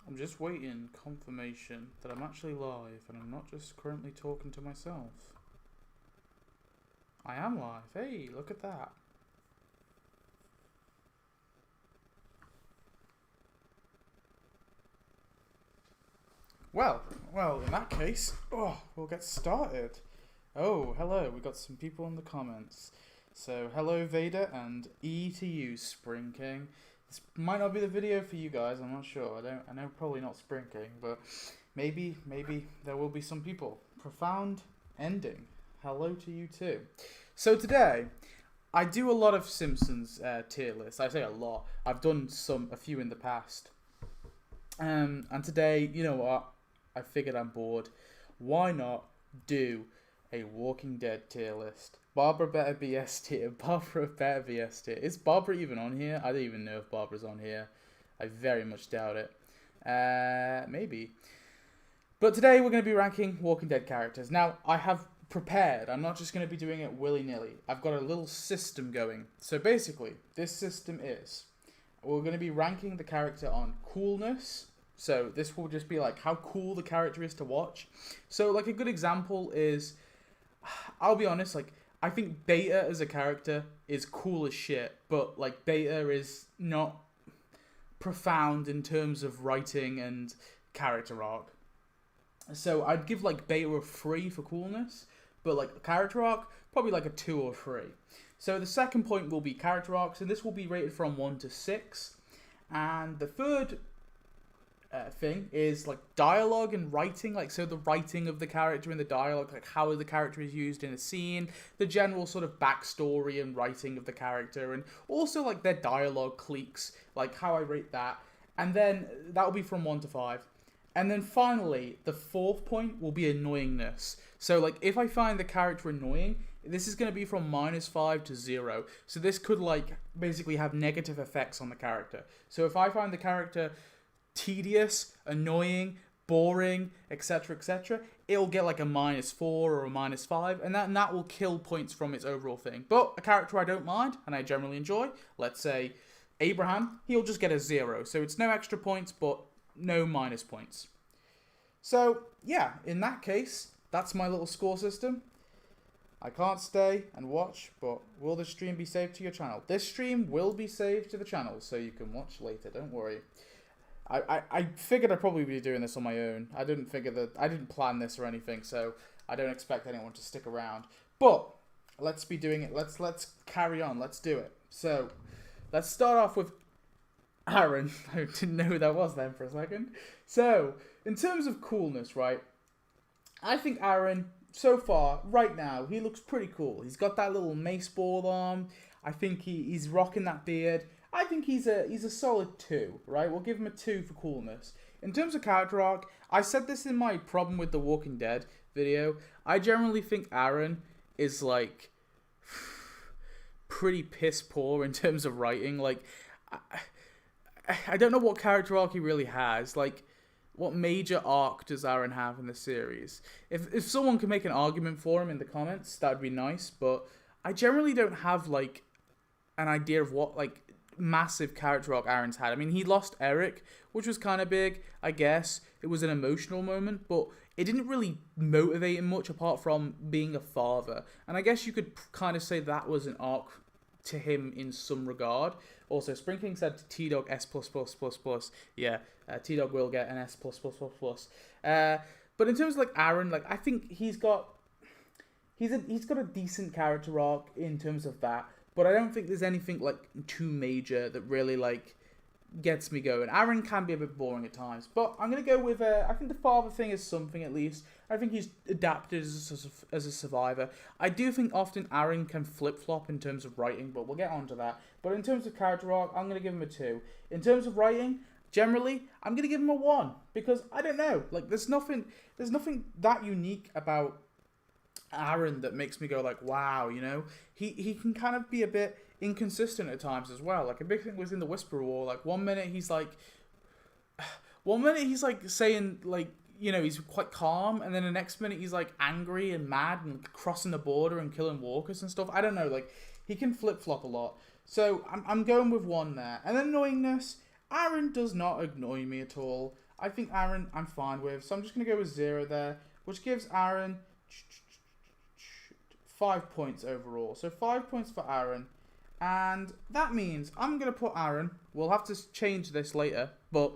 I'm just waiting confirmation that I'm actually live and I'm not just currently talking to myself. I am live. Hey, look at that. Well, in that case, we'll get started. Oh, hello, we got some people in the comments. So, hello Vader and E to you, Spring King. This might not be the video for you guys, I'm not sure. I know probably not Spring King, but maybe there will be some people. Profound ending. Hello to you too. So today, I do a lot of Simpsons tier lists. I say a lot. I've done a few in the past. And today, you know what? I figured I'm bored. Why not do a Walking Dead tier list? Barbara better be S tier. Barbara better be S tier. Is Barbara even on here? I don't even know if Barbara's on here. I very much doubt it. Maybe. But today we're going to be ranking Walking Dead characters. Now, I have prepared. I'm not just going to be doing it willy-nilly. I've got a little system going. So basically, this system is, we're going to be ranking the character on coolness. So this will just be like how cool the character is to watch. So like a good example is, I'll be honest, like I think Beta as a character is cool as shit, but like Beta is not profound in terms of writing and character arc. So I'd give like Beta a 3 for coolness, but like character arc, probably like a 2 or 3. So the second point will be character arcs, and this will be rated from 1 to 6. And the third thing is like dialogue and writing, like so the writing of the character in the dialogue, like how the character is used in a scene, the general sort of backstory and writing of the character, and also like their dialogue cliques, like how I rate that. And then that will be from 1 to 5. And then finally, the fourth point will be annoyingness. So like if I find the character annoying, this is going to be from -5 to 0. So this could like basically have negative effects on the character. So if I find the character tedious, annoying, boring, etc., etc., it'll get like a -4 or a -5, and that will kill points from its overall thing. But a character I don't mind and I generally enjoy, let's say Abraham, he'll just get a 0. So it's no extra points, but no minus points. So yeah, in that case, that's my little score system. I can't stay and watch, but will the stream be saved to your channel? This stream will be saved to the channel, so you can watch later, don't worry. I figured I'd probably be doing this on my own. I didn't plan this or anything, so I don't expect anyone to stick around. But let's be doing it. Let's carry on. Let's do it. So let's start off with Aaron. I didn't know who that was then for a second. So in terms of coolness, right? I think Aaron, so far, right now, he looks pretty cool. He's got that little mace ball arm. I think he's rocking that beard. I think he's a solid 2, right? We'll give him a 2 for coolness. In terms of character arc, I said this in my problem with The Walking Dead video. I generally think Aaron is like pretty piss poor in terms of writing. Like, I don't know what character arc he really has. Like, what major arc does Aaron have in the series? If someone can make an argument for him in the comments, that would be nice. But I generally don't have like an idea of what like massive character arc Aaron's had. I mean, he lost Eric, which was kind of big, I guess. It was an emotional moment, but it didn't really motivate him much apart from being a father. And I guess you could kind of say that was an arc to him in some regard. Also, Spring King said T-Dog S++++. Yeah, T-Dog will get an S++++. But in terms of like Aaron, like I think he's got a decent character arc in terms of that. But I don't think there's anything like too major that really like gets me going. Aaron can be a bit boring at times, but I'm gonna go with I think the father thing is something at least. I think he's adapted as a survivor. I do think often Aaron can flip-flop in terms of writing, but we'll get on to that. But in terms of character arc, I'm gonna give him a 2. In terms of writing, generally, I'm gonna give him a 1 because I don't know, like there's nothing that unique about Aaron that makes me go like, wow, you know, he can kind of be a bit inconsistent at times as well. Like a big thing was in the Whisper War. Like one minute he's like saying like, you know, he's quite calm, and then the next minute he's like angry and mad and crossing the border and killing walkers and stuff. I don't know, like he can flip flop a lot. So I'm going with 1 there. And then annoyingness, Aaron does not annoy me at all. I think Aaron I'm fine with. So I'm just going to go with 0 there, which gives Aaron 5 points overall. So 5 points for Aaron. And that means I'm going to put Aaron, we'll have to change this later, but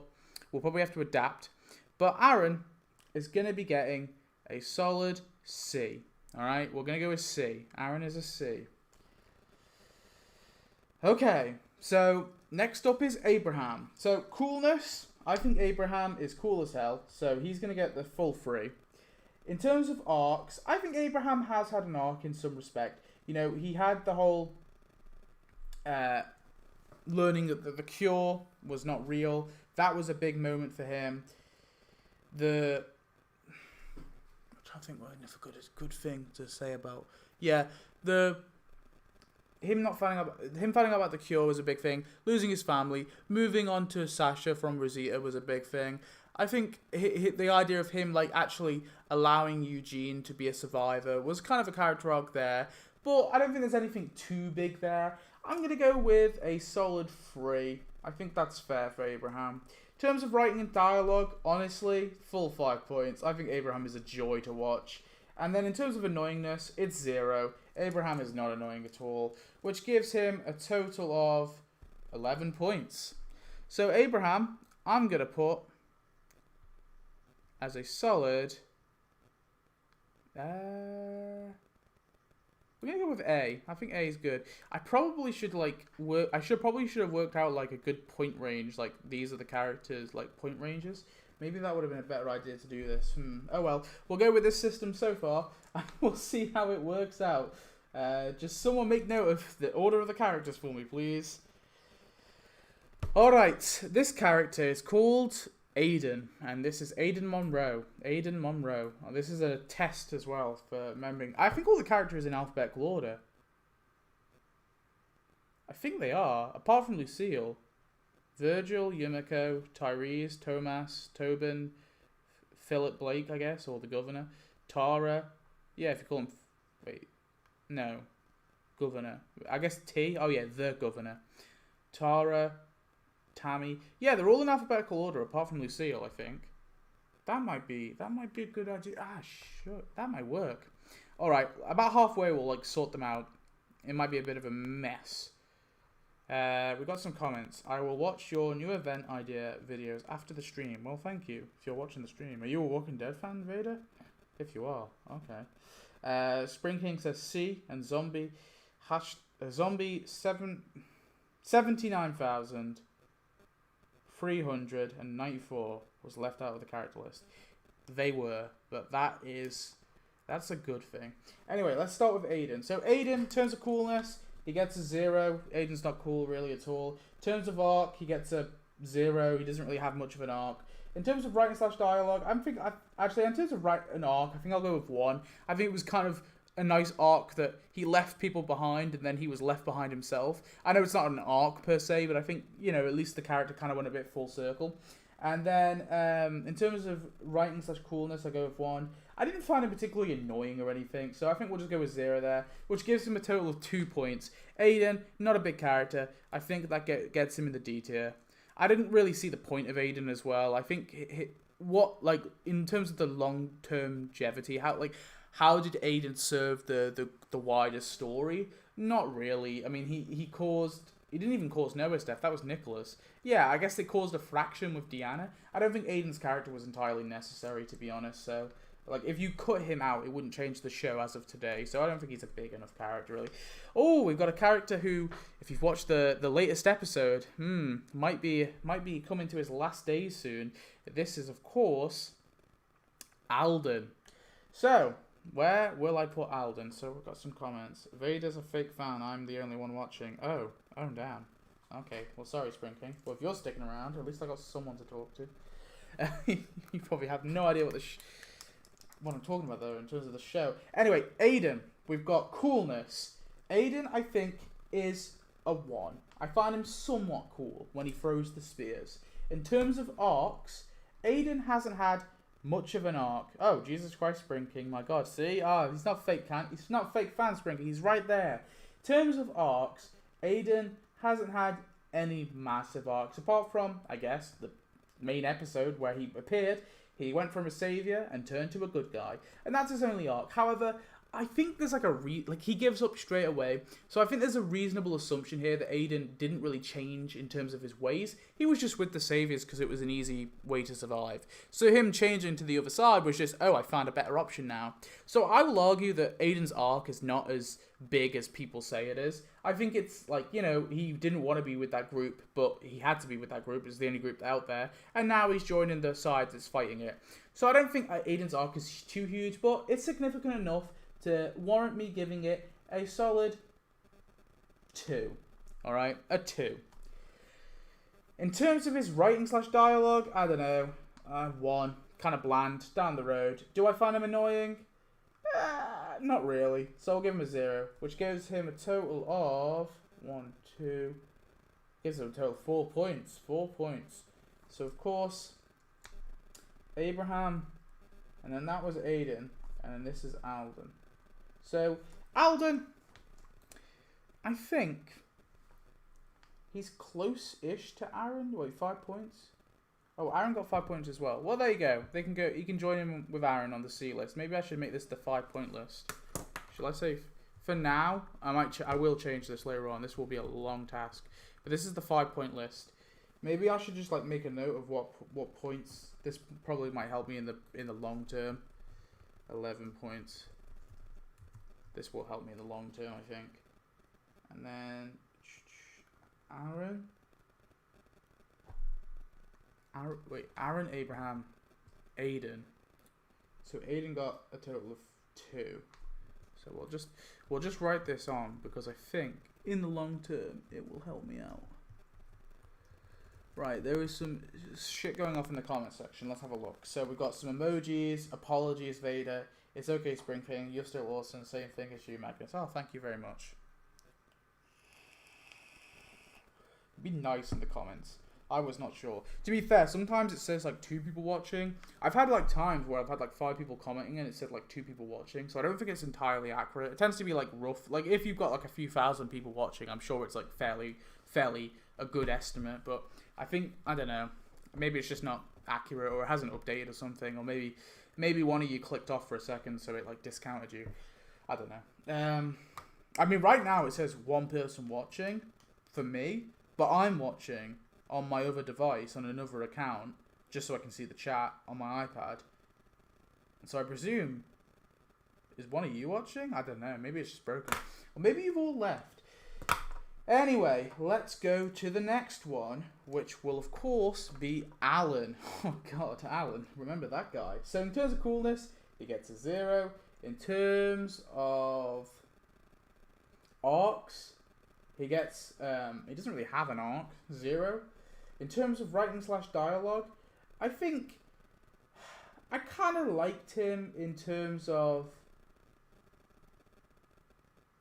we'll probably have to adapt. But Aaron is going to be getting a solid C. Alright, we're going to go with C. Aaron is a C. Okay, so next up is Abraham. So coolness, I think Abraham is cool as hell, so he's going to get the full 3. In terms of arcs, I think Abraham has had an arc in some respect. You know, he had the whole learning that the cure was not real. That was a big moment for him. I'm trying to think what a good thing to say about. Yeah, him finding out about the cure was a big thing. Losing his family, moving on to Sasha from Rosita was a big thing. I think the idea of him like actually allowing Eugene to be a survivor was kind of a character arc there. But I don't think there's anything too big there. I'm going to go with a solid 3. I think that's fair for Abraham. In terms of writing and dialogue, honestly, full 5 points. I think Abraham is a joy to watch. And then in terms of annoyingness, it's 0. Abraham is not annoying at all, which gives him a total of 11 points. So Abraham, I'm going to put as a solid... we're going to go with A. I think A is good. I probably should like work. I should have worked out like a good point range. Like these are the characters like point ranges. Maybe that would have been a better idea to do this. Oh well. We'll go with this system so far, and we'll see how it works out. Just someone make note of the order of the characters for me, please. All right. This character is called Aiden, and this is Aiden Monroe. Aiden Monroe. Oh, this is a test as well for remembering. I think all the characters in alphabetical order. I think they are, apart from Lucille. Virgil, Yumiko, Tyrese, Thomas, Tobin, Philip Blake, I guess, or the governor. Tara. Yeah, if you call him... Wait. No. Governor. I guess T. Oh, yeah, the governor. Tara... Tammy. Yeah, they're all in alphabetical order apart from Lucille, I think. That might be a good idea. Sure. That might work. Alright, about halfway we'll like sort them out. It might be a bit of a mess. We got some comments. I will watch your new event idea videos after the stream. Well, thank you if you're watching the stream. Are you a Walking Dead fan, Vader? If you are, okay. Spring King says C and zombie. Zombie 79,000. 394 was left out of the character list. They were, but that's a good thing. Anyway, let's start with Aiden. So Aiden, in terms of coolness, he gets a 0. Aiden's not cool really at all. In terms of arc, he gets a 0. He doesn't really have much of an arc. In terms of writing / dialogue, in terms of an arc, I think I'll go with 1. I think it was kind of a nice arc that he left people behind and then he was left behind himself. I know it's not an arc per se, but I think, you know, at least the character kind of went a bit full circle. And then in terms of writing / coolness, I go with 1. I didn't find him particularly annoying or anything, so I think we'll just go with 0 there, which gives him a total of 2 points. Aiden, not a big character. I think that gets him in the D tier. I didn't really see the point of Aiden as well. I think in terms of the long-term longevity, how did Aiden serve the wider story? Not really. I mean, he didn't even cause Noah's death. That was Nicholas. Yeah, I guess they caused a fraction with Diana. I don't think Aiden's character was entirely necessary, to be honest. So, like, if you cut him out, it wouldn't change the show as of today. So I don't think he's a big enough character, really. Oh, we've got a character who, if you've watched the latest episode, might be coming to his last days soon. This is, of course, Alden. So, where will I put Alden? So we've got some comments. Vader's a fake fan. I'm the only one watching. Oh damn. Okay, well, sorry, Spring King. Well, if you're sticking around, at least I got someone to talk to. You probably have no idea what I'm talking about, though, in terms of the show. Anyway, Aiden. We've got coolness. Aiden, I think, is a 1. I find him somewhat cool when he throws the spears. In terms of arcs, Aiden hasn't had much of an arc. Oh, Jesus Christ, Spring King, my God. See? He's not fake fan, Spring King. He's right there. In terms of arcs, Aiden hasn't had any massive arcs, apart from, I guess, main episode where he appeared, he went from a savior and turned to a good guy, and that's his only arc. However, I think there's like he gives up straight away, so I think there's a reasonable assumption here that Aiden didn't really change in terms of his ways. He was just with the saviors because it was an easy way to survive. So him changing to the other side was just, oh, I found a better option now. So I will argue that Aiden's arc is not as big as people say it is. I think it's like, you know, he didn't want to be with that group, but he had to be with that group. It's the only group out there, and now he's joining the side that's fighting it. So I don't think Aiden's arc is too huge, but it's significant enough to warrant me giving it a solid 2. Alright? A 2. In terms of his writing/dialogue, I don't know. 1. Kind of bland. Down the road. Do I find him annoying? Not really. So I'll give him a 0, which gives him a total of 1, 2. Gives him a total of 4 points. 4 points. So of course, Abraham, and then that was Aiden, and then this is Alden. So, Alden, I think he's close-ish to Aaron. Wait, 5 points? Oh, Aaron got 5 points as well. Well, there you go. They can go. You can join him with Aaron on the C list. Maybe I should make this the 5-point list. Shall I say? For now, I will change this later on. This will be a long task, but this is the 5-point list. Maybe I should just like make a note of what points. This probably might help me in the long term. 11 points. This will help me in the long term, I think. And then Aaron, Abraham, Aiden. So Aiden got a total of 2. So we'll just write this on because I think in the long term it will help me out. Right, there is some shit going off in the comment section. Let's have a look. So we've got some emojis. Apologies, Vader. It's okay, Spring King. You're still awesome. Same thing as you, Magnus. Oh, thank you very much. Be nice in the comments. I was not sure. To be fair, sometimes it says like 2 people watching. I've had like times where I've had like 5 people commenting and it said like 2 people watching. So I don't think it's entirely accurate. It tends to be like rough. Like if you've got like a few thousand people watching, I'm sure it's like fairly a good estimate. But I think, I don't know, maybe it's just not accurate or it hasn't updated or something. Or maybe one of you clicked off for a second so it like discounted you. I don't know. I mean, right now it says 1 person watching for me, but I'm watching on my other device on another account just so I can see the chat on my iPad. And so I presume, is one of you watching? I don't know. Maybe it's just broken. Or maybe you've all left. Anyway, let's go to the next one, which will of course be Alan. Oh god, Alan. Remember that guy. So in terms of coolness, he gets a 0. In terms of arcs, he gets, he doesn't really have an arc, 0. In terms of writing/dialogue, I think I kind of liked him in terms of,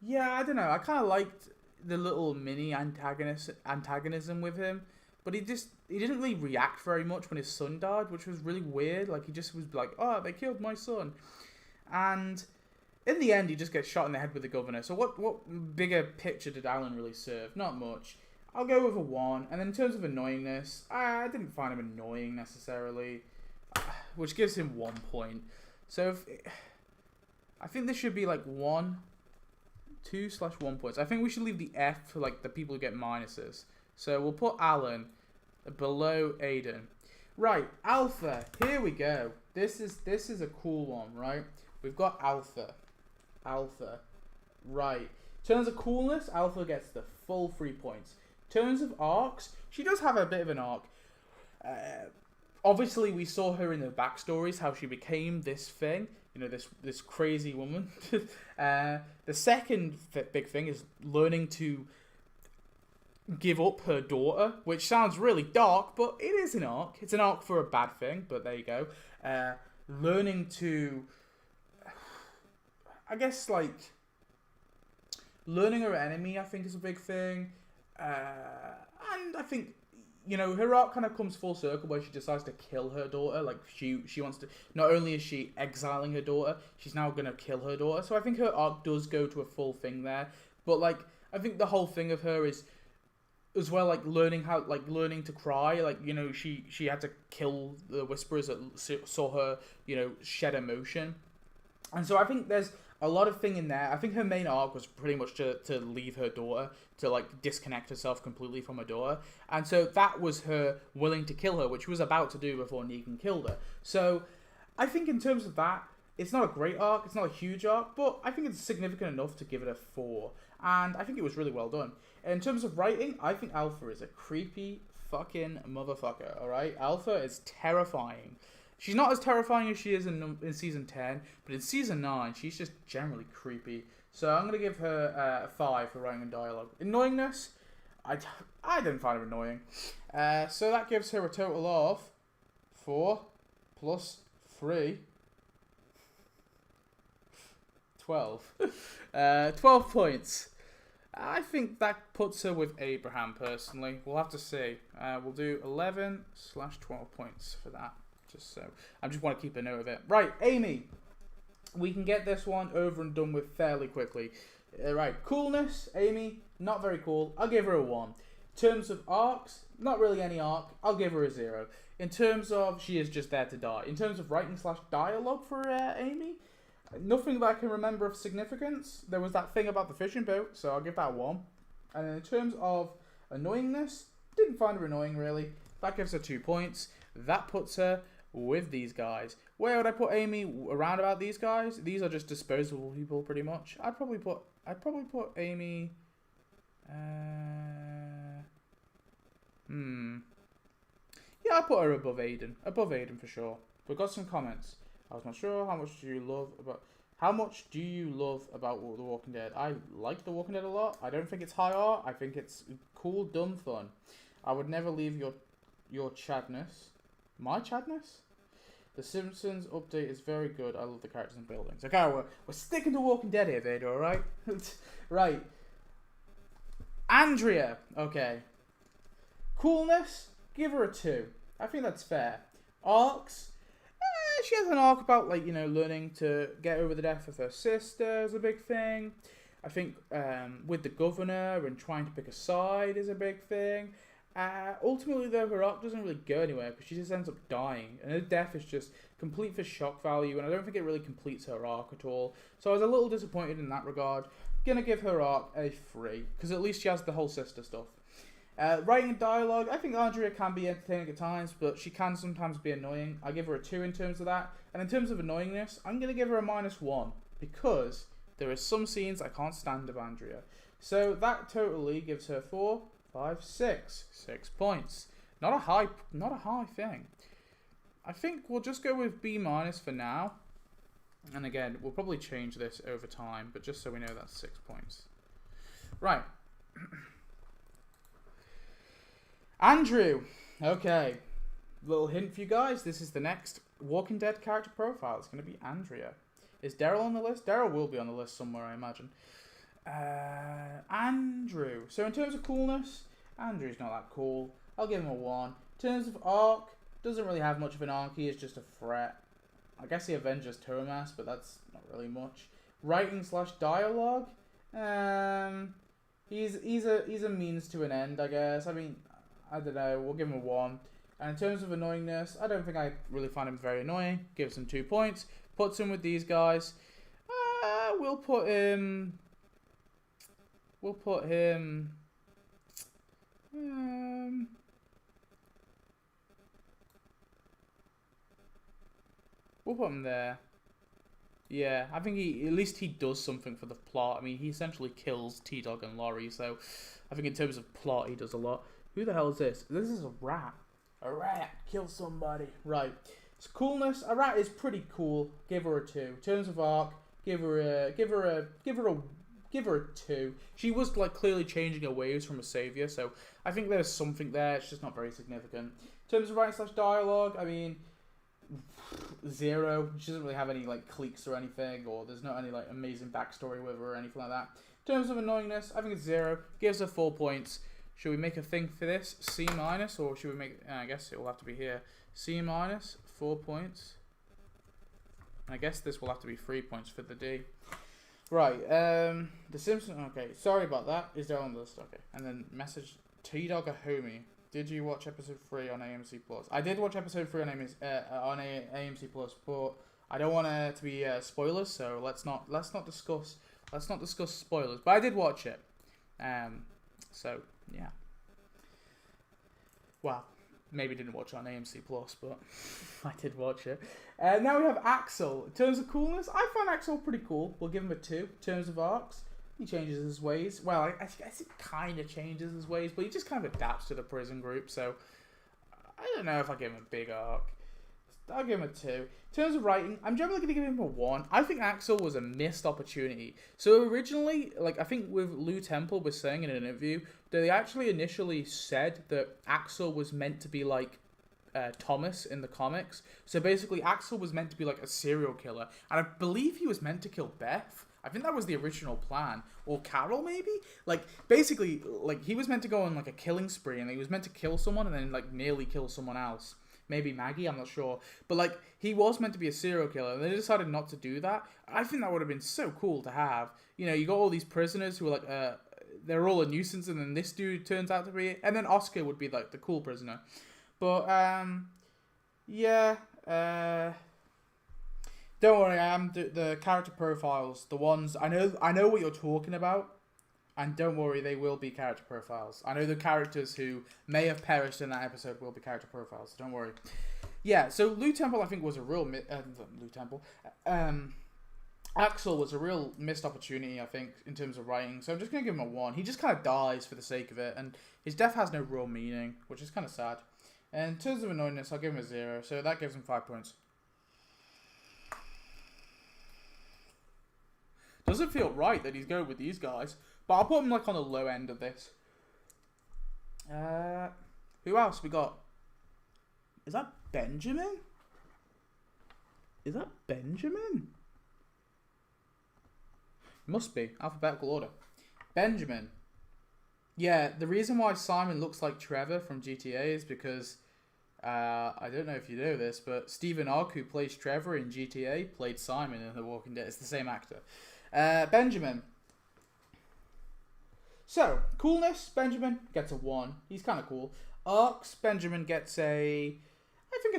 yeah, I don't know, I kind of liked the little mini antagonism with him, but he didn't really react very much when his son died, which was really weird. Like, he just was like, oh, they killed my son. And in the end, he just gets shot in the head with the governor. So what bigger picture did Alan really serve? Not much. I'll go with a 1. And then in terms of annoyingness, I didn't find him annoying necessarily, which gives him 1 point. So I think this should be like 1, 2/1 points. I think we should leave the F for like the people who get minuses. So we'll put Alan below Aiden. Right, Alpha. Here we go. This is a cool one, right? We've got Alpha. Right. In terms of coolness, Alpha gets the full 3 points. In terms of arcs, she does have a bit of an arc. Obviously, we saw her in the backstories, how she became this thing. You know, this crazy woman. The second big thing is learning to give up her daughter, which sounds really dark, but it is an arc. It's an arc for a bad thing, but there you go. Learning to, I guess, like, learning her enemy, I think, is a big thing. And I think, you know, her arc kind of comes full circle where she decides to kill her daughter. Like, she wants to, not only is she exiling her daughter, she's now going to kill her daughter. So I think her arc does go to a full thing there. But, like, I think the whole thing of her is as well, like learning to cry. Like, you know, she had to kill the Whisperers that saw her, you know, shed emotion. And so I think there's a lot of thing in there. I think her main arc was pretty much to leave her daughter, to like disconnect herself completely from her daughter. And so that was her willing to kill her, which she was about to do before Negan killed her. So I think in terms of that, it's not a great arc, it's not a huge arc, but I think it's significant enough to give it a 4. And I think it was really well done. In terms of writing, I think Alpha is a creepy fucking motherfucker, alright? Alpha is terrifying. She's not as terrifying as she is in Season 10, but in Season 9, she's just generally creepy. So I'm going to give her a 5 for writing and dialogue. Annoyingness, I didn't find her annoying. So that gives her a total of 4 plus 3... 12. 12 points. I think that puts her with Abraham, personally. We'll have to see. We'll do 11/12 points for that. Just so. I just want to keep a note of it. Right, Amy. We can get this one over and done with fairly quickly. Right, coolness. Amy, not very cool. I'll give her a 1. In terms of arcs, not really any arc. I'll give her a 0. In terms of, she is just there to die. In terms of writing/dialogue for Amy, nothing that I can remember of significance. There was that thing about the fishing boat, so I'll give that 1. And in terms of annoyingness, didn't find her annoying, really. That gives her 2 points. That puts her with these guys. Where would I put Amy around about these guys? These are just disposable people, pretty much. I'd probably put Amy... Yeah, I'd put her above Aiden. Above Aiden, for sure. We've got some comments. I was not sure how much do you love about The Walking Dead. I like The Walking Dead a lot. I don't think it's high art. I think it's cool, dumb fun. I would never leave your chadness. My chadness? The Simpsons update is very good. I love the characters and buildings. Okay, we're sticking to Walking Dead here, Vader, alright? Right. Andrea. Okay. Coolness? Give her a 2. I think that's fair. Arcs? She has an arc about, like, you know, learning to get over the death of her sister is a big thing. I think with the governor and trying to pick a side is a big thing. Ultimately, though, her arc doesn't really go anywhere because she just ends up dying. And her death is just complete for shock value, and I don't think it really completes her arc at all. So I was a little disappointed in that regard. Gonna give her arc a 3, because at least she has the whole sister stuff. Writing and dialogue, I think Andrea can be entertaining at times, but she can sometimes be annoying. I give her a 2 in terms of that. And in terms of annoyingness, I'm going to give her a -1, because there are some scenes I can't stand of Andrea. So that totally gives her 4, 5, 6. 6 points. Not a high thing. I think we'll just go with B- for now. And again, we'll probably change this over time, but just so we know that's 6 points. Right. Andrew. Okay. Little hint for you guys. This is the next Walking Dead character profile. It's going to be Andrea. Is Daryl on the list? Daryl will be on the list somewhere, I imagine. Andrew. So in terms of coolness, Andrew's not that cool. I'll give him a 1. In terms of arc, doesn't really have much of an arc. He is just a threat. I guess he avenges Terminus, but that's not really much. Writing/dialogue. He's a means to an end, I guess. I mean, I don't know. We'll give him a 1. And in terms of annoyingness, I don't think I really find him very annoying. Gives him 2 points. Puts him with these guys. We'll put him. We'll put him there. Yeah, I think at least he does something for the plot. I mean, he essentially kills T-Dog and Laurie, so I think in terms of plot, he does a lot. Who the hell is this? This is a rat. A rat. Kill somebody. Right. So coolness. A rat is pretty cool. Give her a 2. In terms of arc, give her a 2. She was like clearly changing her ways from a savior, so I think there's something there. It's just not very significant. In terms of writing/dialogue, I mean, 0. She doesn't really have any like cliques or anything, or there's not any like amazing backstory with her or anything like that. In terms of annoyingness, I think it's 0. Gives her 4 points. Should we make a thing for this? C-, or should we make... I guess it will have to be here. C-, 4 points. I guess this will have to be 3 points for the D. Right, The Simpsons... Okay, sorry about that. Is there on the list? Okay. And then message T-Dog a homie. Did you watch episode 3 on AMC Plus? I did watch episode 3 on AMC Plus, but I don't want it to be spoilers, so let's not discuss spoilers. But I did watch it. So yeah. Well, maybe didn't watch it on AMC Plus, but I did watch it. Now we have Axel. In terms of coolness, I found Axel pretty cool. We'll give him a 2. In terms of arcs, he changes his ways. Well, I guess it kind of changes his ways, but he just kind of adapts to the prison group. So I don't know if I give him a big arc. I'll give him a 2. In terms of writing, I'm generally going to give him a 1. I think Axel was a missed opportunity. So originally, like I think with Lou Temple was saying in an interview, that they actually initially said that Axel was meant to be like Thomas in the comics. So basically, Axel was meant to be like a serial killer, and I believe he was meant to kill Beth. I think that was the original plan, or Carol maybe. Like basically, like he was meant to go on like a killing spree, and he was meant to kill someone and then like nearly kill someone else. Maybe Maggie, I'm not sure. But, like, he was meant to be a serial killer, and they decided not to do that. I think that would have been so cool to have. You know, you got all these prisoners who are, like, they're all a nuisance, and then this dude turns out to be it. And then Oscar would be, like, the cool prisoner. But, yeah. Don't worry, the character profiles, the ones, I know what you're talking about. And don't worry, they will be character profiles. I know the characters who may have perished in that episode will be character profiles. So don't worry. Yeah, so Lou Temple, I think, was a real... Lou Temple. Axel was a real missed opportunity, I think, in terms of writing. So I'm just going to give him a 1. He just kind of dies for the sake of it. And his death has no real meaning, which is kind of sad. And in terms of annoyingness, I'll give him a 0. So that gives him 5 points. Doesn't feel right that he's going with these guys. But I'll put him like on the low end of this. Who else we got? Is that Benjamin? Is that Benjamin? Must be. Alphabetical order. Benjamin. Yeah, the reason why Simon looks like Trevor from GTA is because... I don't know if you know this, but Stephen Ogg, who plays Trevor in GTA, played Simon in The Walking Dead. It's the same actor. Benjamin. So, coolness, Benjamin gets a 1. He's kind of cool. Arcs, Benjamin gets a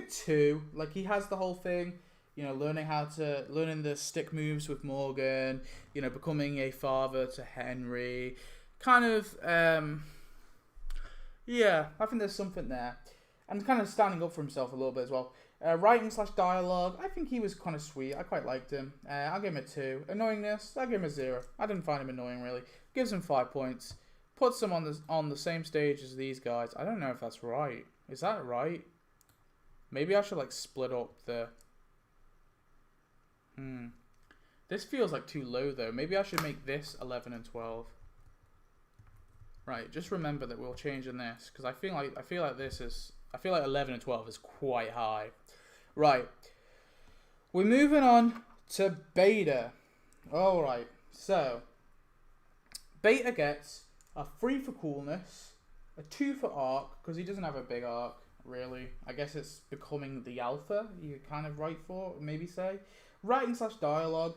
2. Like, he has the whole thing, you know, learning the stick moves with Morgan, you know, becoming a father to Henry. Kind of, yeah, I think there's something there. And kind of standing up for himself a little bit as well. Writing/dialogue, I think he was kind of sweet. I quite liked him. I'll give him a 2. Annoyingness, I'll give him a 0. I didn't find him annoying, really. Gives him 5 points. Puts him on the same stage as these guys. I don't know if that's right. Is that right? Maybe I should like split up the... This feels like too low though. Maybe I should make this 11 and 12. Right, just remember that we'll change in this. Because I feel like 11 and 12 is quite high. Right. We're moving on to Beta. Alright, so... Beta gets a 3 for coolness, a 2 for arc, because he doesn't have a big arc, really. I guess it's becoming the alpha, you kind of write for, maybe say. Writing/dialogue,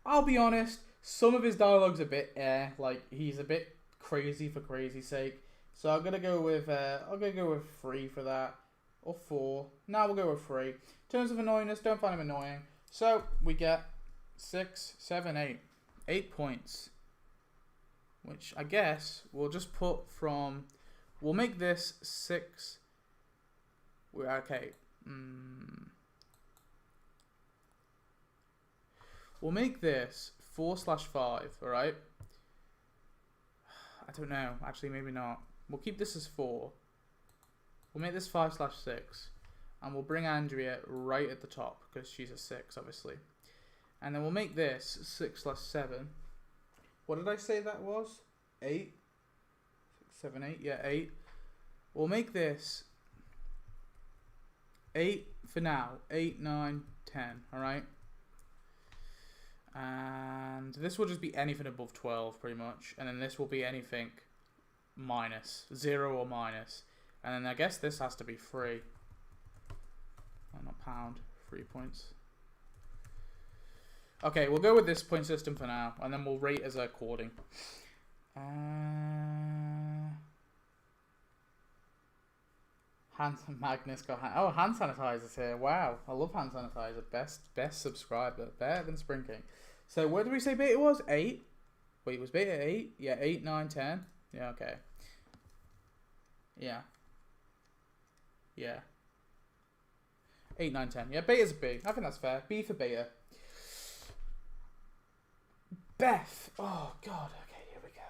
I'll be honest, some of his dialogue's a bit like, he's a bit crazy for crazy's sake. So I'm gonna go with 3 for that, or 4. Now we'll go with 3. In terms of annoyingness, don't find him annoying. So we get 6, 7, 8. 8 points. Which I guess we'll just put from... We'll make this 6... Okay. We'll make this 4/5, alright? I don't know. Actually, maybe not. We'll keep this as 4. We'll make this 5/6. And we'll bring Andrea right at the top, because she's a 6, obviously. And then we'll make this 6/7. What did I say that was? 8? 6, 7, 8? Yeah, 8. We'll make this 8 for now. 8, 9, 10. Alright? And this will just be anything above 12, pretty much. And then this will be anything minus. 0 or minus. And then I guess this has to be 3. Oh, not pound. 3 points. Okay, we'll go with this point system for now, and then we'll rate as according. Magnus got hand sanitizers here. Wow, I love hand sanitizer. Best subscriber, better than Spring King. So where did we say beta was? 8. Wait, was beta 8? Yeah, 8, 9, 10. Yeah, okay. Yeah. 8, 9, 10. Yeah, beta's a B. I think that's fair. B for beta. Beth. Oh god. Okay, here we go.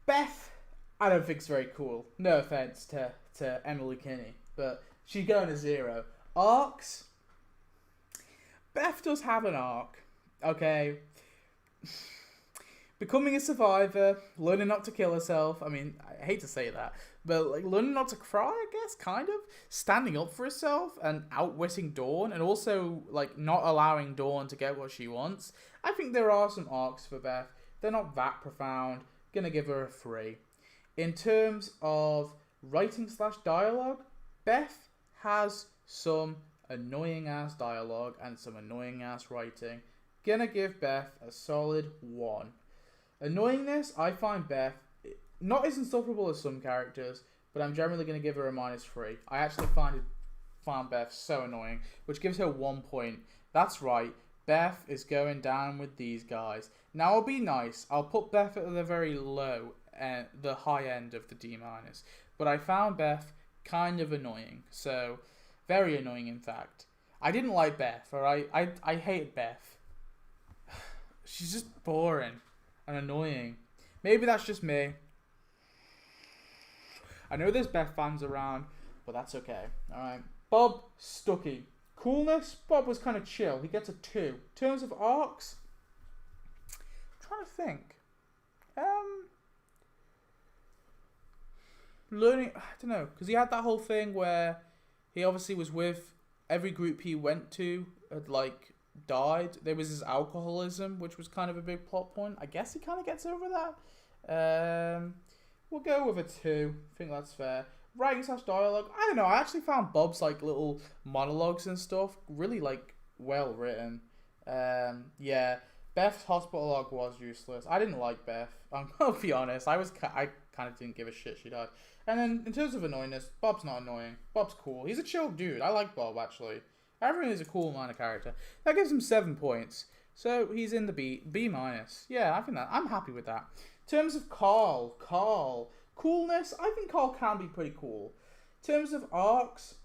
Beth, I don't think it's very cool. No offense to Emily Kinney, but she's going to 0. Arcs. Beth does have an arc. Okay. Becoming a survivor, learning not to kill herself. I mean, I hate to say that, but like learning not to cry, I guess, kind of. Standing up for herself and outwitting Dawn, and also like not allowing Dawn to get what she wants. I think there are some arcs for Beth. They're not that profound. Gonna give her a 3. In terms of writing / dialogue, Beth has some annoying ass dialogue and some annoying ass writing. Gonna give Beth a solid 1. Annoyingness, I find Beth not as insufferable as some characters, but I'm generally going to give her a -3. I actually found Beth so annoying, which gives her 1 point. That's right, Beth is going down with these guys. Now I'll be nice, I'll put Beth at the very low, the high end of the D-, but I found Beth kind of annoying, so very annoying in fact. I didn't like Beth, alright? I hated Beth. She's just boring and annoying. Maybe that's just me. I know there's Beth fans around, but that's okay. Alright. Bob Stuckey. Coolness, Bob was kind of chill. He gets a 2. In terms of arcs, I'm trying to think. Learning, I don't know, because he had that whole thing where he obviously was with every group he went to had like died. There was his alcoholism, which was kind of a big plot point. I guess he kind of gets over that. We'll go with a 2. I think that's fair. Writing / dialogue, I don't know. I actually found Bob's like little monologues and stuff really like well written. Yeah, Beth's hospital log was useless. I didn't like Beth. I'll be honest. I kind of didn't give a shit she died. And then in terms of annoyingness, Bob's not annoying. Bob's cool. He's a chill dude. I like Bob actually. Everyone is a cool minor character. That gives him 7 points. So he's in the B-. Yeah, I think that I'm happy with that. In terms of Carl, coolness, I think Carl can be pretty cool. In terms of arcs,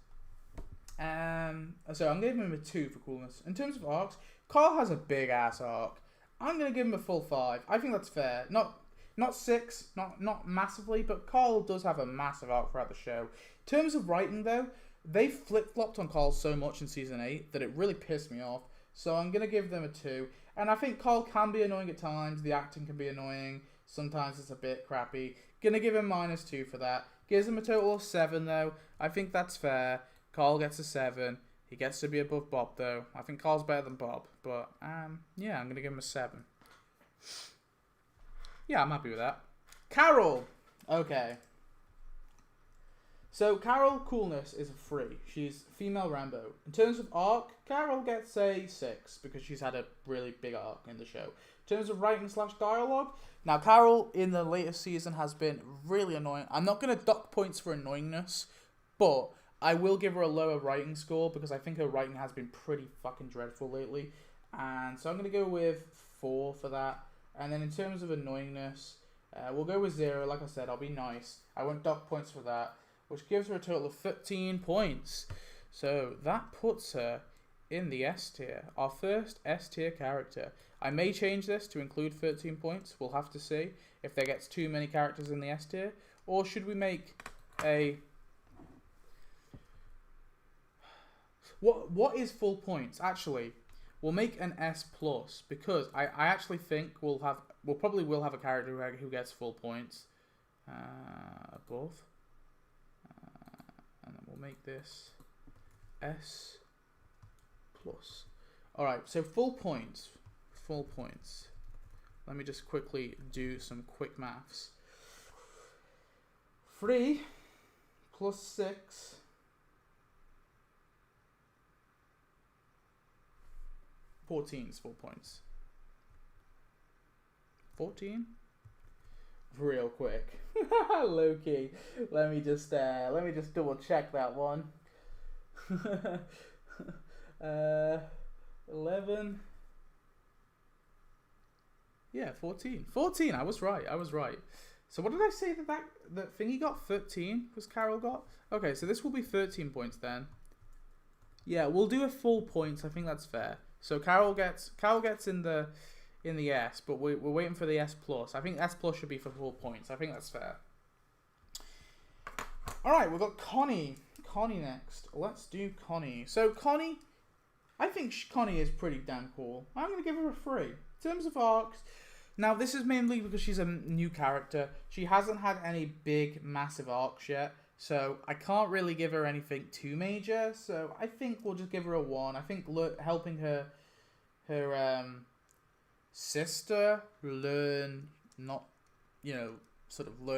so I'm giving him a 2 for coolness. In terms of arcs, Carl has a big ass arc. I'm gonna give him a full 5. I think that's fair. Not 6, not massively, but Carl does have a massive arc throughout the show. In terms of writing though, they flip-flopped on Carl so much in Season 8 that it really pissed me off. So I'm going to give them a 2. And I think Carl can be annoying at times. The acting can be annoying. Sometimes it's a bit crappy. Going to give him -2 for that. Gives him a total of 7 though. I think that's fair. Carl gets a 7. He gets to be above Bob though. I think Carl's better than Bob. But yeah, I'm going to give him a 7. Yeah, I'm happy with that. Carol. Okay. So, Carol coolness is a 3. She's female Rambo. In terms of arc, Carol gets a 6 because she's had a really big arc in the show. In terms of writing / dialogue, now Carol in the latest season has been really annoying. I'm not going to dock points for annoyingness, but I will give her a lower writing score because I think her writing has been pretty fucking dreadful lately. And so I'm going to go with 4 for that. And then in terms of annoyingness, we'll go with 0. Like I said, I'll be nice. I won't dock points for that, which gives her a total of 13 points. So that puts her in the S tier, our first S tier character. I may change this to include 13 points. We'll have to see if there gets too many characters in the S tier. Or should we make a... What is full points? Actually, we'll make an S plus because I actually think we'll probably have a character who gets full points above. And then we'll make this S plus. Alright, so full points. Let me just quickly do some quick maths. 3 plus 6 14 is full points. 14? real quick. Low-key. Let me just double check that one. 11. Yeah, 14. 14, I was right. So what did I say that thingy got? 13 was Carol got? Okay, so this will be 13 points then. Yeah, we'll do a full points. I think that's fair. So Carol gets in the S, but we're waiting for the S plus. I think S plus should be for full points. I think that's fair. All right, we've got Connie. Connie next. Let's do Connie. So Connie, I think Connie is pretty damn cool. I'm gonna give her a 3 in terms of arcs. Now this is mainly because she's a new character. She hasn't had any big, massive arcs yet. So I can't really give her anything too major. So I think we'll just give her a 1. I think helping her sister learn learn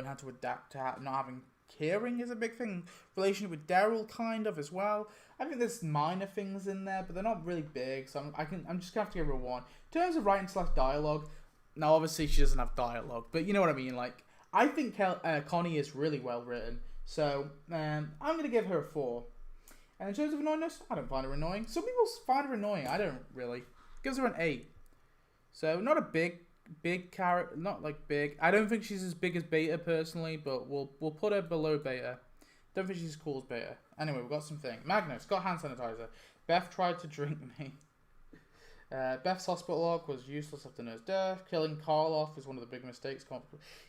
how to adapt to not having hearing is a big thing. Relationship with Daryl kind of as well. I think there's minor things in there, but they're not really big. So I'm just gonna have to give her a 1. In terms of writing / dialogue, now obviously she doesn't have dialogue, but you know what I mean. Like I think Connie is really well written. So, I'm going to give her a 4. And in terms of annoyingness, I don't find her annoying. Some people find her annoying. I don't really. Gives her an 8. So, not a big character. Not like big. I don't think she's as big as Beta personally, but we'll put her below Beta. Don't think she's as cool as Beta. Anyway, we've got something. Magnus got hand sanitizer. Beth tried to drink me. Beth's hospital arc was useless after Nurse death. Killing Carl off was one of the big mistakes.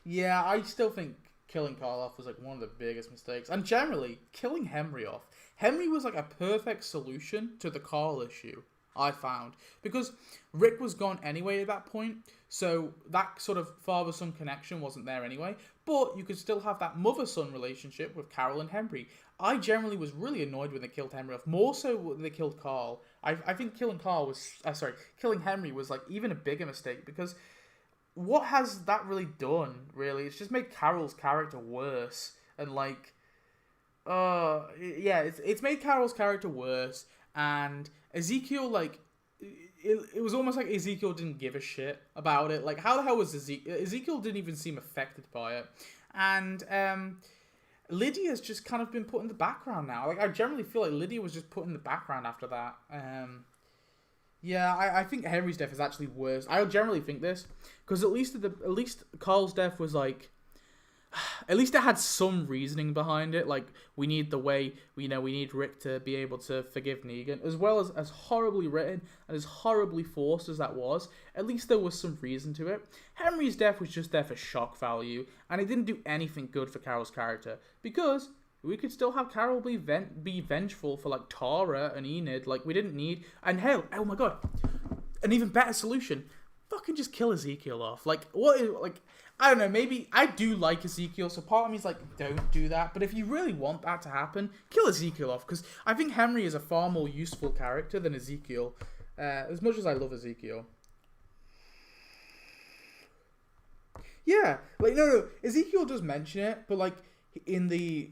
Yeah, I still think killing Carl off was like one of the biggest mistakes. And generally, killing Henry off. Henry was like a perfect solution to the Carl issue, I found. Because Rick was gone anyway at that point. So that sort of father-son connection wasn't there anyway. But you could still have that mother-son relationship with Carol and Henry. I generally was really annoyed when they killed Henry off. More so when they killed Carl. I think killing Henry was like even a bigger mistake. Because what has that really done, really? It's just made Carol's character worse. And, like, it's made Carol's character worse. And Ezekiel, like, it was almost like Ezekiel didn't give a shit about it. Like, how the hell was Ezekiel? Ezekiel didn't even seem affected by it. And, Lydia's just kind of been put in the background now. Like, I generally feel like Lydia was just put in the background after that. Yeah, I think Henry's death is actually worse. I generally think this because at least Carl's death was like, at least it had some reasoning behind it. Like we need Rick to be able to forgive Negan, as well as horribly written and as horribly forced as that was. At least there was some reason to it. Henry's death was just there for shock value, and it didn't do anything good for Carol's character because we could still have Carol be vengeful for, like, Tara and Enid. Like, we didn't need... And hell, oh my god, an even better solution. Fucking just kill Ezekiel off. Like, what is... Like, I don't know, maybe... I do like Ezekiel, so part of me is like, don't do that. But if you really want that to happen, kill Ezekiel off. Because I think Henry is a far more useful character than Ezekiel. As much as I love Ezekiel. Yeah. Like, no. Ezekiel does mention it, but, like... in the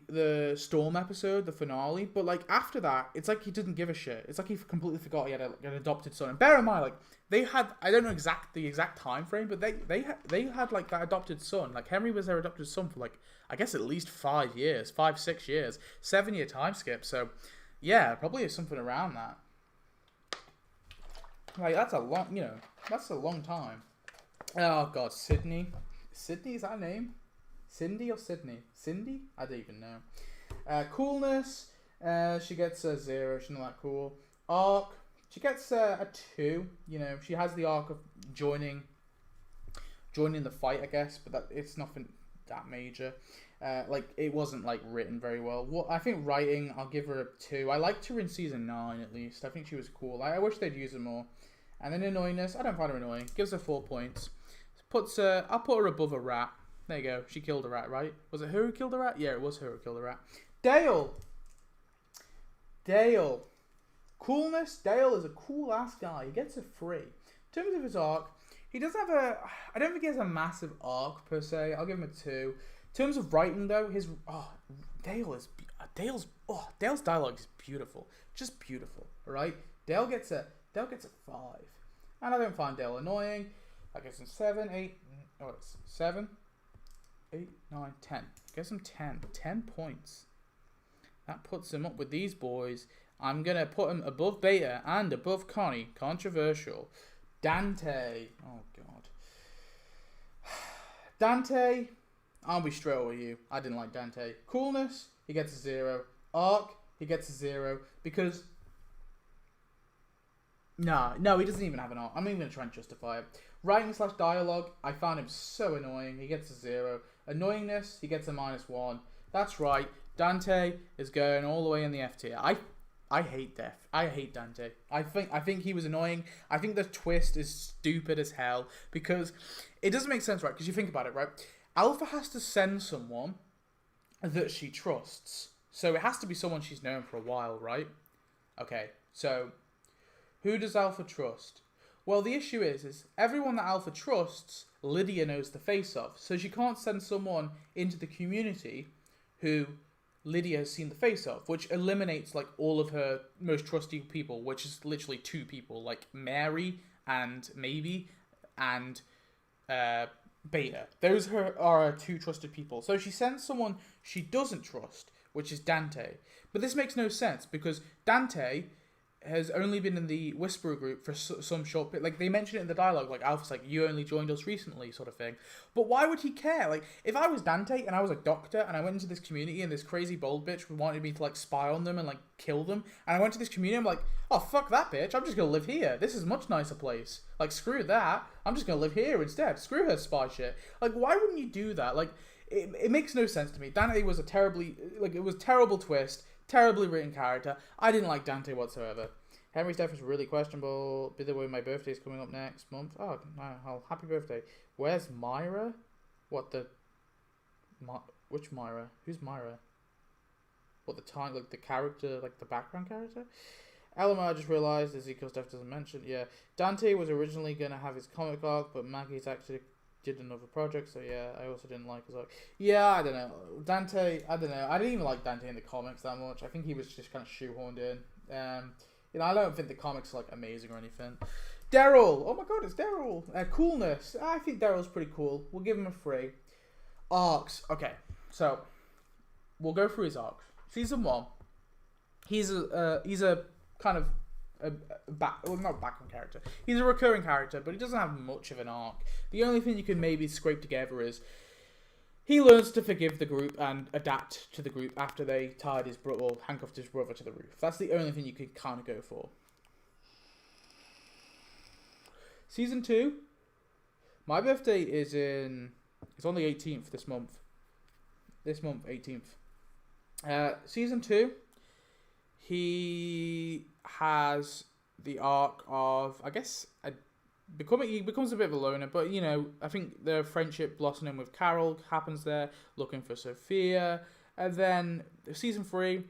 Storm episode, the finale, but like after that, it's like he didn't give a shit. It's like he completely forgot he had an adopted son. And bear in mind, like they had, I don't know the exact time frame, but they had like that adopted son. Like Henry was their adopted son for like I guess at least 5 years, 6 years, 7-year time skip. So yeah, probably something around that. Like that's a long time. Oh god, Sydney is that a name? Cindy or Sydney? Cindy? I don't even know. Coolness. She gets a 0. She's not that cool. Arc. She gets a 2. You know, she has the arc of joining the fight, I guess, but it's nothing that major. Like it wasn't like written very well. I think writing, I'll give her a 2. I liked her in season 9 at least. I think she was cool. I wish they'd use her more. And then annoyingness. I don't find her annoying. Gives her 4 points. I'll put her above a rat. There you go. She killed a rat, right? Was it her who killed a rat? Yeah, it was her who killed a rat. Dale. Coolness. Dale is a cool ass guy. He gets a 3. In terms of his arc, he doesn't have I don't think he has a massive arc per se. I'll give him a 2. In terms of writing though, Dale's dialogue is beautiful. Just beautiful. Alright? Dale gets a 5. And I don't find Dale annoying. I guess it's 7, 8, it's 7. 8, 9, 10. Get some 10. 10 points. That puts him up with these boys. I'm going to put him above Beta and above Connie. Controversial. Dante. Oh, God. Dante, I'll be straight with you. I didn't like Dante. Coolness, he gets a 0. Arc, he gets a 0. Because... No, he doesn't even have an arc. I'm even going to try and justify it. Writing / dialogue, I found him so annoying. He gets a 0. Annoyingness, he gets a -1. That's right. Dante is going all the way in the F tier. I hate Death. I hate Dante. I think he was annoying. I think the twist is stupid as hell because it doesn't make sense, right? Because you think about it, right? Alpha has to send someone that she trusts. So it has to be someone she's known for a while, right? Okay, so who does Alpha trust? Well, the issue is everyone that Alpha trusts, Lydia knows the face of. So she can't send someone into the community who Lydia has seen the face of, which eliminates like all of her most trusty people, which is literally 2 people, like Mary and maybe and Beta. Those are her 2 trusted people. So she sends someone she doesn't trust, which is Dante. But this makes no sense because Dante has only been in the Whisperer group for some short bit. Like, they mention it in the dialogue, like, Alpha's like, you only joined us recently, sort of thing. But why would he care? Like, if I was Dante and I was a doctor and I went into this community and this crazy bold bitch wanted me to, like, spy on them and, like, kill them, and I went to this community, I'm like, oh, fuck that bitch, I'm just gonna live here. This is a much nicer place. Like, screw that. I'm just gonna live here instead. Screw her spy shit. Like, why wouldn't you do that? Like, it makes no sense to me. Dante was a terrible twist, terribly written character. I didn't like Dante whatsoever. Henry's death is really questionable. By the way, my birthday's coming up next month. Oh, happy birthday. Where's Myra? Which Myra? Who's Myra? What, the time, like the character, like the background character? LMR, I just realised Ezekiel's death doesn't mention. Yeah, Dante was originally going to have his comic arc, but Maggie's actually did another project, so yeah, I also didn't like his arc. Yeah, I don't know. Dante, I don't know. I didn't even like Dante in the comics that much. I think he was just kind of shoehorned in. You know, I don't think the comics are, like, amazing or anything. Daryl! Oh my god, it's Daryl! Coolness. I think Daryl's pretty cool. We'll give him a 3. Arcs. Okay, so we'll go through his arcs. Season 1, he's a kind of not background character. He's a recurring character, but he doesn't have much of an arc. The only thing you can maybe scrape together is he learns to forgive the group and adapt to the group after they tied his brother, or handcuffed his brother to the roof. That's the only thing you could kind of go for. Season 2. My birthday is it's on the 18th this month. This month, 18th. Season 2. He has the arc of, I guess, he becomes a bit of a loner, but, you know, I think the friendship blossoming with Carol happens there, looking for Sophia, and then season 3,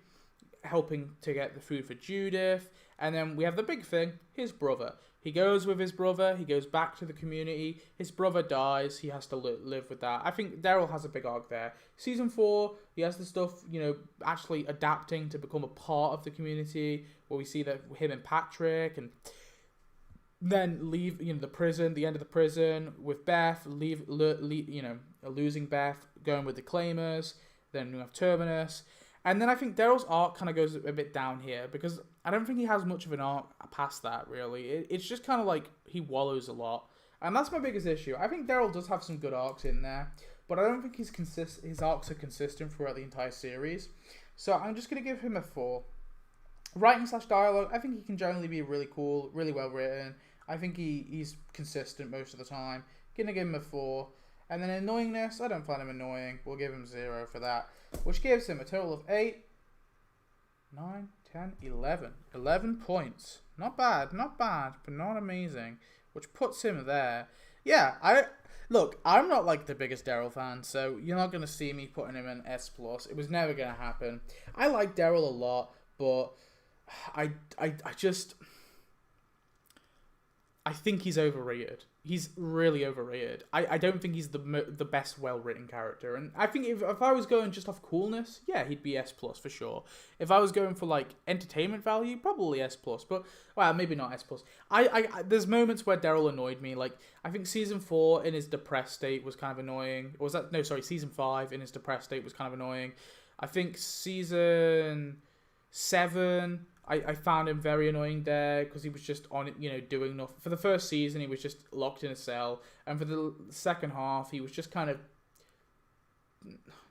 helping to get the food for Judith, and then we have the big thing, his brother. He goes with his brother, he goes back to the community, his brother dies, he has to live with that. I think Daryl has a big arc there. Season 4, he has the stuff, you know, actually adapting to become a part of the community, where we see that him and Patrick, and then leave, you know, the end of the prison with Beth, losing Beth, going with the Claimers, then we have Terminus, and then I think Daryl's arc kind of goes a bit down here, because I don't think he has much of an arc past that, really. It's just kind of like he wallows a lot, and that's my biggest issue. I think Daryl does have some good arcs in there, but I don't think his arcs are consistent throughout the entire series, so I'm just going to give him a 4. Writing / dialogue, I think he can generally be really cool, really well written. I think he's consistent most of the time. Gonna give him a 4. And then annoyingness, I don't find him annoying. We'll give him 0 for that. Which gives him a total of 8, 9, 10, 11. 11 points. Not bad, but not amazing. Which puts him there. Yeah, I'm not like the biggest Daryl fan, so you're not gonna see me putting him in S+. It was never gonna happen. I like Daryl a lot, but I think he's overrated. he's really overrated. I don't think he's the best well-written character. And I think if I was going just off coolness, yeah, he'd be S+ for sure. If I was going for, like, entertainment value, probably S+. But, well, maybe not S+. There's moments where Daryl annoyed me. Like, I think Season 4 in his depressed state was kind of annoying. Or was that... No, sorry, Season 5 in his depressed state was kind of annoying. I think Season 7... I found him very annoying there because he was just on it, doing nothing. For the first season, he was just locked in a cell. And for the second half, he was just kind of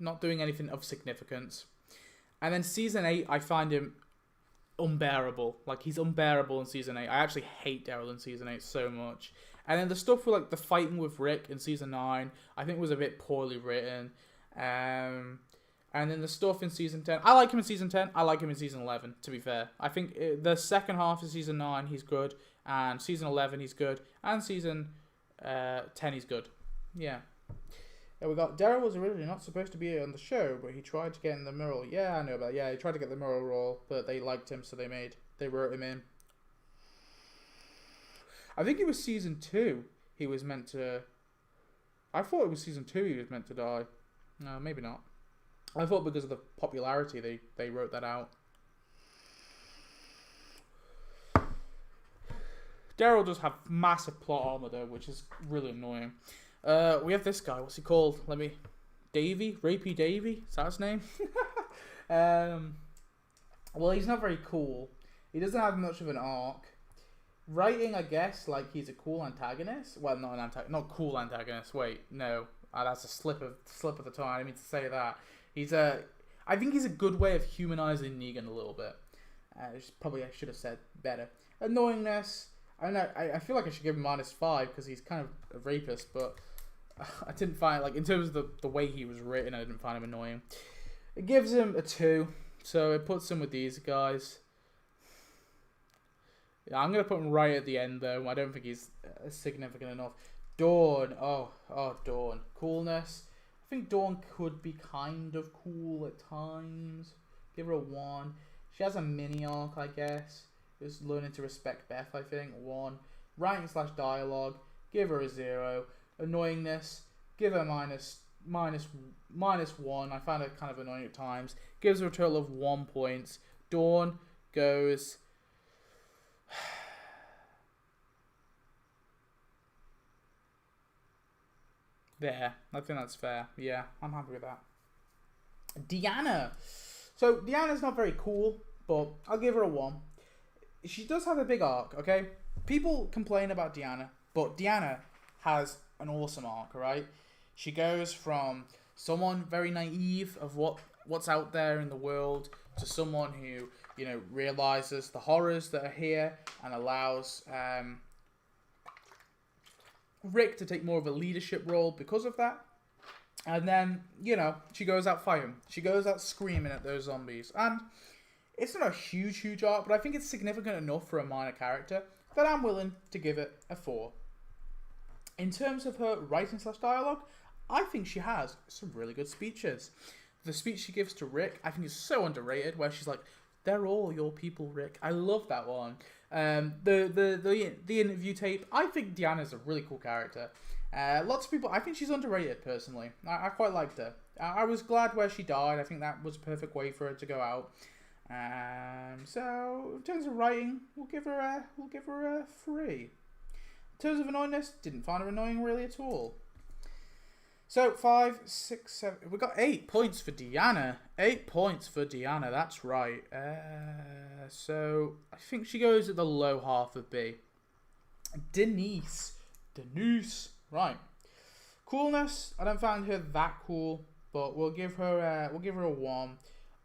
not doing anything of significance. And then Season 8, I find him unbearable. Like, he's unbearable in Season 8. I actually hate Daryl in Season 8 so much. And then the stuff with, like, the fighting with Rick in Season 9, I think was a bit poorly written. And then the stuff in Season 10... I like him in Season 10. I like him in Season 11, to be fair. I think the second half of Season 9, he's good. And Season 11, he's good. And Season 10, he's good. Yeah. We got... Daryl was originally not supposed to be on the show, but he tried to get in the Mirror. Yeah, I know about that. Yeah, he tried to get the Mirror role, but they liked him, so they wrote him in. I think it was Season 2 he was meant to... I thought it was Season 2 he was meant to die. No, maybe not. I thought because of the popularity they wrote that out. Daryl does have massive plot armor though, which is really annoying. We have this guy. What's he called? Davey? Rapey Davey? Is that his name? Well, he's not very cool. He doesn't have much of an arc. Writing, I guess, like he's a cool antagonist. Well, not cool antagonist. Wait, no, that's a slip of the tongue. I didn't mean to say that. I think he's a good way of humanizing Negan a little bit. Probably I should have said better. Annoyingness. I feel like I should give him -5 because he's kind of a rapist, but I didn't find, like, in terms of the way he was written, I didn't find him annoying. It gives him a 2, so it puts him with these guys. Yeah, I'm gonna put him right at the end though. I don't think he's significant enough. Dawn. Oh, Dawn. Coolness. I think Dawn could be kind of cool at times. Give her a 1. She has a mini arc, I guess. Just learning to respect Beth, I think. 1. Writing/dialogue. Give her a 0. Annoyingness. Give her minus 1. I found her kind of annoying at times. Gives her a total of 1 point. Dawn goes... There. I think that's fair. Yeah, I'm happy with that. Deanna. So, Deanna's not very cool, but I'll give her a 1. She does have a big arc, okay? People complain about Deanna, but Deanna has an awesome arc, right? She goes from someone very naive of what's out there in the world to someone who, realizes the horrors that are here and allows... Rick to take more of a leadership role because of that. And then, she goes out fighting. She goes out screaming at those zombies. And it's not a huge arc, but I think it's significant enough for a minor character that I'm willing to give it a 4. In terms of her writing/dialogue, I think she has some really good speeches. The speech she gives to Rick, I think is so underrated, where she's like, "They're all your people, Rick." I love that one. The interview tape, I think Deanna's a really cool character. Lots of people, I think she's underrated personally. I quite liked her. I was glad where she died. I think that was a perfect way for her to go out. So in terms of writing, we'll give her a 3. In terms of annoyingness, didn't find her annoying really at all. So 5, 6, 7. We got 8 points for Deanna. 8 points for Deanna. That's right. So I think she goes at the low half of B. Denise. Right. Coolness. I don't find her that cool, but we'll give her a 1.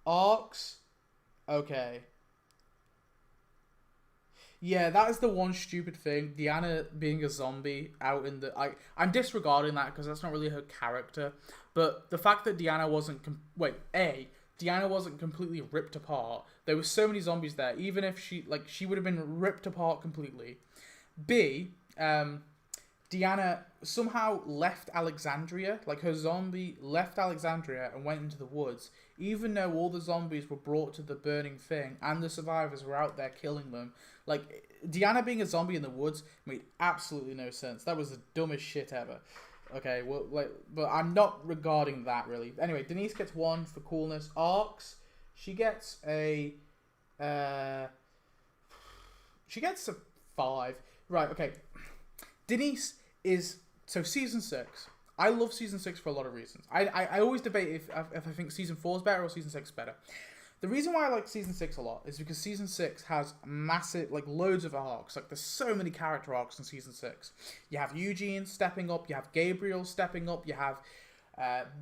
Arcs. Okay. Yeah, that is the one stupid thing. Deanna being a zombie out in the... I'm disregarding that because that's not really her character. But the fact that Deanna wasn't... Deanna wasn't completely ripped apart. There were so many zombies there. Even if she would have been ripped apart completely. B, Deanna somehow left Alexandria, like her zombie left Alexandria and went into the woods, even though all the zombies were brought to the burning thing and the survivors were out there killing them. Like, Deanna being a zombie in the woods made absolutely no sense. That was the dumbest shit ever. Okay, well, like, but I'm not regarding that really. Anyway, Denise gets 1 for coolness. Arcs, she gets a 5. Right, okay. Denise is, so season 6. I love season 6 for a lot of reasons. I always debate if I think season 4 is better or season 6 is better. The reason why I like season 6 a lot is because season 6 has massive, like, loads of arcs. Like, there's so many character arcs in season 6. You have Eugene stepping up, you have Gabriel stepping up, you have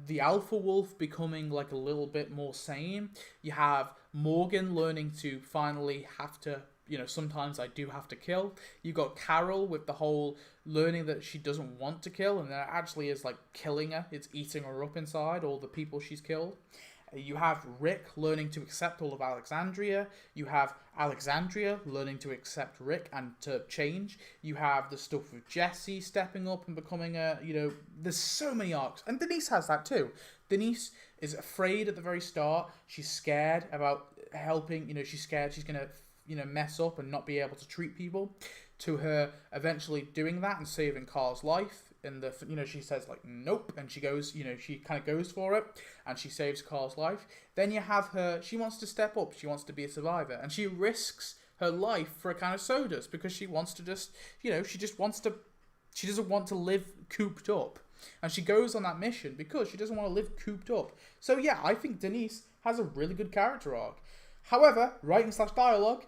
the Alpha Wolf becoming, like, a little bit more sane. You have Morgan learning to finally have to, you know, sometimes I do have to kill. You got Carol with the whole learning that she doesn't want to kill, and that actually is like killing her. It's eating her up inside, all the people she's killed. You have Rick learning to accept all of Alexandria. You have Alexandria learning to accept Rick and to change. You have the stuff with Jesse stepping up and becoming a, you know, there's so many arcs. And Denise has that too. Denise is afraid at the very start. She's scared about helping, you know, she's scared she's going to, you know, mess up and not be able to treat people, to her eventually doing that and saving Carl's life. And the, you know, she says like nope, and she goes, you know, she kind of goes for it and she saves Carl's life. Then you have her, she wants to step up, she wants to be a survivor, and she risks her life for a can of sodas because she wants to just, you know, she doesn't want to live cooped up, and she goes on that mission because she doesn't want to live cooped up. So yeah, I think Denise has a really good character arc. However, writing/dialogue,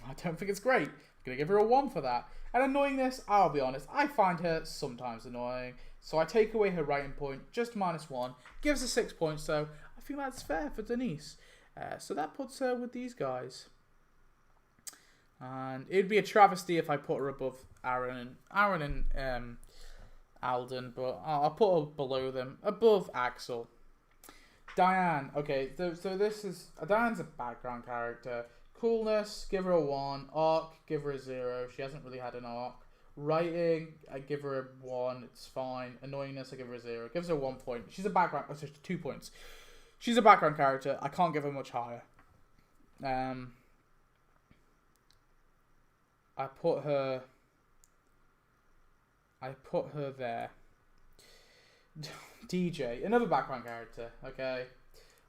I don't think it's great. I'm going to give her a 1 for that. And annoyingness, I'll be honest, I find her sometimes annoying. So I take away her writing point, just -1. Gives her 6 points, so I think that's fair for Denise. So that puts her with these guys. And it'd be a travesty if I put her above Aaron and Alden, but I'll put her below them, above Axel. Diane, okay, so this is, Diane's a background character. Coolness, give her a 1. Arc, give her a 0. She hasn't really had an arc. Writing, I give her a 1. It's fine. Annoyingness, I give her a 0. Gives her 1 point. She's a background, oh, sorry, 2 points. She's a background character. I can't give her much higher. I put her there. DJ, another background character. Okay,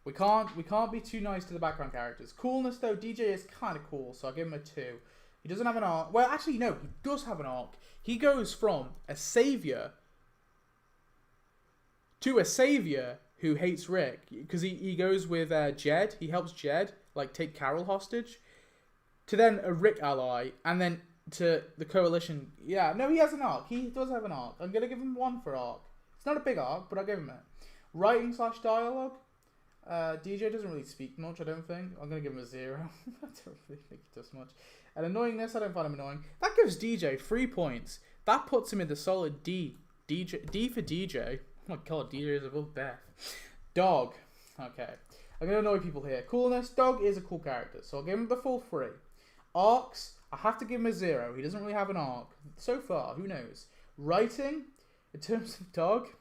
we can't be too nice to the background characters. Coolness though, DJ is kind of cool, so I'll give him a 2. He doesn't have an arc. Well, actually no, he does have an arc. He goes from a savior to a savior who hates Rick, because he goes with Jed. He helps Jed like take Carol hostage, to then a Rick ally, and then to the coalition. Yeah, no, he has an arc. He does have an arc. I'm gonna give him 1 for arc. It's not a big arc, but I'll give him it. Writing/dialogue. DJ doesn't really speak much, I don't think. I'm gonna give him a 0. I don't really think he does much. And annoyingness, I don't find him annoying. That gives DJ 3 points. That puts him in the solid D. D for DJ. Oh my god, DJ is above Beth. Dog. Okay. I'm gonna annoy people here. Coolness. Dog is a cool character, so I'll give him the full 3. Arcs. I have to give him a 0. He doesn't really have an arc. So far, who knows? Writing, in terms of dog,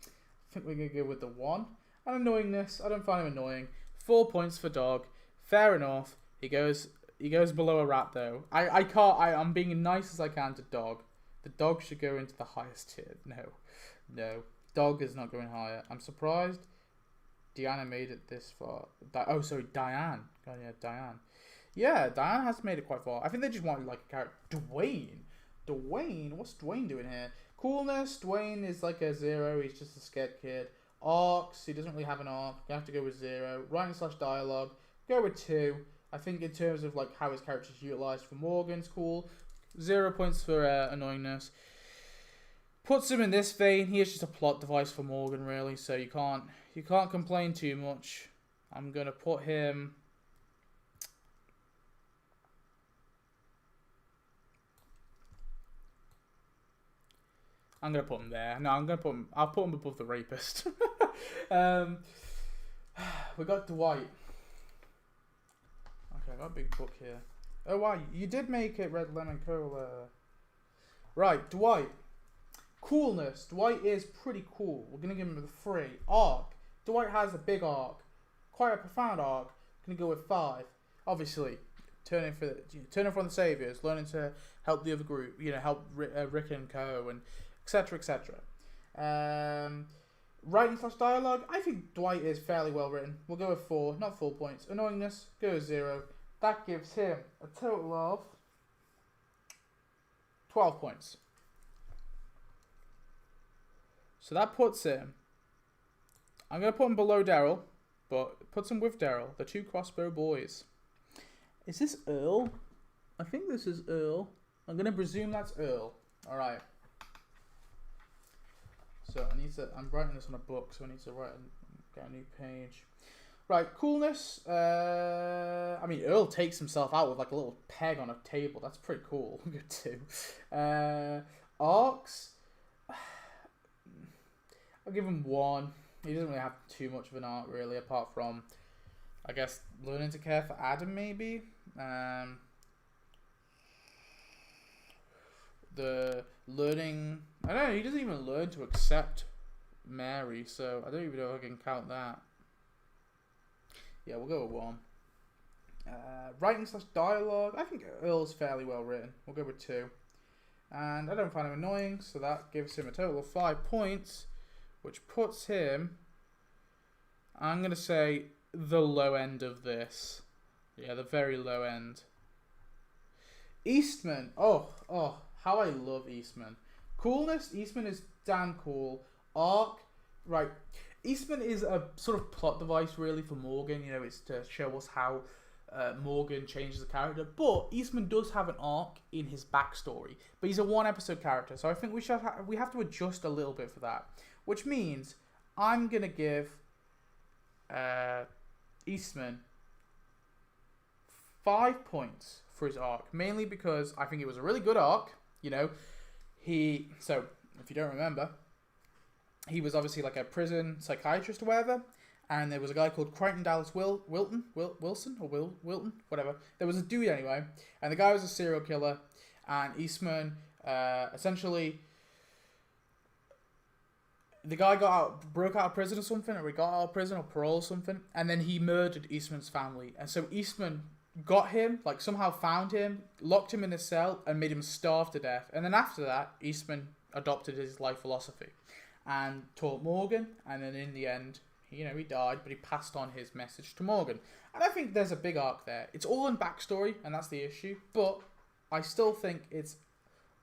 I think we're going to go with the 1. And annoyingness, I don't find him annoying. 4 points for dog. Fair enough. He goes below a rat though. I'm being as nice as I can to dog. The dog should go into the highest tier. No. Dog is not going higher. I'm surprised Diana made it this far. Diane. God, yeah, Diane. Yeah, Diane has made it quite far. I think they just wanted like a character. Dwayne? What's Dwayne doing here? Coolness, Dwayne is like a 0. He's just a scared kid. Arcs, he doesn't really have an arc. You have to go with 0. Writing/dialogue, go with 2. I think in terms of like how his character is utilised for Morgan's cool. 0 points for annoyingness. Puts him in this vein. He is just a plot device for Morgan, really. So you can't complain too much. I'm gonna put him. I'm gonna put him there. No, I'll put him above the rapist. We got Dwight. Okay, I got a big book here. Oh wow, you did make it Red Lemon Cola. Right, Dwight. Coolness. Dwight is pretty cool. We're going to give him a 3. Arc. Dwight has a big arc. Quite a profound arc. Going to go with 5. Obviously, turning from the saviors, learning to help the other group, help Rick and Co. and etc. etc. Writing / dialogue, I think Dwight is fairly well written. We'll go with 4, not full points. Annoyingness, go with 0. That gives him a total of 12 points. So that puts him, I'm going to put him below Daryl, but it puts him with Daryl, the 2 crossbow boys. Is this Earl? I think this is Earl. I'm going to presume that's Earl. Alright. So I'm writing this on a book, so I need to get a new page. Right, coolness. Earl takes himself out with like a little peg on a table. That's pretty cool. Good too. Arcs. I'll give him 1. He doesn't really have too much of an arc, really, apart from, I guess, learning to care for Adam, maybe. The learning... I don't know, he doesn't even learn to accept Mary, so I don't even know if I can count that. Yeah, we'll go with 1. Writing / dialogue. I think Earl's fairly well written. We'll go with 2. And I don't find him annoying, so that gives him a total of 5 points. Which puts him, I'm going to say, the low end of this. Yeah, the very low end. Eastman. Oh, how I love Eastman. Coolness. Eastman is damn cool. Arc. Right. Eastman is a sort of plot device, really, for Morgan. It's to show us how Morgan changes the character. But Eastman does have an arc in his backstory. But he's a 1-episode character. So I think we have to adjust a little bit for that. Which means I'm going to give Eastman 5 points for his arc. Mainly because I think it was a really good arc. So, if you don't remember, he was obviously like a prison psychiatrist or whatever. And there was a guy called Crichton Dallas Wilton, whatever. There was a dude anyway. And the guy was a serial killer. And Eastman essentially... The guy broke out of prison or something, or he got out of prison or parole or something, and then he murdered Eastman's family. And so Eastman got him, like somehow found him, locked him in a cell, and made him starve to death. And then after that, Eastman adopted his life philosophy and taught Morgan. And then in the end, he died, but he passed on his message to Morgan. And I think there's a big arc there. It's all in backstory, and that's the issue. But I still think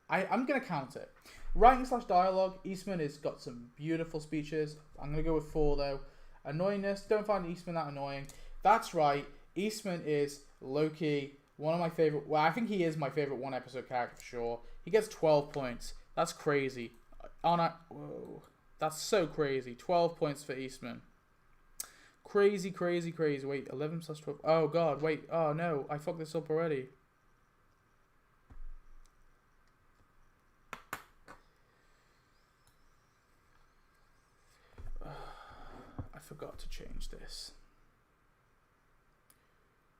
I'm going to count it. Writing / dialogue, Eastman has got some beautiful speeches. I'm going to go with 4 though. Annoyingness, don't find Eastman that annoying. That's right, Eastman is low-key one of my favorite... Well, I think he is my favorite 1-episode character for sure. He gets 12 points. That's crazy. Whoa, that's so crazy. 12 points for Eastman. Crazy, crazy, crazy. Wait, 11 / 12. Oh god, wait. Oh no, I fucked this up already. I forgot to change this.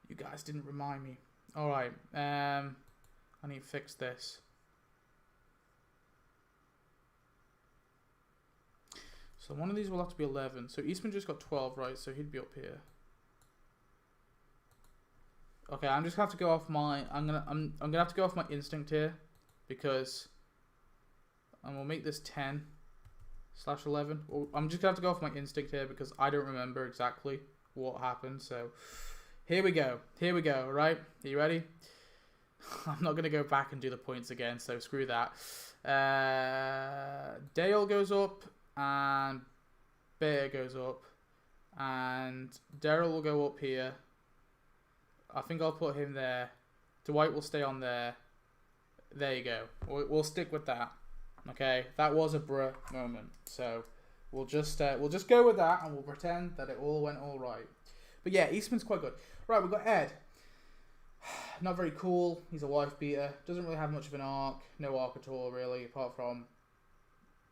You guys didn't remind me. Alright, I need to fix this. So one of these will have to be 11. So Eastman just got 12, right? So he'd be up here. Okay, I'm just gonna have to go off my I'm gonna have to go off my instinct here, because and we'll make this 10/11. Well, I'm just gonna have to go off my instinct here because I don't remember exactly what happened. So here we go, right? Are you ready? I'm not gonna go back and do the points again, so screw that. Dale goes up and Bear goes up, and Daryl will go up here. I think I'll put him there. Dwight will stay on there. There you go. We'll stick with that. Okay, that was a bruh moment, so we'll just go with that, and we'll pretend that it all went all right. But yeah, Eastman's quite good. Right, we've got Ed. Not very cool. He's a wife beater. Doesn't really have much of an arc. No arc at all, really, apart from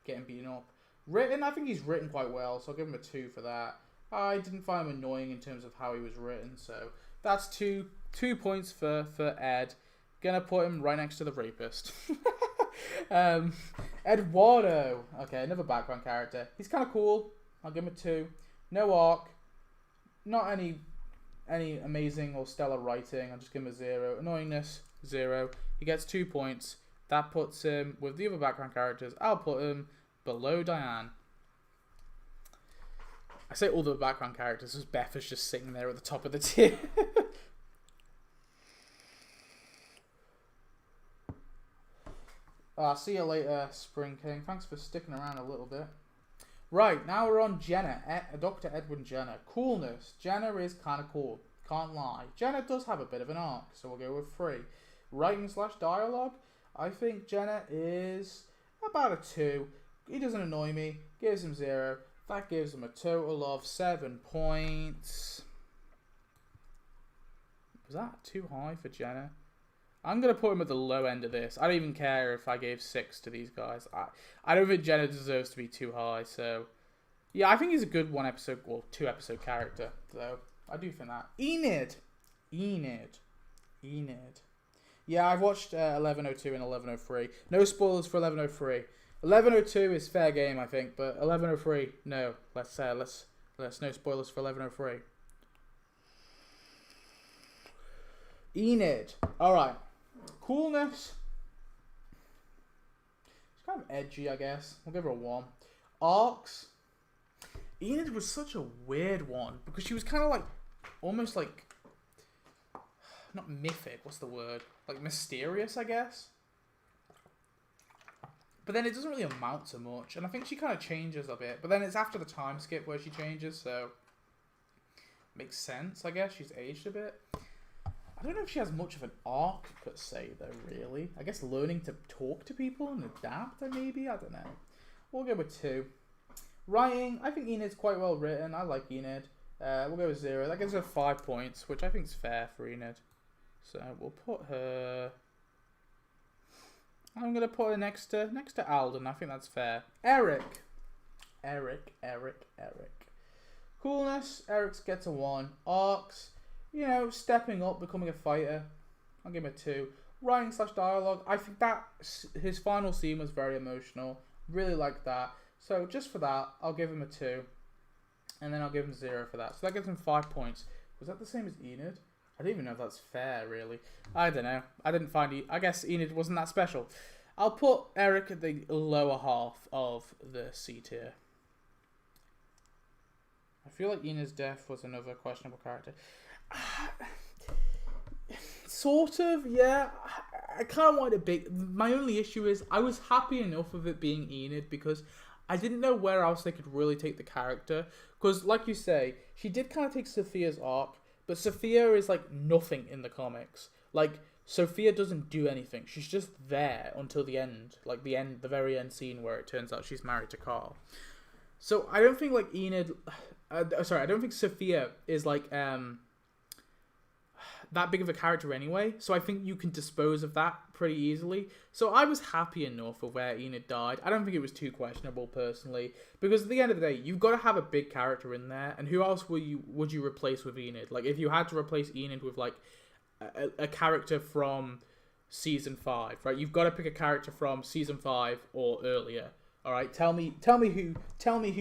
getting beaten up. Written, I think he's written quite well, so I'll give him a 2 for that. I didn't find him annoying in terms of how he was written, so that's 2 points for Ed. Gonna put him right next to the rapist. Eduardo. Okay, another background character. He's kind of cool. I'll give him a 2. No arc. Not any amazing or stellar writing. I'll just give him a 0. Annoyingness, 0. He gets 2 points. That puts him with the other background characters. I'll put him below Diane. I say all the background characters as Beth is just sitting there at the top of the tier. See you later, Spring King. Thanks for sticking around a little bit. Right, now we're on Jenna. Dr. Edwin Jenna. Coolness. Jenna is kind of cool. Can't lie. Jenna does have a bit of an arc, so we'll go with 3. Writing/dialogue. I think Jenna is about a 2. He doesn't annoy me. Gives him 0. That gives him a total of 7 points. Was that too high for Jenna? I'm going to put him at the low end of this. I don't even care if I gave 6 to these guys. I don't think Jenna deserves to be too high. So, yeah, I think he's a good 2 episode character, though. I do think that. Enid. Yeah, I've watched 1102 and 1103. No spoilers for 1103. 1102 is fair game, I think, but 1103, no. Let's no spoilers for 1103. Enid. Alright. Coolness. She's kind of edgy, I guess. We'll give her a 1. Arcs. Enid was such a weird one, because she was kind of like, almost like, not mythic, what's the word? Like mysterious, I guess. But then it doesn't really amount to much. And I think she kind of changes a bit. But then it's after the time skip where she changes, so makes sense, I guess. She's aged a bit. I don't know if she has much of an arc, per se, though, really. I guess learning to talk to people and adapt, maybe? I don't know. We'll go with 2. Writing, I think Enid's quite well written. I like Enid. We'll go with 0. That gives her 5 points, which I think is fair for Enid. So we'll put her... I'm going to put her next to Alden. I think that's fair. Eric. Coolness. Eric gets a 1. Arcs. You know, stepping up, becoming a fighter. I'll give him a 2. Writing/dialogue. I think that his final scene was very emotional. Really liked that. So just for that, I'll give him a 2. And then I'll give him 0 for that. So that gives him 5 points. Was that the same as Enid? I don't even know if that's fair, really. I don't know. I didn't find... I guess Enid wasn't that special. I'll put Eric at the lower half of the C tier. I feel like Enid's death was another questionable character. Sort of, yeah. I kind of wanted a big... My only issue is I was happy enough with it being Enid because I didn't know where else they could really take the character. Because, like you say, she did kind of take Sophia's arc. But Sophia is, like, nothing in the comics. Like, Sophia doesn't do anything. She's just there until the end. Like, the very end scene where it turns out she's married to Carl. So, I don't think, like, Enid... I don't think Sophia is, like, that big of a character anyway. So, I think you can dispose of that pretty easily. So, I was happy enough with where Enid died. I don't think it was too questionable, personally. Because at the end of the day, you've got to have a big character in there. And who else would you replace with Enid? Like, if you had to replace Enid with, like, a character from season 5, right? You've got to pick a character from season 5 or earlier. All right, tell me who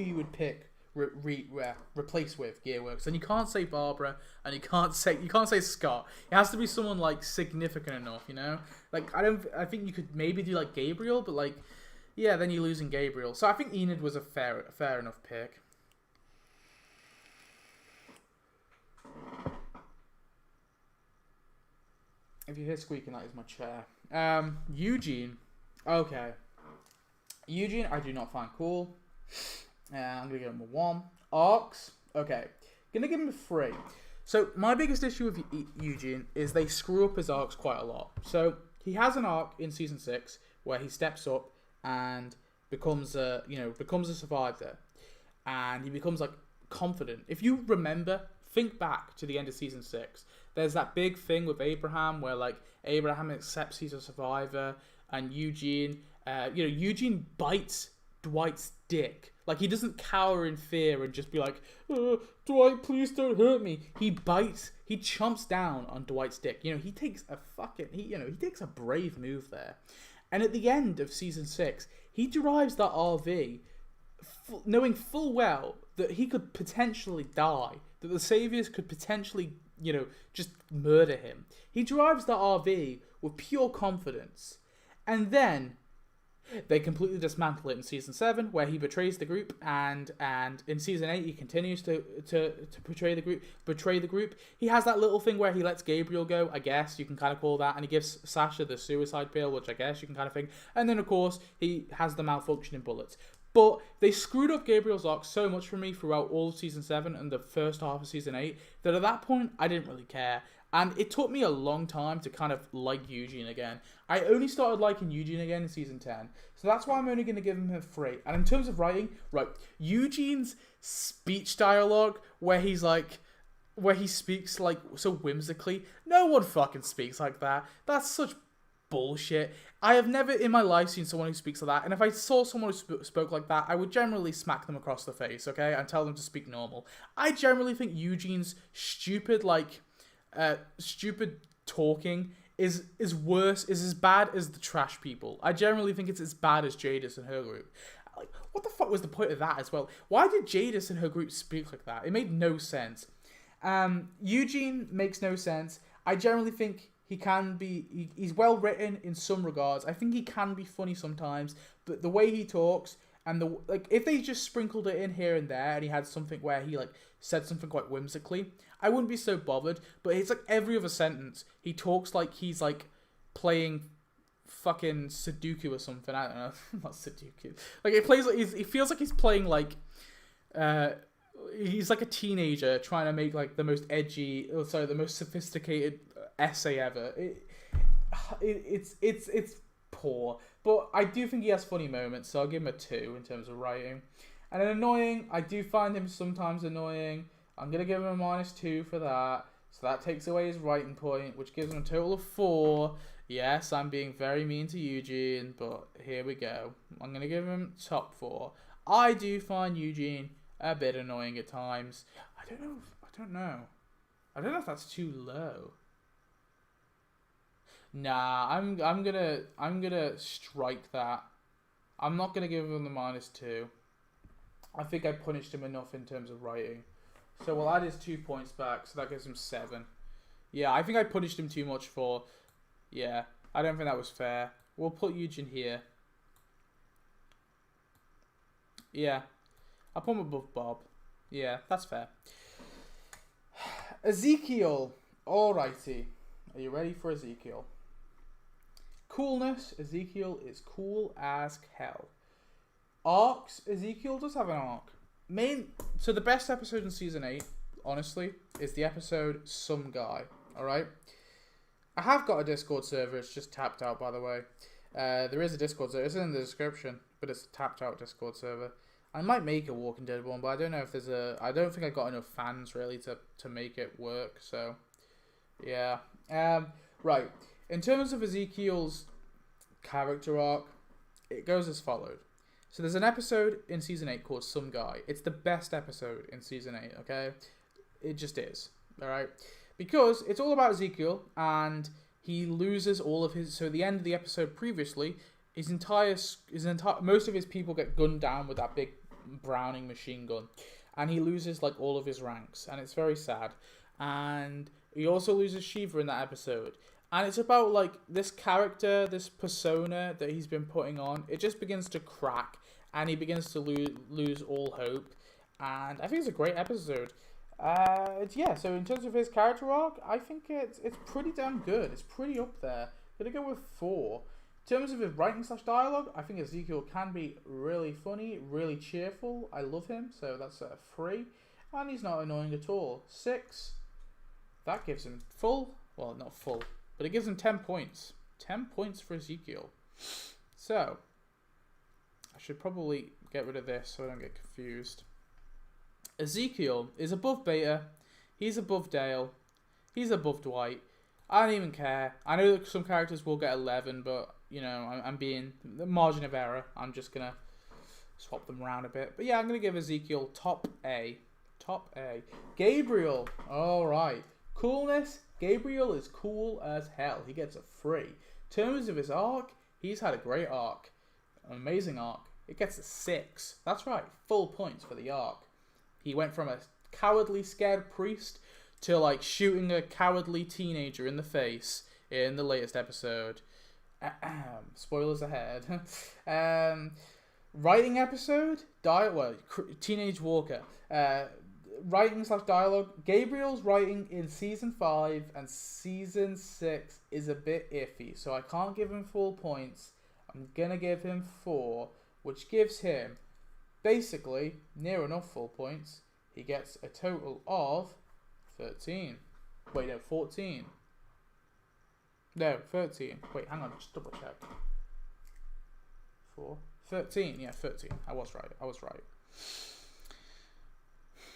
you would pick replace with Gearworks. And you can't say Barbara, and you can't say Scott. It has to be someone like significant enough, you know. Like I think you could maybe do like Gabriel, but like yeah, then you're losing Gabriel. So I think Enid was a fair enough pick. If you hear squeaking, that is my chair. Eugene. Okay. Eugene, I do not find cool. I'm going to give him a 1. Arcs. Okay. Going to give him a 3. So, my biggest issue with Eugene is they screw up his arcs quite a lot. So, he has an arc in Season 6 where he steps up and becomes a survivor. And he becomes, like, confident. If you remember, think back to the end of Season 6. There's that big thing with Abraham where, like, Abraham accepts he's a survivor and Eugene bites Dwight's dick. Like, he doesn't cower in fear and just be like, Dwight, please don't hurt me. He chomps down on Dwight's dick. You know, he takes a brave move there. And at the end of season 6, he drives that RV knowing full well that he could potentially die, that the Saviors could potentially, just murder him. He drives that RV with pure confidence. And then they completely dismantle it in season 7, where he betrays the group, and in season 8 he continues to betray the group. He has that little thing where he lets Gabriel go, I guess you can kind of call that, and he gives Sasha the suicide pill, which I guess you can kind of think. And then of course he has the malfunctioning bullets. But they screwed up Gabriel's arc so much for me throughout all of season 7 and the first half of season 8 that at that point I didn't really care. And it took me a long time to kind of like Eugene again. I only started liking Eugene again in season 10. So that's why I'm only going to give him a 3. And in terms of writing, right, Eugene's speech dialogue where he speaks like so whimsically, no one fucking speaks like that. That's such bullshit. I have never in my life seen someone who speaks like that, and if I saw someone who spoke like that, I would generally smack them across the face, okay, and tell them to speak normal. I generally think Eugene's stupid talking is worse, is as bad as the trash people. I generally think it's as bad as Jadis and her group. Like, what the fuck was the point of that as well? Why did Jadis and her group speak like that? It made no sense. Eugene makes no sense. I generally think he's well written in some regards. I think he can be funny sometimes, but the way he talks and if they just sprinkled it in here and there and he had something where he said something quite whimsically, I wouldn't be so bothered. But it's every other sentence he talks like he's playing fucking Sudoku or something. I don't know, not Sudoku. He feels like he's playing he's like a teenager trying to make the most the most sophisticated essay ever. It's poor, but I do think he has funny moments, so I'll give him a 2 in terms of writing. And then annoying, I do find him sometimes annoying. I'm gonna give him a -2 for that, so that takes away his writing point, which gives him a total of 4. Yes, I'm being very mean to Eugene, but here we go. I'm gonna give him top 4. I do find Eugene a bit annoying at times. I don't know if that's too low. Nah, I'm gonna strike that. I'm not gonna give him the -2. I think I punished him enough in terms of writing. So we'll add his 2 points back, so that gives him 7. Yeah, I think I punished him too much for... Yeah, I don't think that was fair. We'll put Eugene here. Yeah, I'll put him above Bob. Yeah, that's fair. Ezekiel. Alrighty. Are you ready for Ezekiel? Coolness. Ezekiel is cool as hell. Arcs. Ezekiel does have an arc. So the best episode in season 8, honestly, is the episode Some Guy. Alright? I have got a Discord server. It's just tapped out, by the way. There is a Discord server. It's in the description, but it's a tapped out Discord server. I might make a Walking Dead one, but I don't know if I don't think I got enough fans really to make it work. So, yeah. Right. In terms of Ezekiel's character arc, it goes as follows. So there's an episode in season 8 called Some Guy. It's the best episode in season 8. Okay, it just is. All right, because it's all about Ezekiel and he loses all of his. So at the end of the episode previously, most of his people get gunned down with that big Browning machine gun, and he loses all of his ranks, and it's very sad. And he also loses Shiva in that episode, and it's about this character, this persona that he's been putting on. It just begins to crack, and he begins to lose all hope. And I think it's a great episode. Yeah. So in terms of his character arc, I think it's pretty damn good. It's pretty up there. Gonna go with 4. In terms of his writing / dialogue, I think Ezekiel can be really funny, really cheerful. I love him, so that's a 3. And he's not annoying at all. 6. That gives him full. Well, not full, but it gives him 10 points. 10 points for Ezekiel. So, I should probably get rid of this so I don't get confused. Ezekiel is above Beta. He's above Dale. He's above Dwight. I don't even care. I know that some characters will get 11, but, I'm being the margin of error. I'm just going to swap them around a bit. But yeah, I'm going to give Ezekiel top A. Top A. Gabriel. All right. Coolness. Gabriel is cool as hell. He gets a 3. In terms of his arc, He's had a great arc. An amazing arc. It gets a 6. That's right, full points for the arc. He went from a cowardly, scared priest to like shooting a cowardly teenager in the face in the latest episode. Spoilers ahead. Writing episode, Teenage Walker. Writing / dialogue. Gabriel's writing in season 5 and season 6 is a bit iffy, so I can't give him full points. I'm gonna give him 4, which gives him basically near enough full points. He gets a total of 13. Wait, no, 14. No, 13. Wait, hang on, just double check. 4. 13, yeah, 13. I was right.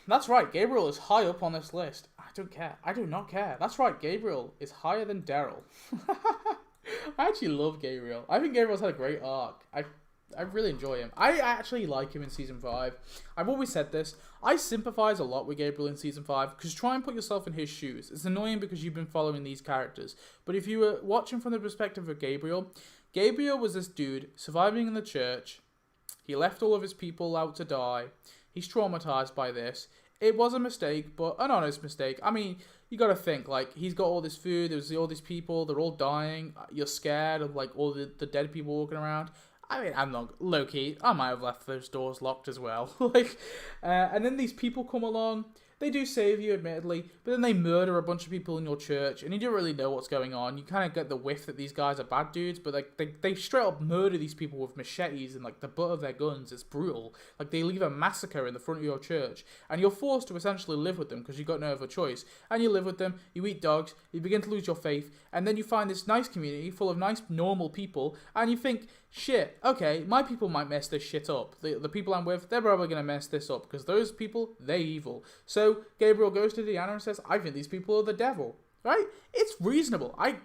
That's right, Gabriel is high up on this list. I don't care. I do not care. That's right, Gabriel is higher than Daryl. I actually love Gabriel. I think Gabriel's had a great arc. I really enjoy him. I actually like him in Season 5. I've always said this. I sympathise a lot with Gabriel in Season 5, because try and put yourself in his shoes. It's annoying because you've been following these characters. But if you were watching from the perspective of Gabriel, Gabriel was this dude surviving in the church. He left all of his people out to die. He's traumatized by this. It was a mistake, but an honest mistake. I mean, you got to think, like, he's got all this food, there's all these people, they're all dying. You're scared of, like, all the dead people walking around. I mean, I'm not low-key. I might have left those doors locked as well. And then these people come along. They do save you, admittedly, but then they murder a bunch of people in your church, and you don't really know what's going on. You kind of get the whiff that these guys are bad dudes, but like they straight up murder these people with machetes and like the butt of their guns. It's brutal. Like they leave a massacre in the front of your church, and you're forced to essentially live with them because you've got no other choice. And you live with them, you eat dogs, you begin to lose your faith, and then you find this nice community full of nice, normal people, and you think, shit, okay, my people might mess this shit up. The people I'm with, they're probably going to mess this up because those people, they're evil. So Gabriel goes to Diana and says, I think these people are the devil. Right? It's reasonable. I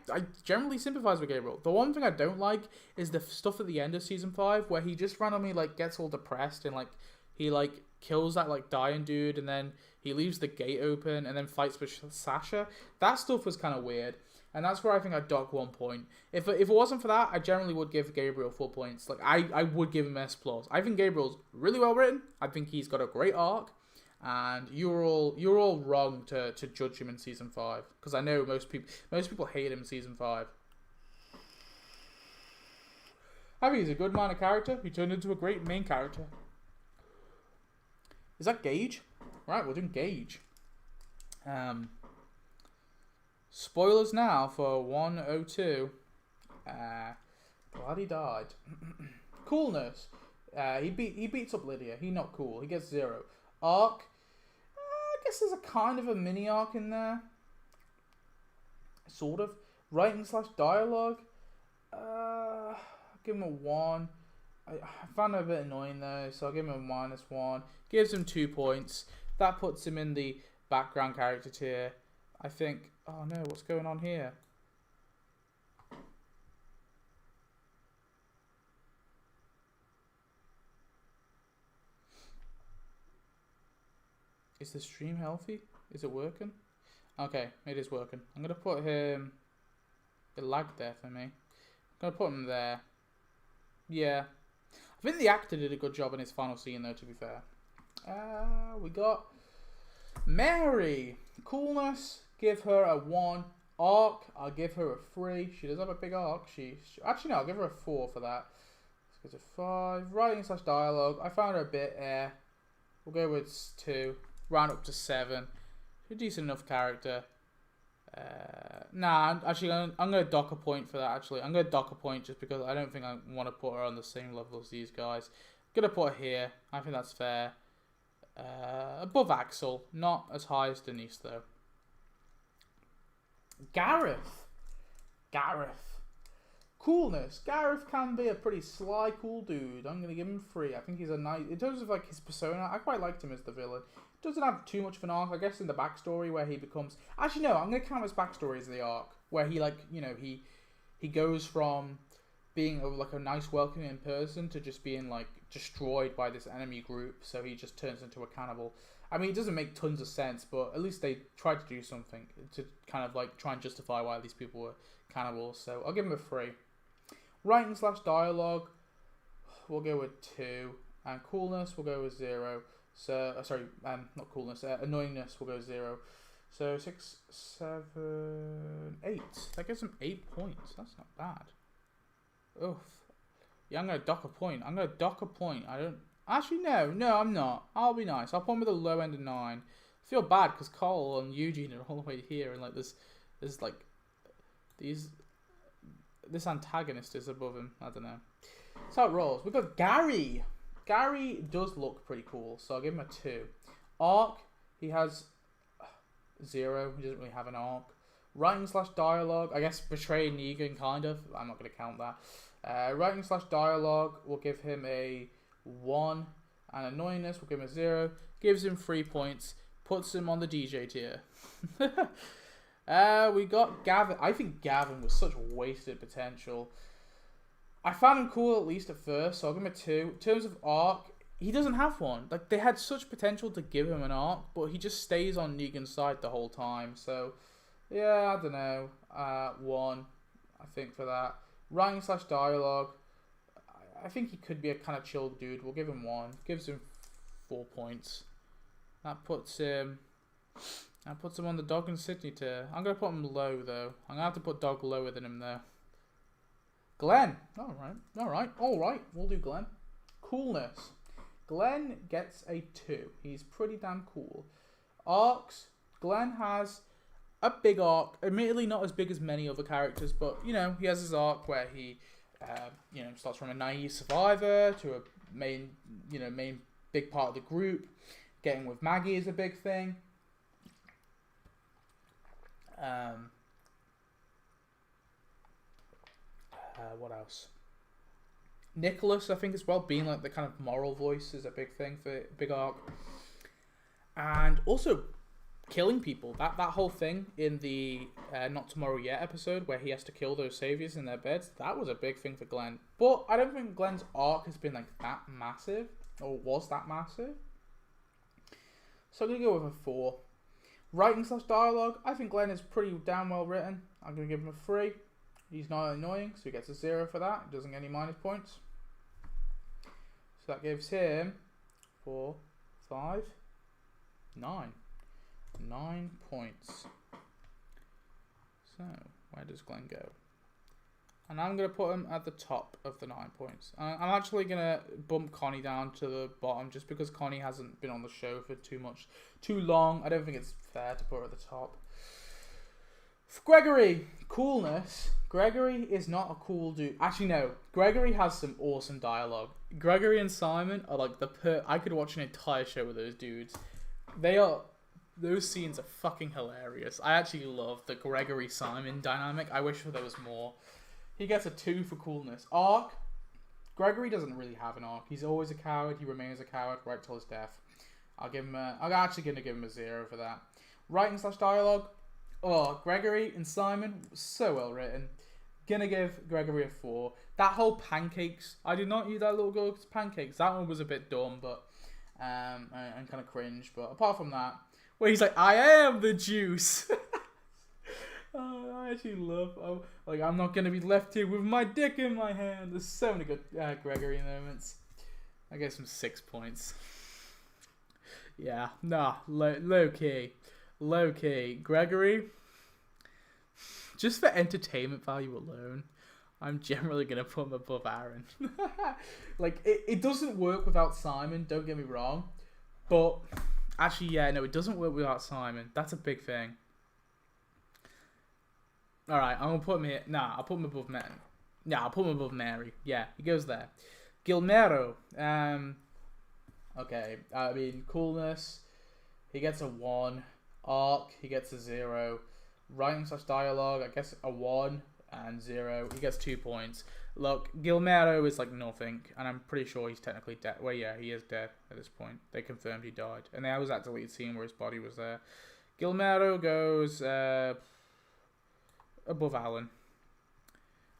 generally sympathize with Gabriel. The one thing I don't like is the stuff at the end of season 5 where he just randomly like gets all depressed and like he like kills that like dying dude and then he leaves the gate open and then fights with Sasha. That stuff was kind of weird. And that's where I think I'd dock 1 point. If it wasn't for that, I generally would give Gabriel 4 points. Like I would give him S+. I think Gabriel's really well written. I think he's got a great arc. And you're all wrong to judge him in season 5 because I know most people hate him in season 5. I think he's a good minor character. He turned into a great main character. Is that Gage? Right, we're doing Gage. Spoilers now for 102. Glad he died. Coolness. He beats up Lydia. He not cool. He gets 0. Arc. I guess there's a kind of a mini arc in there. Sort of. Writing / dialogue. I'll give him a 1. I found it a bit annoying though, so I'll give him a -1. Gives him 2 points. That puts him in the background character tier. I think. Oh no, what's going on here? Is the stream healthy? Is it working? Okay, it is working. I'm going to put him... It lagged there for me. I'm going to put him there. Yeah. I think the actor did a good job in his final scene though, to be fair. We got... Mary! Coolness, give her a 1. Arc, I'll give her a 3. She does have a big arc. Actually, no, I'll give her a 4 for that. Let's go to 5. Writing / dialogue. I found her a bit We'll go with 2. Round up to 7. A decent enough character. Nah, actually, I'm going to dock a point for that, actually. I'm going to dock a point just because I don't think I want to put her on the same level as these guys. I'm going to put her here. I think that's fair. Above Axel. Not as high as Denise, though. Gareth. Coolness. Gareth can be a pretty sly, cool dude. I'm going to give him 3. I think he's a nice... In terms of like his persona, I quite liked him as the villain. Doesn't have too much of an arc, I guess, in the backstory where he becomes... Actually, no, I'm going to count his backstory as the arc. Where he, like, you know, he goes from being like a nice, welcoming person to just being, like, destroyed by this enemy group. So he just turns into a cannibal. I mean, it doesn't make tons of sense, but at least they tried to do something to kind of, like, try and justify why these people were cannibals. So I'll give him a 3. Writing / dialogue, we'll go with 2. And coolness, we'll go with 0. So, not coolness, annoyingness, we'll go 0. So 6, 7, 8. That gives him 8 points. That's not bad. Oof. Yeah, I'm going to dock a point. I don't... Actually, no, I'm not. I'll be nice. I'll put him with a low end of 9. I feel bad because Cole and Eugene are all the way here, and like there's like this antagonist is above him. I don't know. That's how it rolls. We've got Gary. Gary does look pretty cool, so I'll give him a 2. Arc, he has 0. He doesn't really have an arc. Writing / dialogue, I guess betraying Negan, kind of. I'm not going to count that. Writing / dialogue, we'll give him a 1. And annoyingness, we'll give him a 0. Gives him 3 points. Puts him on the DJ tier. We got Gavin. I think Gavin was such wasted potential. I found him cool at least at first, so I'll give him a 2. In terms of arc, he doesn't have one. Like, they had such potential to give him an arc, but he just stays on Negan's side the whole time. So, yeah, I don't know. 1, I think, for that. Writing / dialogue, I think he could be a kind of chill dude. We'll give him 1. Gives him 4 points. That puts him on the Dog and Sydney tier. I'm going to put him low, though. I'm going to have to put Dog lower than him, though. Glenn. Alright. We'll do Glenn. Coolness. Glenn gets a 2. He's pretty damn cool. Arcs. Glenn has a big arc. Admittedly, not as big as many other characters, but, you know, he has his arc where he, starts from a naive survivor to a main big part of the group. Getting with Maggie is a big thing. What else? Nicholas, I think, as well, being like the kind of moral voice is a big thing for big arc. And also killing people. That whole thing in the Not Tomorrow Yet episode where he has to kill those saviors in their beds, that was a big thing for Glenn. But I don't think Glenn's arc has been like that massive, or was that massive. So I'm going to go with a 4. Writing / dialogue, I think Glenn is pretty damn well written. I'm going to give him a 3. He's not annoying, so he gets a 0 for that. He doesn't get any minus points. So that gives him 4, 5, 9. 9 points. So, where does Glenn go? And I'm going to put him at the top of the 9 points. I'm actually going to bump Connie down to the bottom just because Connie hasn't been on the show for too long. I don't think it's fair to put her at the top. For Gregory, coolness. Gregory is not a cool dude. Actually, no. Gregory has some awesome dialogue. Gregory and Simon are like I could watch an entire show with those dudes. Those scenes are fucking hilarious. I actually love the Gregory-Simon dynamic. I wish there was more. He gets a 2 for coolness. Arc. Gregory doesn't really have an arc. He's always a coward. He remains a coward right till his death. I'm actually going to give him a 0 for that. Writing / dialogue. Oh, Gregory and Simon, so well written. Gonna give Gregory a 4. That whole pancakes. I did not eat that little girl's pancakes. That one was a bit dumb, but and kind of cringe. But apart from that, where he's like, I am the juice. I actually love, I'm not going to be left here with my dick in my hand. There's so many good Gregory moments. I guess some 6 points. Yeah, nah, low key. Gregory, just for entertainment value alone, I'm generally going to put him above Aaron. Like, it doesn't work without Simon, don't get me wrong. But, actually, yeah, no, it doesn't work without Simon. That's a big thing. Alright, I'm going to put him here. Nah, I'll put him above Mary. Yeah, I'll put him above Mary. Yeah, he goes there. Gilmero. Okay, I mean, coolness. He gets a 1. Arc, he gets a 0. Writing / dialogue, I guess a 1 and 0. He gets 2 points. Look, Gilmero is like nothing, and I'm pretty sure he's technically dead. Well, yeah, he is dead at this point. They confirmed he died. And there was that deleted scene where his body was there. Gilmero goes above Allen.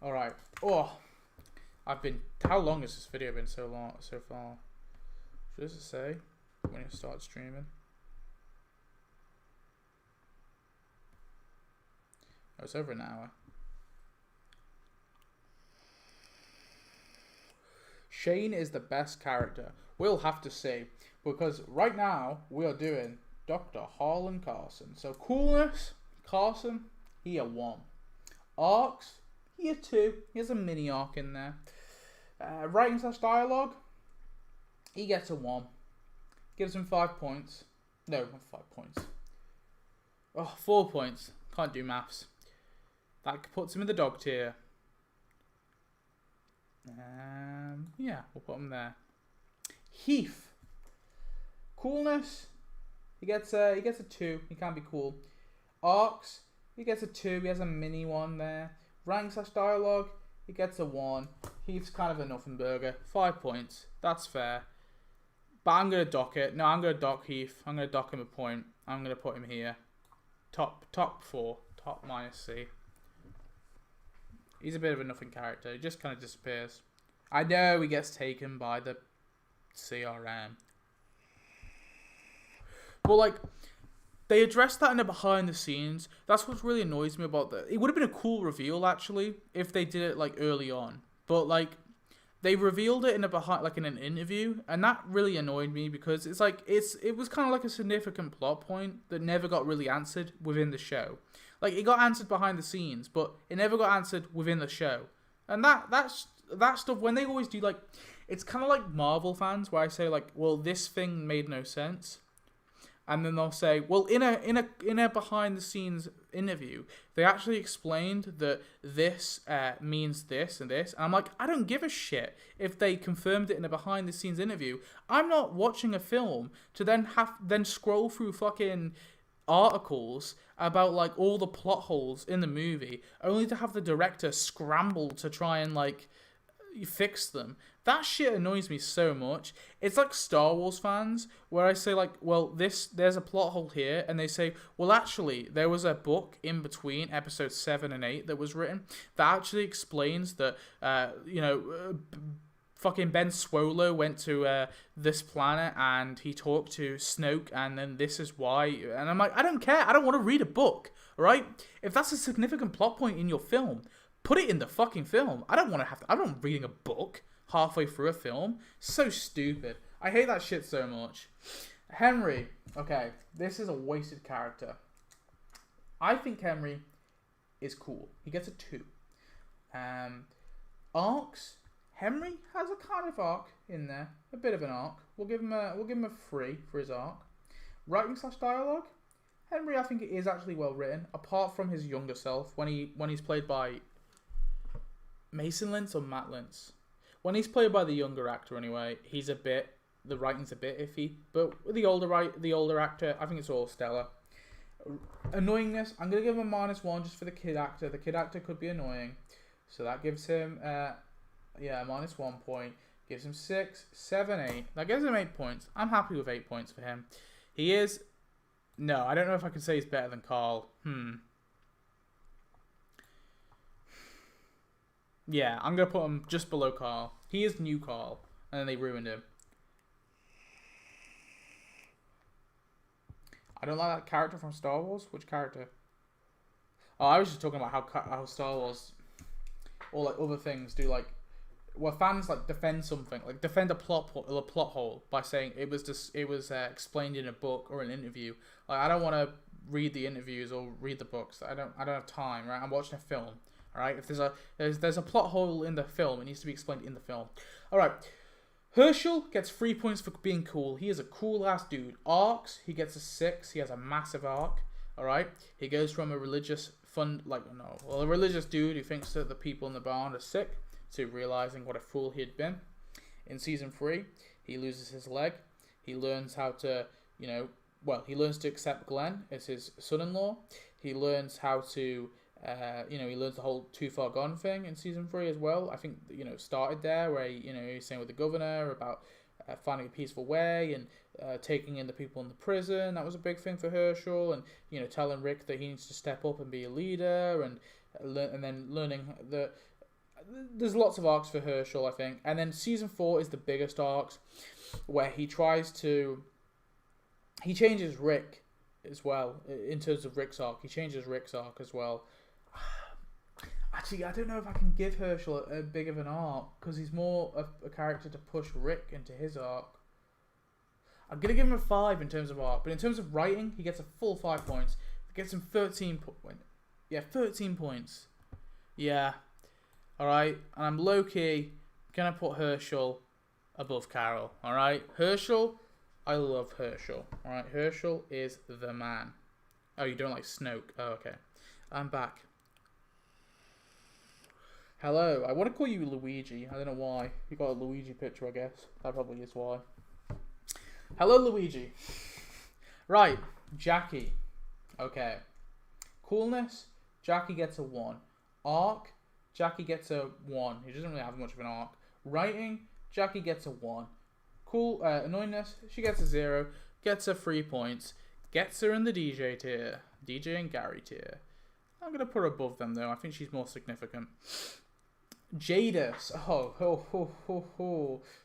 Alright. Oh, how long has this video been so far? What does it say when you start streaming? Oh, it's over an hour. Shane is the best character. We'll have to see. Because right now, we are doing Dr. Harlan Carson. So coolness, Carson, he a 1. Arcs, he a 2. He has a mini arc in there. Writing / dialogue, he gets a 1. Gives him 5 points. No, not 5 points. Oh, 4 points. Can't do maths. That puts him in the dog tier. Yeah, we'll put him there. Heath. Coolness, he gets a 2. He can be cool. Arcs, he gets a 2. He has a mini one there. Rank / dialogue, he gets a 1. Heath's kind of a nothing burger. 5 points. That's fair. But I'm gonna dock it. No, I'm gonna dock Heath. I'm gonna dock him a point. I'm gonna put him here. Top 4. Top -C. He's a bit of a nothing character. He just kind of disappears. I know he gets taken by the CRM. But, like, they addressed that in the behind the scenes. That's what really annoys me about that. It would have been a cool reveal, actually, if they did it, like, early on. But, like, they revealed it in a behind, like, in an interview, and that really annoyed me because it's like, it was kind of like a significant plot point that never got really answered within the show. Like, it got answered behind the scenes, but it never got answered within the show. And that stuff, when they always do, like, it's kind of like Marvel fans, where I say, like, well, this thing made no sense. And then they'll say, well, in a behind the scenes interview, they actually explained that this means this and this. And I'm like, I don't give a shit if they confirmed it in a behind the scenes interview. I'm not watching a film to then scroll through fucking articles about, like, all the plot holes in the movie, only to have the director scramble to try and, like, fix them. That shit annoys me so much. It's like Star Wars fans, where I say, like, well, there's a plot hole here, and they say, well, actually, there was a book in between episodes 7 and 8 that was written that actually explains that, fucking Ben Swolo went to this planet, and he talked to Snoke, and then this is why. And I'm like, I don't care. I don't want to read a book, right? If that's a significant plot point in your film, put it in the fucking film. I don't want to have to. I'm not reading a book halfway through a film. So stupid. I hate that shit so much. Henry. Okay, this is a wasted character. I think Henry is cool. He gets a 2. Arcs. Henry has a kind of arc in there. A bit of an arc. We'll give him a 3 for his arc. Writing / dialogue. Henry, I think it is actually well written. Apart from his younger self, when he's played by Mason Lintz or Matt Lintz. When he's played by the younger actor, anyway, the writing's a bit iffy. But with the older actor, I think it's all stellar. Annoyingness, I'm gonna give him a -1 just for the kid actor. The kid actor could be annoying, so that gives him -1 point. Gives him 6, 7, 8. That gives him 8 points. I'm happy with 8 points for him. He is. No, I don't know if I can say he's better than Carl. Yeah, I'm going to put him just below Carl. He is new Carl, and then they ruined him. I don't like that character from Star Wars. Which character? Oh, I was just talking about how Star Wars, or like other things, do like, where fans like defend something, like defend a plot hole by saying it was explained in a book or an interview. Like, I don't want to read the interviews or read the books. I don't have time, right? I'm watching a film. All right, if there's a plot hole in the film, it needs to be explained in the film. All right, Herschel gets 3 points for being cool. He is a cool ass dude. Arcs, he gets a 6. He has a massive arc. All right, he goes from a religious dude who thinks that the people in the barn are sick to realizing what a fool he had been. In season 3, he loses his leg. He learns how to, he learns to accept Glenn as his son-in-law. He learns how to. He learns the whole Too Far Gone thing in season 3 as well. I think, started there where he's saying with the governor about finding a peaceful way and taking in the people in the prison. That was a big thing for Herschel, and telling Rick that he needs to step up and be a leader, and then learning that there's lots of arcs for Herschel, I think. And then season 4 is the biggest arcs, where he changes Rick as well in terms of Rick's arc. He changes Rick's arc as well. Actually, I don't know if I can give Herschel a big of an arc, because he's more a character to push Rick into his arc. I'm going to give him a 5 in terms of arc, but in terms of writing, he gets a full 5 points. It gets him 13 points. Yeah. Alright, and I'm low-key going to put Herschel above Carol. Alright, Herschel, I love Herschel. Alright, Herschel is the man. Oh, you don't like Snoke? Oh, okay. I'm back. Hello, I want to call you Luigi. I don't know why. You got a Luigi picture, I guess. That probably is why. Hello, Luigi. Right, Jackie. Okay. Coolness, Jackie gets a 1. Arc, Jackie gets a 1. He doesn't really have much of an arc. Writing, Jackie gets a 1. Cool, annoyingness, she gets a 0. Gets her 3 points. Gets her in the DJ tier. DJ and Gary tier. I'm going to put her above them, though. I think she's more significant. Jadis.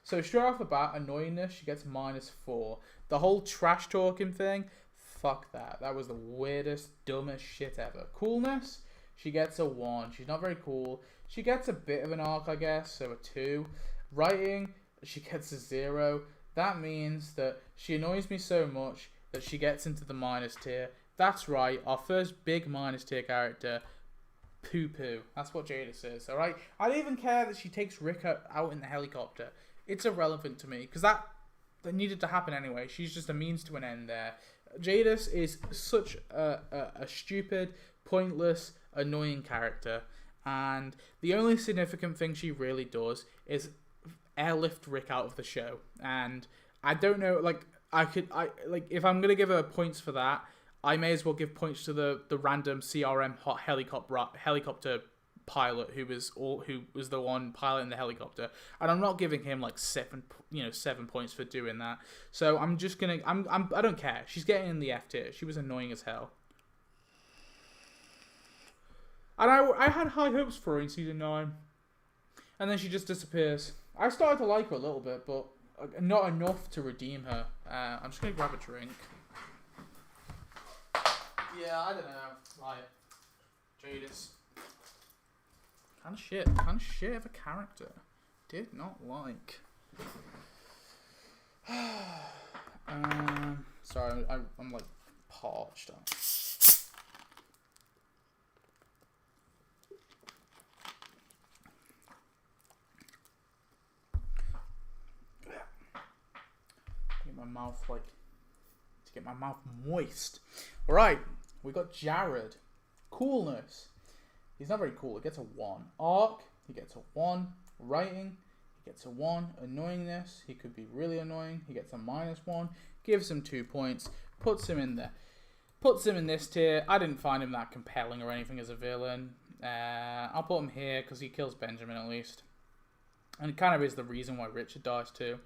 So straight off the bat, annoyingness, she gets -4. The whole trash talking thing, fuck that. That was the weirdest, dumbest shit ever. Coolness, she gets a 1. She's not very cool. She gets a bit of an arc, I guess, so a 2. Writing, she gets a 0. That means that she annoys me so much that she gets into the minus tier. That's right, our first big minus tier character, Poo-poo. That's what Jadis is, alright? I don't even care that she takes Rick out in the helicopter. It's irrelevant to me, because that needed to happen anyway. She's just a means to an end there. Jadis is such a stupid, pointless, annoying character, and the only significant thing she really does is airlift Rick out of the show. And I don't know, if I'm gonna give her points for that, I may as well give points to the random CRM hot helicopter pilot who was the one piloting the helicopter, and I'm not giving him like 7 points for doing that. So I'm just gonna I don't care. She's getting in the F tier. She was annoying as hell, and I had high hopes for her in season 9, and then she just disappears. I started to like her a little bit, but not enough to redeem her. I'm just gonna grab a drink. Yeah, I don't know. Like, Jadis. Kind of shit of a character. Did not like. Sorry, I'm like parched. Get my mouth moist. All right. We got Jared. Coolness. He's not very cool. He gets a 1. Arc. He gets a 1. Writing. He gets a 1. Annoyingness. He could be really annoying. He gets a -1. Gives him 2 points. Puts him in there. Puts him in this tier. I didn't find him that compelling or anything as a villain. I'll put him here because he kills Benjamin at least. And it kind of is the reason why Richard dies too.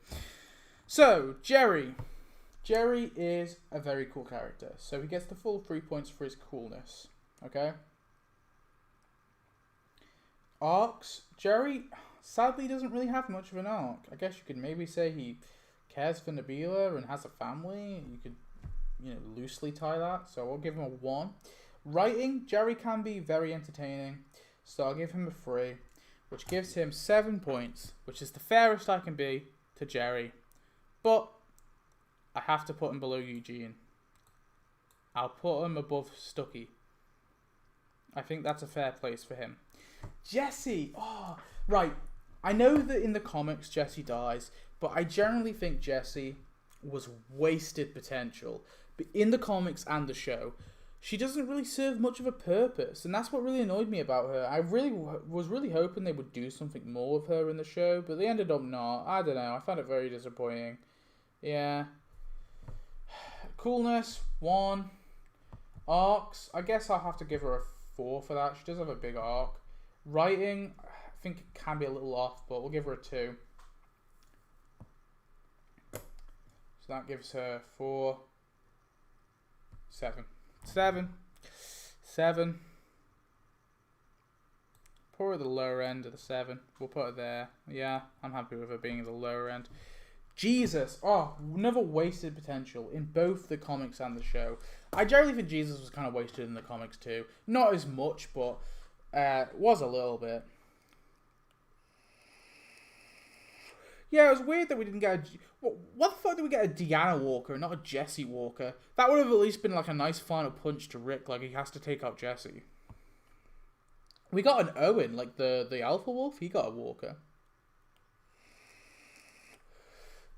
So, Jerry. Jerry is a very cool character, so he gets the full 3 points for his coolness, okay? Arcs, Jerry sadly doesn't really have much of an arc. I guess you could maybe say he cares for Nabila and has a family. You could, loosely tie that, so I'll give him a 1. Writing, Jerry can be very entertaining, so I'll give him a 3, which gives him 7 points, which is the fairest I can be to Jerry, but I have to put him below Eugene. I'll put him above Stucky. I think that's a fair place for him. Jesse! Oh, right. I know that in the comics Jesse dies, but I generally think Jesse was wasted potential. But in the comics and the show, she doesn't really serve much of a purpose, and that's what really annoyed me about her. I really was really hoping they would do something more with her in the show, but they ended up not. I don't know. I found it very disappointing. Yeah. Coolness, 1. Arcs, I guess I'll have to give her a 4 for that. She does have a big arc. Writing, I think it can be a little off, but we'll give her a 2. So that gives her 4, 7. 7. Put her at the lower end of the 7. We'll put her there. Yeah, I'm happy with her being at the lower end. Jesus. Oh, another wasted potential in both the comics and the show. I generally think Jesus was kind of wasted in the comics too. Not as much, but Was a little bit. Yeah, it was weird that we didn't get a... What the fuck did we get a Deanna Walker, not a Jesse Walker? That would have at least been like a nice final punch to Rick, like he has to take out Jesse. We got an Owen, like the Alpha Wolf, he got a Walker.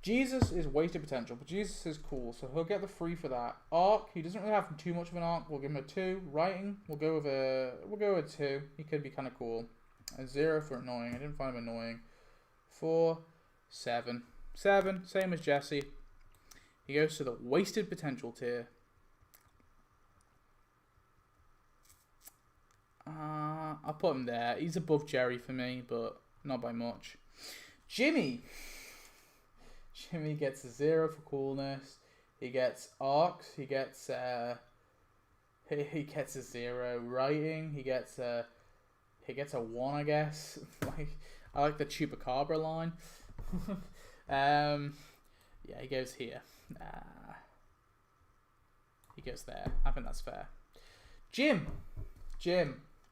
Jesus is wasted potential, but Jesus is cool, so he'll get the 3 for that. Arc, he doesn't really have too much of an arc. We'll give him a 2. Writing, we'll go with a 2. He could be kind of cool. A 0 for annoying. I didn't find him annoying. 4, 7, 7. Same as Jesse. He goes to the wasted potential tier. I'll put him there. He's above Jerry for me, but not by much. Jimmy. Jimmy gets a 0 for coolness. He gets arcs. He gets a 0. Writing. He gets a 1, I guess. I like the Chupacabra line. Yeah, he goes here. He goes there. I think that's fair. Jim,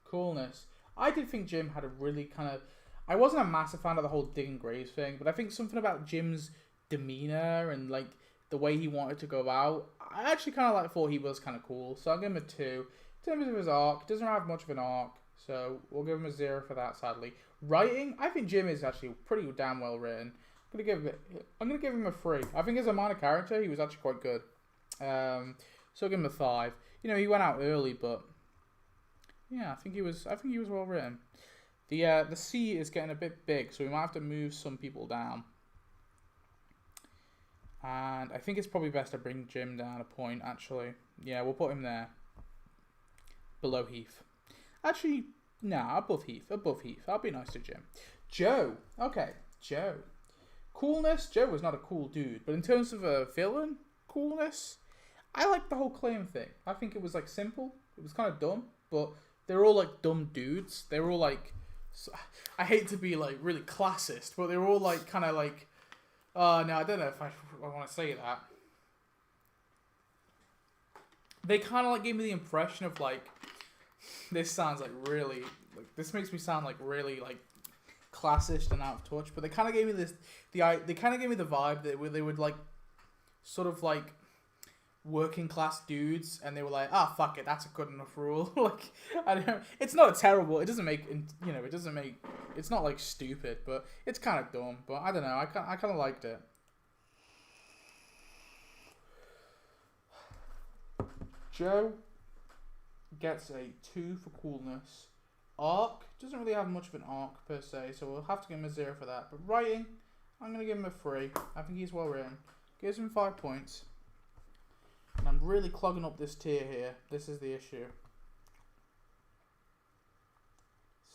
coolness. I did think Jim had a really kind of... I wasn't a massive fan of the whole digging graves thing, but I think something about Jim's demeanor and like the way he wanted to go out, I actually kind of thought he was kind of cool. So I'll give him a 2. In terms of his arc, doesn't have much of an arc, so we'll give him a 0 for that. Sadly, writing, I think Jim is actually pretty damn well written. I'm gonna give him a 3. I think as a minor character, he was actually quite good. So I'll give him a 5. You know, he went out early, but yeah, I think he was well written. The C is getting a bit big, so we might have to move some people down. And I think it's probably best to bring Jim down a point, actually. Yeah, we'll put him there. Below Heath. Actually, nah, above Heath. I'll be nice to Jim. Joe. Okay, Joe. Coolness. Joe was not a cool dude, but in terms of a villain, coolness, I like the whole claim thing. I think it was like simple. It was kind of dumb, but they're all like dumb dudes. They were all like... I hate to be like really classist, but they were all like kind of like... no, I don't know if I want to say that. They kind of like gave me the impression of like, this sounds like really, like this makes me sound like really like classist and out of touch. But they kind of gave me they kind of gave me the vibe that they would like, sort of like, working class dudes, and they were like, fuck it, that's a good enough rule. Like, I don't. It's not terrible. It doesn't make, it's not like stupid, but it's kind of dumb. But I don't know. I kind of liked it. Joe gets a 2 for coolness. Arc doesn't really have much of an arc per se, so we'll have to give him a 0 for that. But writing, I'm gonna give him a 3. I think he's well written. Gives him 5 points. And I'm really clogging up this tier here. This is the issue.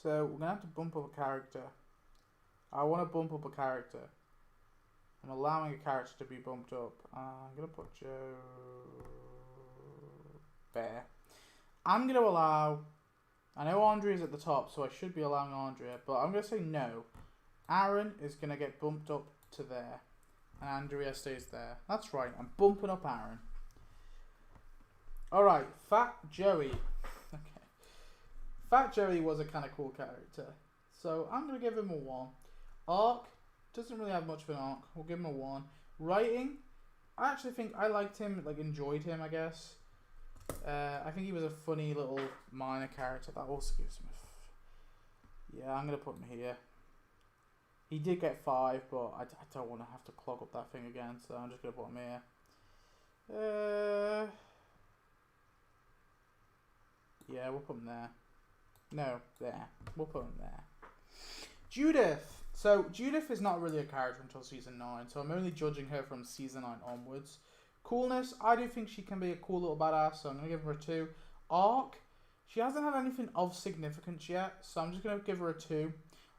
So we're gonna have to bump up a character. I want to bump up a character. I'm allowing a character to be bumped up. I'm gonna put Joe there. I'm gonna allow... I know Andrea's at the top, so I should be allowing Andrea, but I'm gonna say no. Aaron is gonna get bumped up to there. And Andrea stays there. That's right, I'm bumping up Aaron. Alright, Fat Joey. Okay. Fat Joey was a kind of cool character. So I'm going to give him a 1. Arc, doesn't really have much of an arc. We'll give him a 1. Writing, I actually think I liked him, like enjoyed him, I guess. I think he was a funny little minor character. That also gives him a... Yeah, I'm going to put him here. He did get 5, but I don't want to have to clog up that thing again, so I'm just going to put him here. Yeah, we'll put him there. No, there. We'll put him there. Judith. So, Judith is not really a character until Season 9, so I'm only judging her from Season 9 onwards. Coolness, I do think she can be a cool little badass, so I'm going to give her a 2. Arc, she hasn't had anything of significance yet, so I'm just going to give her a 2.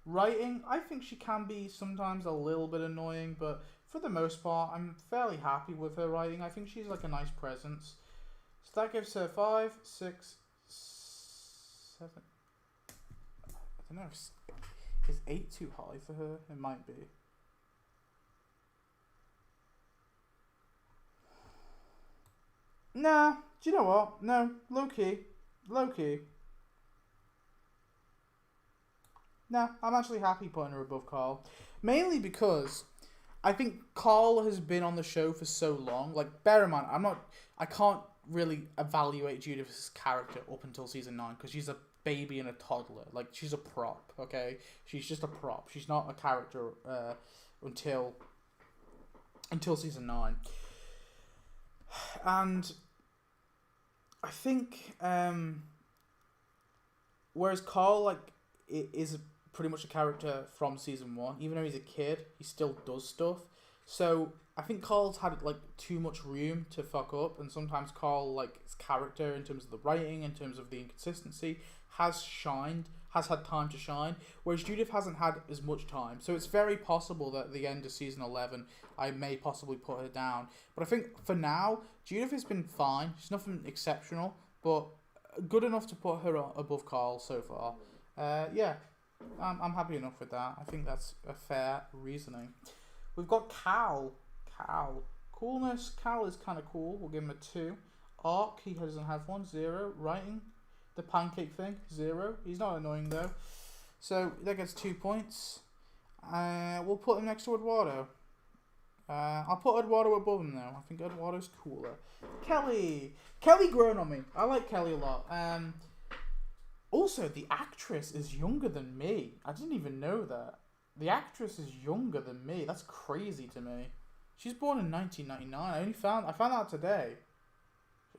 Writing, I think she can be sometimes a little bit annoying, but for the most part, I'm fairly happy with her writing. I think she's like a nice presence. So that gives her 5, 6, 7. I don't know. Is 8 too high for her? It might be. Nah. Do you know what? No. Low key. Low key. Nah, I'm actually happy putting her above Carl. Mainly because I think Carl has been on the show for so long. Like, bear in mind, I can't really evaluate Judith's character up until season 9 because she's a baby and a toddler. Like, she's a prop, okay? She's just a prop. She's not a character until season 9. And I think, whereas Carl, like, is pretty much a character from season 1. Even though he's a kid, he still does stuff. So I think Carl's had like too much room to fuck up, and sometimes Carl, like, his character in terms of the writing, in terms of the inconsistency, has had time to shine, whereas Judith hasn't had as much time. So it's very possible that at the end of season 11, I may possibly put her down. But I think for now, Judith has been fine. She's nothing exceptional, but good enough to put her above Carl so far. Yeah. I'm happy enough with that. I think that's a fair reasoning. We've got Cal. Coolness. Cal is kind of cool. We'll give him a 2. Arc, he doesn't have 1. 0. Writing, the pancake thing, 0. He's not annoying though. So that gets 2 points. We'll put him next to Eduardo. I'll put Eduardo above him though. I think Eduardo's cooler. Kelly grown on me. I like Kelly a lot. Also, the actress is younger than me. I didn't even know that. The actress is younger than me. That's crazy to me. She's born in 1999. I found out today.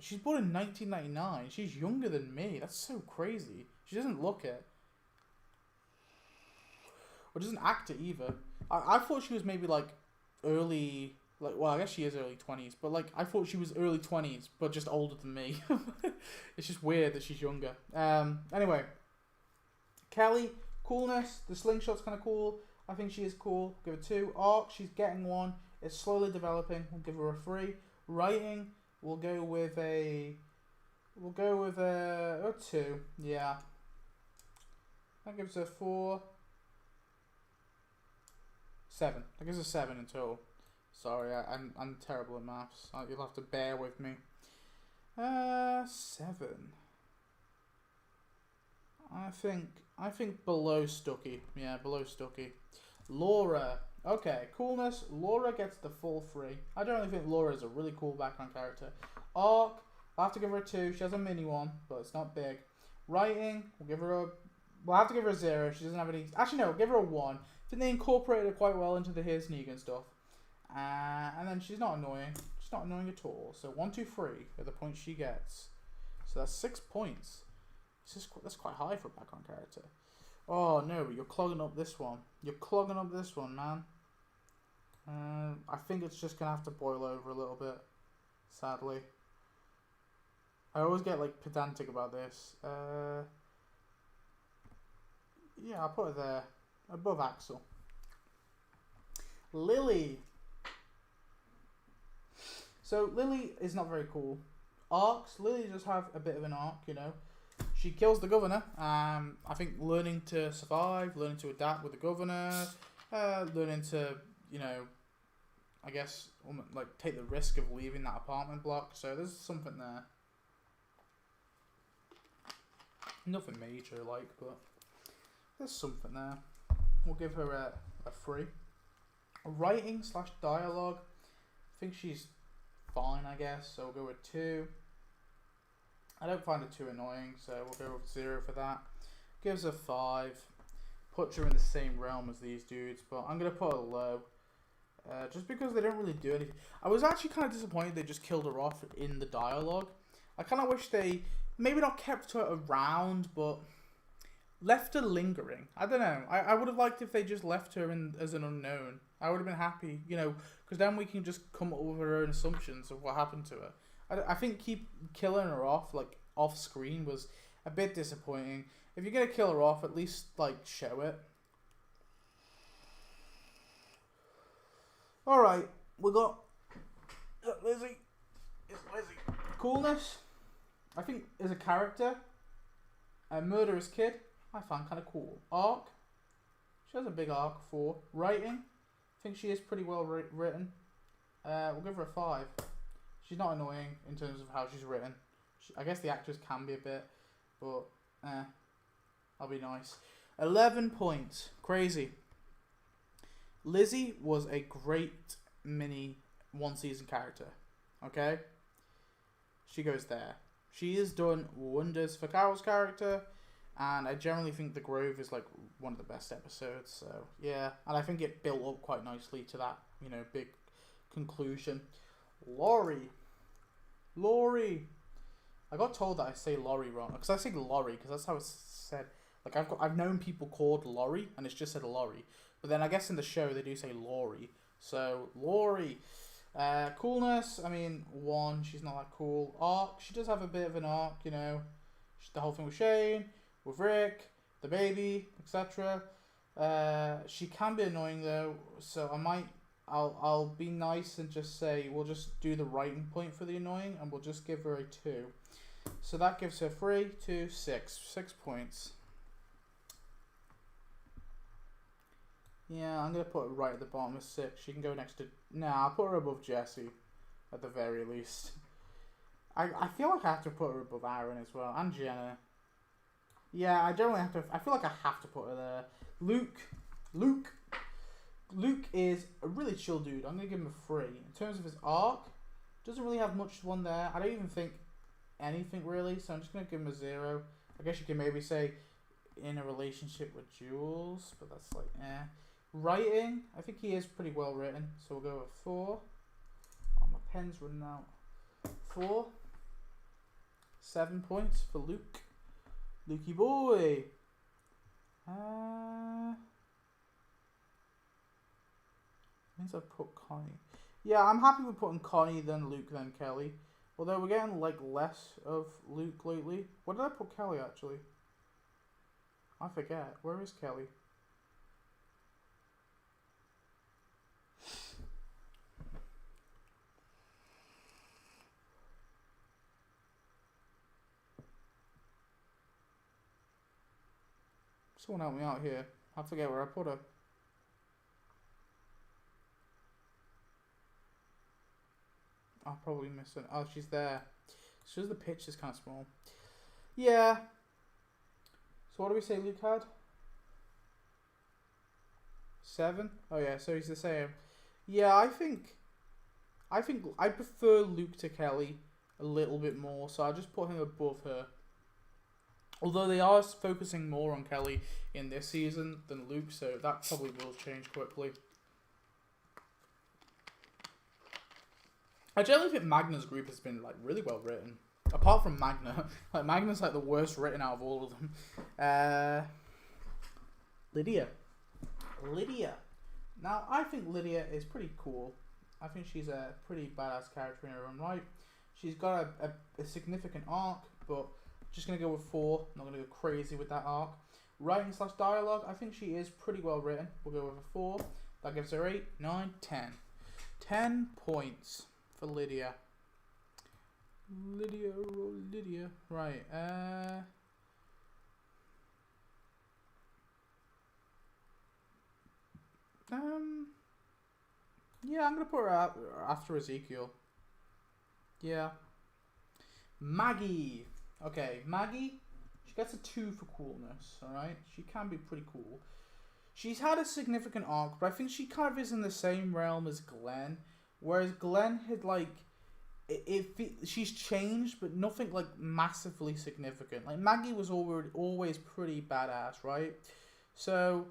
She's born in 1999. She's younger than me. That's so crazy. She doesn't look it. Or doesn't act it either. I thought she was maybe like early... well, I guess she is early 20s, but like I thought she was early 20s, but just older than me. It's just weird that she's younger. Anyway, Kelly, coolness. The slingshot's kind of cool. I think she is cool. Give her 2. Arc, she's getting 1. It's slowly developing. We'll give her a 3. Writing, we'll go with a 2. Yeah, that gives her 4. 7. That gives her 7 in total. Sorry, I'm terrible at maths. You'll have to bear with me. 7. I think below Stucky. Yeah, below Stucky. Laura. Okay, coolness. Laura gets the full 3. I generally think Laura is a really cool background character. Arc, I'll have to give her a 2. She has a mini one, but it's not big. Writing, we'll have to give her a 0. She doesn't have any... Actually, no, give her a 1. I think they incorporated her quite well into the Here's Negan stuff. And then she's not annoying. She's not annoying at all. So 1, 2, 3 are the points she gets. So that's 6 points. That's quite high for a background character. Oh no, but you're clogging up this one. You're clogging up this one, man. I think it's just gonna have to boil over a little bit. Sadly. I always get like pedantic about this. Yeah, I'll put it there. Above Axel. Lily. So Lily is not very cool. Arcs. Lily does have a bit of an arc, you know. She kills the governor. I think learning to survive, learning to adapt with the governor, learning to, you know, I guess, like, take the risk of leaving that apartment block. So there's something there. Nothing major, like, but there's something there. We'll give her a 3. Writing / dialogue. I think she's fine, I guess. So we'll go with 2. I don't find it too annoying, so we'll go with 0 for that. Gives her 5. Puts her in the same realm as these dudes, but I'm going to put her low. Just because they don't really do anything. I was actually kind of disappointed they just killed her off in the dialogue. I kind of wish they maybe not kept her around, but left her lingering. I don't know. I would have liked if they just left her as an unknown. I would have been happy, you know, because then we can just come up with our own assumptions of what happened to her. I think keep killing her off, like, off screen was a bit disappointing. If you're going to kill her off, at least, like, show it. Alright, we got Lizzy. It's Lizzy. Coolness. I think as a character, a murderous kid, I find kind of cool. Arc. She has a big arc. 4. Writing. I think she is pretty well written. We'll give her a 5. She's not annoying in terms of how she's written. I guess the actress can be a bit, but I'll be nice. 11 points. Crazy. Lizzy was a great mini one-season character. Okay? She goes there. She has done wonders for Carol's character, and I generally think The Grove is like one of the best episodes. So yeah, and I think it built up quite nicely to that, you know, big conclusion. Laurie. I got told that I say Laurie wrong because I say Laurie because that's how it's said. Like I've known people called Laurie and it's just said Laurie, but then I guess in the show they do say Laurie. So Laurie. Coolness, I mean, 1, she's not that cool. Arc, she does have a bit of an arc, you know. The whole thing with Shane, with Rick, the baby, etc. She can be annoying though, so I'll be nice and just say we'll just do the writing point for the annoying and we'll just give her a 2. So that gives her 3, 2, 6. 6 points. Yeah, I'm going to put her right at the bottom of 6. She can go next to... Nah, I'll put her above Jessie, at the very least. I feel like I have to put her above Aaron as well, and Jenna. Yeah, I generally have to... I feel like I have to put her there. Luke is a really chill dude. I'm going to give him a 3. In terms of his arc, doesn't really have much one there. I don't even think anything really, so I'm just going to give him a 0. I guess you can maybe say in a relationship with Jules, but that's like, eh. Writing, I think he is pretty well written, so we'll go with 4. Oh, my pen's running out. 4. 7 points for Luke. Lukey boy. Means I put Connie. Yeah, I'm happy with putting Connie, then Luke, then Kelly. Although we're getting like less of Luke lately. What did I put Kelly actually? I forget. Where is Kelly? Someone help me out here. I forget where I put her. I'll probably miss it. Oh, she's there. It's just the pitch is kind of small. Yeah. So what do we say Luke had? 7? Oh yeah, so he's the same. Yeah, I think I prefer Luke to Kelly a little bit more, so I'll just put him above her. Although they are focusing more on Kelly in this season than Luke, so that probably will change quickly. I generally think Magna's group has been like really well written. Apart from Magna. Like Magna's like the worst written out of all of them. Lydia. Now I think Lydia is pretty cool. I think she's a pretty badass character in her own right. She's got a significant arc, but just going to go with 4. I'm not going to go crazy with that arc. Writing / dialogue, I think she is pretty well written. We'll go with a 4. That gives her 8, 9, 10. 10 points for Lydia. Lydia. Right. Yeah, I'm going to put her after Ezekiel. Yeah. Maggie. Okay, Maggie, she gets a 2 for coolness, alright? She can be pretty cool. She's had a significant arc, but I think she kind of is in the same realm as Glenn. Whereas Glenn had, like, she's changed, but nothing, like, massively significant. Like, Maggie was always pretty badass, right? So,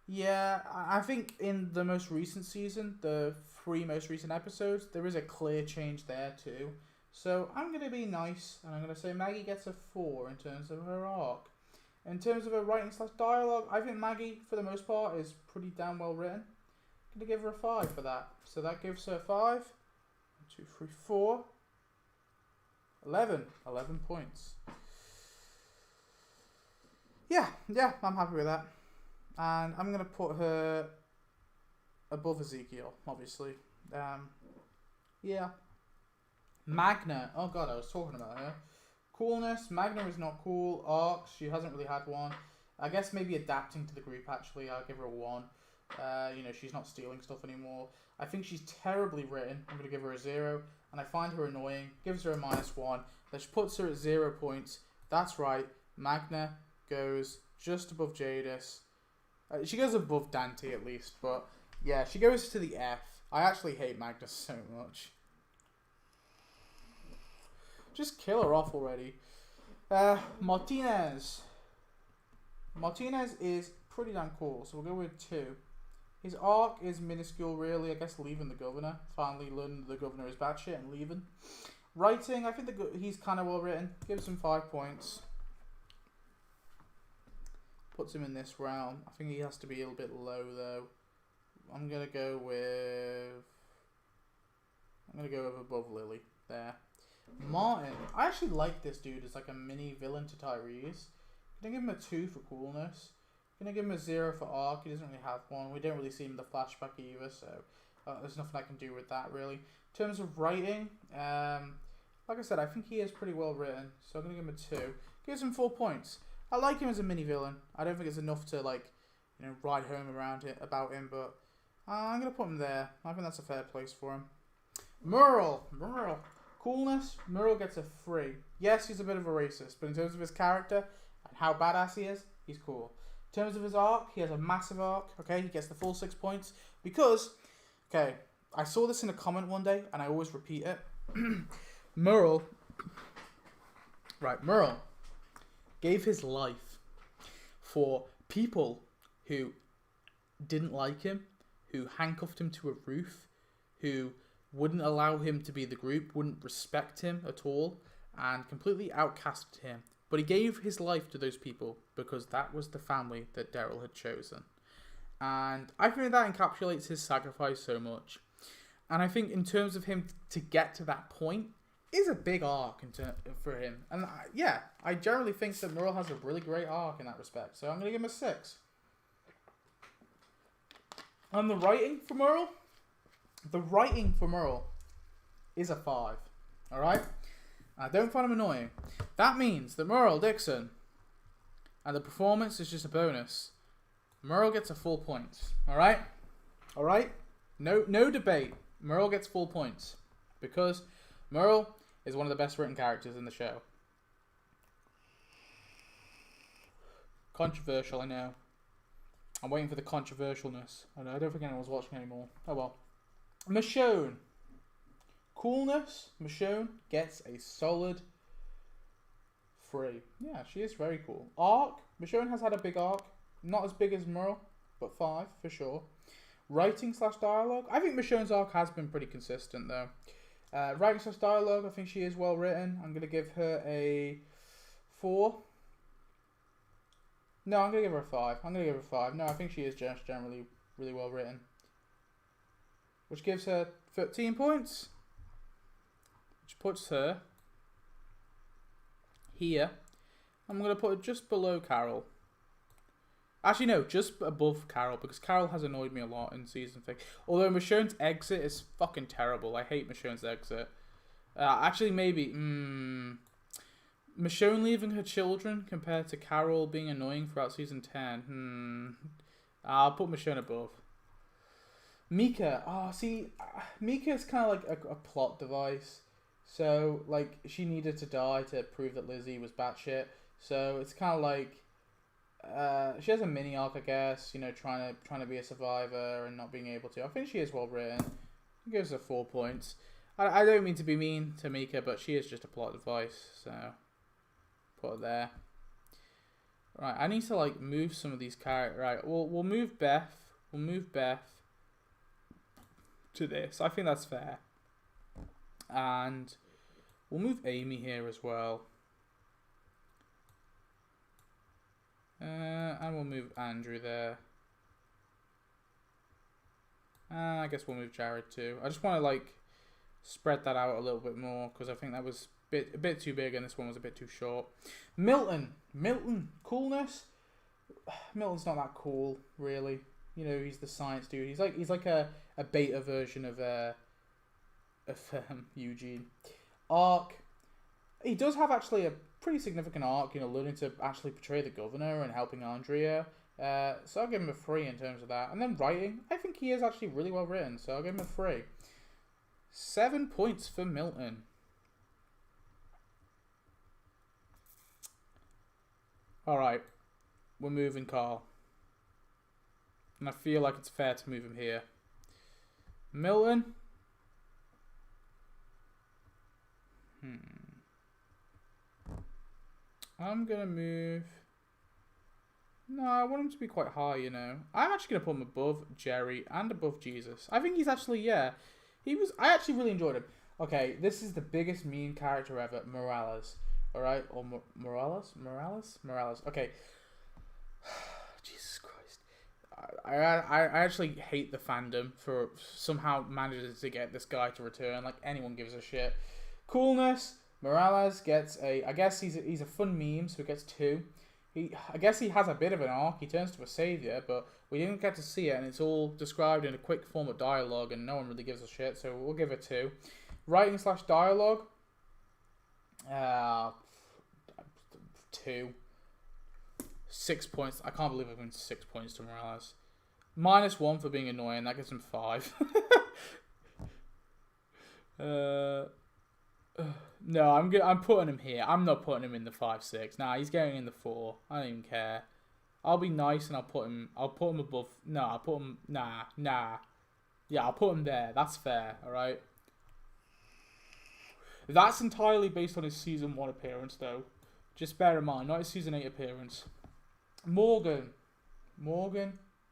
yeah, I think in the most recent season, the 3 most recent episodes, there is a clear change there, too. So I'm going to be nice, and I'm going to say Maggie gets a 4 in terms of her arc. In terms of her writing / dialogue, I think Maggie, for the most part, is pretty damn well written. I'm going to give her a 5 for that. So that gives her 5. 1, 2, 3, 4. 11. 11 points. Yeah, I'm happy with that. And I'm going to put her above Ezekiel, obviously. Yeah. Magna. Oh god, I was talking about her. Coolness. Magna is not cool. Arcs. She hasn't really had one. I guess maybe adapting to the group, actually. I'll give her a 1. You know, she's not stealing stuff anymore. I think she's terribly written. I'm going to give her a 0. And I find her annoying. Gives her a -1. That puts her at 0 points. That's right. Magna goes just above Jadis. She goes above Dante at least, but yeah, she goes to the F. I actually hate Magnus so much. Just kill her off already. Martinez. Martinez is pretty damn cool, so we'll go with 2. His arc is minuscule, really. I guess leaving the governor. Finally learning the governor is batshit and leaving. Writing, I think he's kind of well written. Gives him 5 points. Puts him in this realm. I think he has to be a little bit low, though. I'm going to go with above Lily. There. Martin. I actually like this dude as like a mini villain to Tyrese. Gonna give him a 2 for coolness. Gonna give him a 0 for arc. He doesn't really have one. We don't really see him in the flashback either, so there's nothing I can do with that really. In terms of writing, like I said, I think he is pretty well written, so I'm gonna give him a 2. Gives him 4 points. I like him as a mini villain. I don't think it's enough to like, you know, ride home about him, but I'm gonna put him there. I think that's a fair place for him. Merle. Coolness, Merle gets a 3. Yes, he's a bit of a racist, but in terms of his character and how badass he is, he's cool. In terms of his arc, he has a massive arc, okay? He gets the full 6 points because, okay, I saw this in a comment one day, and I always repeat it. Merle gave his life for people who didn't like him, who handcuffed him to a roof, who wouldn't allow him to be the group, wouldn't respect him at all, and completely outcasted him. But he gave his life to those people because that was the family that Daryl had chosen. And I think that encapsulates his sacrifice so much. And I think in terms of him to get to that point, is a big arc for him. And I generally think that Merle has a really great arc in that respect. So I'm going to give him a 6. And the writing for Merle is a 5. Alright? I don't find him annoying. That means that Merle Dixon, and the performance is just a bonus. Merle gets a full points. Alright? Alright? No debate. Merle gets full points. Because Merle is one of the best written characters in the show. Controversial, I know. I'm waiting for the controversialness. I don't think anyone's watching anymore. Oh well. Michonne. Coolness. Michonne gets a solid 3. Yeah, she is very cool. Arc. Michonne has had a big arc. Not as big as Merle, but 5 for sure. Writing / dialogue. I think Michonne's arc has been pretty consistent though. Writing / dialogue. I think she is well written. I'm going to give her a 4. No, I'm going to give her a 5. No, I think she is just generally really well written. Which gives her 13 points. Which puts her here. I'm going to put her just below Carol. Actually, no, just above Carol, because Carol has annoyed me a lot in season 3. Although Michonne's exit is fucking terrible. I hate Michonne's exit. Actually, maybe... Michonne leaving her children compared to Carol being annoying throughout season 10. I'll put Michonne above. Mika. Oh, see, Mika's kind of like a plot device. So, like, she needed to die to prove that Lizzy was batshit. So, it's kind of like... she has a mini arc, I guess, you know, trying to be a survivor and not being able to. I think she is well written. It gives her 4 points. I don't mean to be mean to Mika, but she is just a plot device, so put her there. Right, I need to like move some of these characters. Right, we'll move Beth. We'll move Beth to this. I think that's fair. And we'll move Amy here as well. And we'll move Andrew there. I guess we'll move Jared too. I just want to like spread that out a little bit more because I think that was a bit too big and this one was a bit too short. Milton, coolness. Milton's not that cool, really. You know, he's the science dude. He's like a beta version of Eugene. Arc. He does have actually a pretty significant arc, you know, learning to actually portray the governor and helping Andrea. So I'll give him a 3 in terms of that. And then writing, I think he is actually really well written, so I'll give him a 3. 7 points for Milton. Alright. we're moving Carl. And I feel like it's fair to move him here. Milton. I'm going to move... No, I want him to be quite high, you know. I'm actually going to put him above Jerry and above Jesus. I think he's actually, yeah. I actually really enjoyed him. Okay, this is the biggest mean character ever. Morales. Alright? Or Morales? Okay. Jesus Christ. I actually hate the fandom for somehow managing to get this guy to return. Like, anyone gives a shit. Coolness. Morales gets a... I guess he's a fun meme, so he gets 2. I guess he has a bit of an arc. He turns to a savior, but we didn't get to see it, and it's all described in a quick form of dialogue, and no one really gives a shit, so we'll give it 2. Writing / dialogue. 2. 6 points. I can't believe I've given 6 points to Morales. -1 for being annoying. That gives him 5. No, I'm putting him here. I'm not putting him in the 5, 6. Nah, he's going in the 4. I don't even care. I'll be nice and I'll put him above. No, I'll put him. Nah. Yeah, I'll put him there. That's fair. All right. That's entirely based on his season 1 appearance, though. Just bear in mind, not his season 8 appearance. Morgan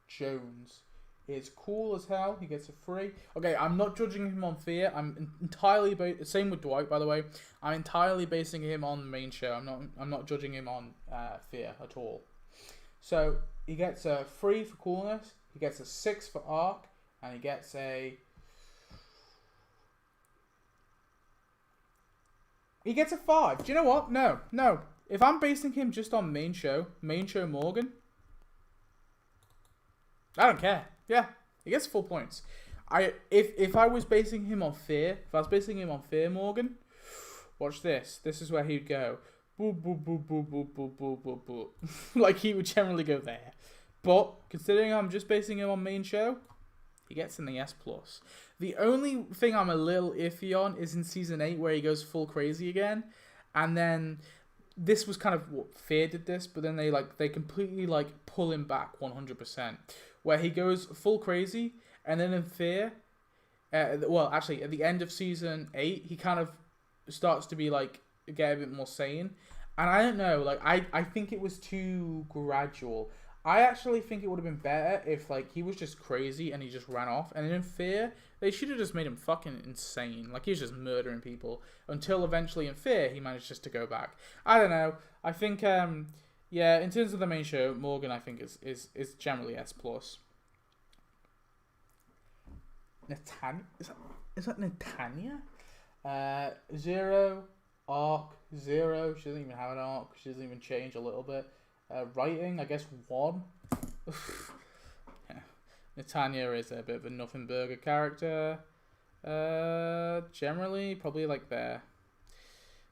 Jones is cool as hell. He gets a 3. Okay, I'm not judging him on fear. I'm entirely same with Dwight, by the way. I'm entirely basing him on the main show. I'm not judging him on fear at all. So he gets a 3 for coolness. He gets a 6 for arc, and he gets a. He gets a 5. Do you know what? No. If I'm basing him just on main show Morgan, I don't care. Yeah, he gets 4 points. If I was basing him on fear, Morgan, watch this. This is where he'd go. Boo, boo, boo, boo, boo, boo, boo, boo, boo. Like, he would generally go there. But, considering I'm just basing him on main show, he gets in the S+. The only thing I'm a little iffy on is in Season 8, where he goes full crazy again. And then, this was kind of what Fear did this, but then they completely, pull him back 100%. Where he goes full crazy, and then in Fear, actually, at the end of Season 8, he kind of starts to be, get a bit more sane. And I don't know, I think it was too gradual. I actually think it would have been better if, he was just crazy and he just ran off. And in Fear, they should have just made him fucking insane. He was just murdering people. Until eventually in Fear, he managed just to go back. I don't know. I think, yeah, in terms of the main show, Morgan, I think, is generally S+. Natanya? Is that Natanya? 0, arc, 0. She doesn't even have an arc. She doesn't even change a little bit. Writing, I guess 1. Yeah. Natanya is a bit of a nothing burger character. Generally, probably there.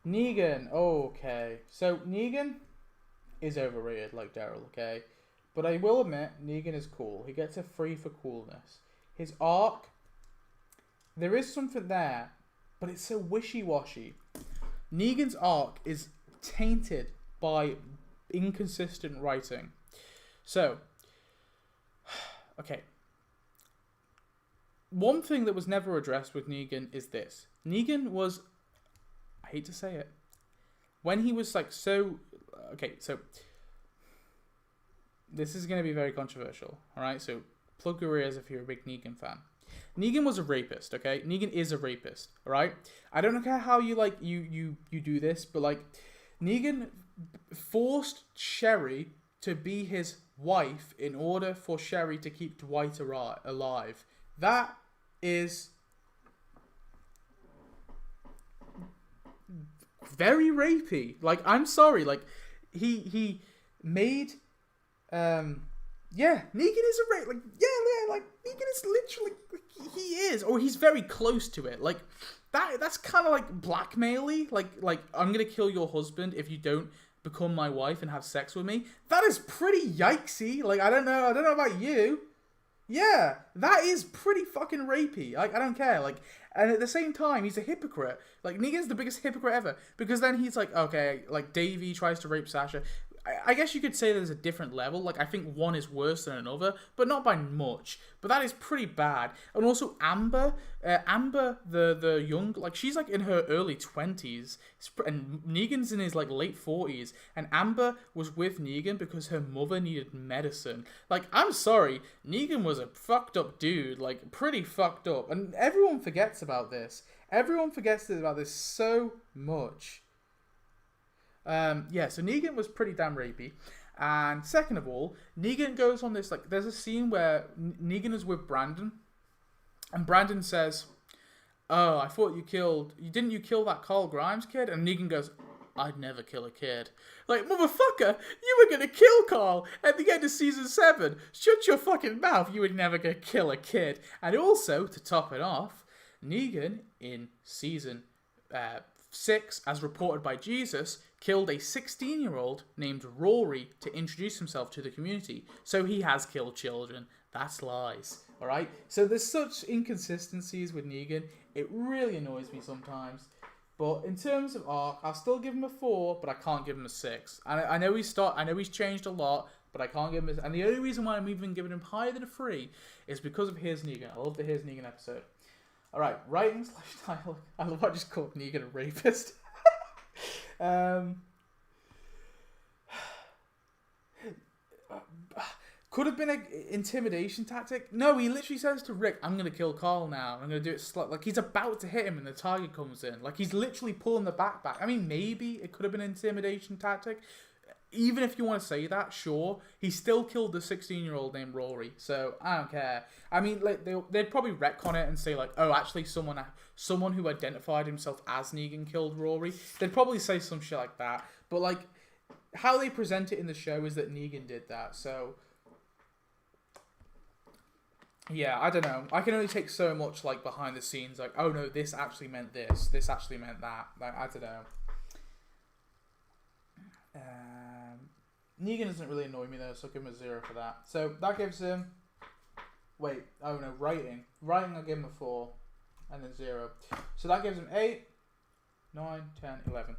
Negan, okay. So, Negan is overrated, like Daryl, okay? But I will admit, Negan is cool. He gets a 3 for coolness. His arc, there is something there, but it's so wishy-washy. Negan's arc is tainted by inconsistent writing. So, okay. One thing that was never addressed with Negan is this. Negan was, I hate to say it, when he was so... Okay, so this is going to be very controversial, alright? So plug your ears if you're a big Negan fan. Negan was a rapist, okay? Negan is a rapist, alright? I don't know how you you do this, but Negan forced Sherry to be his wife in order for Sherry to keep Dwight alive. That is very rapey. I'm sorry, he made yeah, Negan is a rape. Negan is literally he is, or he's very close to it. That's kind of blackmail-y. I'm gonna kill your husband if you don't become my wife and have sex with me. That is pretty yikesy. I don't know about you. Yeah, that is pretty fucking rapey. I don't care. And at the same time, he's a hypocrite. Negan's the biggest hypocrite ever, because then he's okay, Davey tries to rape Sasha. I guess you could say there's a different level. Like, I think one is worse than another, but not by much. But that is pretty bad. And also Amber, the young, like, she's like in her early 20s, and Negan's in his like late 40s, and Amber was with Negan because her mother needed medicine. Like, I'm sorry, Negan was a fucked up dude, like pretty fucked up, and everyone forgets about this. Everyone forgets about this so much. So Negan was pretty damn rapey. And second of all, Negan goes on this, like, there's a scene where Negan is with Brandon, and Brandon says, "Oh, I thought didn't you kill that Carl Grimes kid?" And Negan goes, "I'd never kill a kid." Like, motherfucker, you were gonna kill Carl at the end of season 7. Shut your fucking mouth, you were never gonna kill a kid. And also, to top it off, Negan in season 6, as reported by Jesus, killed a 16-year-old named Rory to introduce himself to the community. So he has killed children. That's lies. Alright? So there's such inconsistencies with Negan. It really annoys me sometimes. But in terms of arc, I'll still give him a 4, but I can't give him a 6. I know he's changed a lot, but I can't give him and the only reason why I'm even giving him higher than a 3 is because of Here's Negan. I love the Here's Negan episode. Alright, writing / dialogue. I love how I just called Negan a rapist. Could have been an intimidation tactic. No, he literally says to Rick, "I'm going to kill Carl now. I'm going to do it like he's about to hit him and the target comes in. Like, he's literally pulling the back. I mean, maybe it could have been an intimidation tactic. Even if you want to say that, sure. He still killed the 16-year-old named Rory. So, I don't care. I mean, like, they'd probably retcon it and say, like, oh, actually, someone who identified himself as Negan killed Rory. They'd probably say some shit like that. But, like, how they present it in the show is that Negan did that. So, yeah, I don't know. I can only take so much, like, behind the scenes. Like, oh, no, this actually meant this. This actually meant that. Like, I don't know. Negan doesn't really annoy me though, so I'll give him a 0 for that. So that gives him... Wait, oh no, writing. Writing I'll give him a 4, and then 0. So that gives him 8, 9, 10, 11.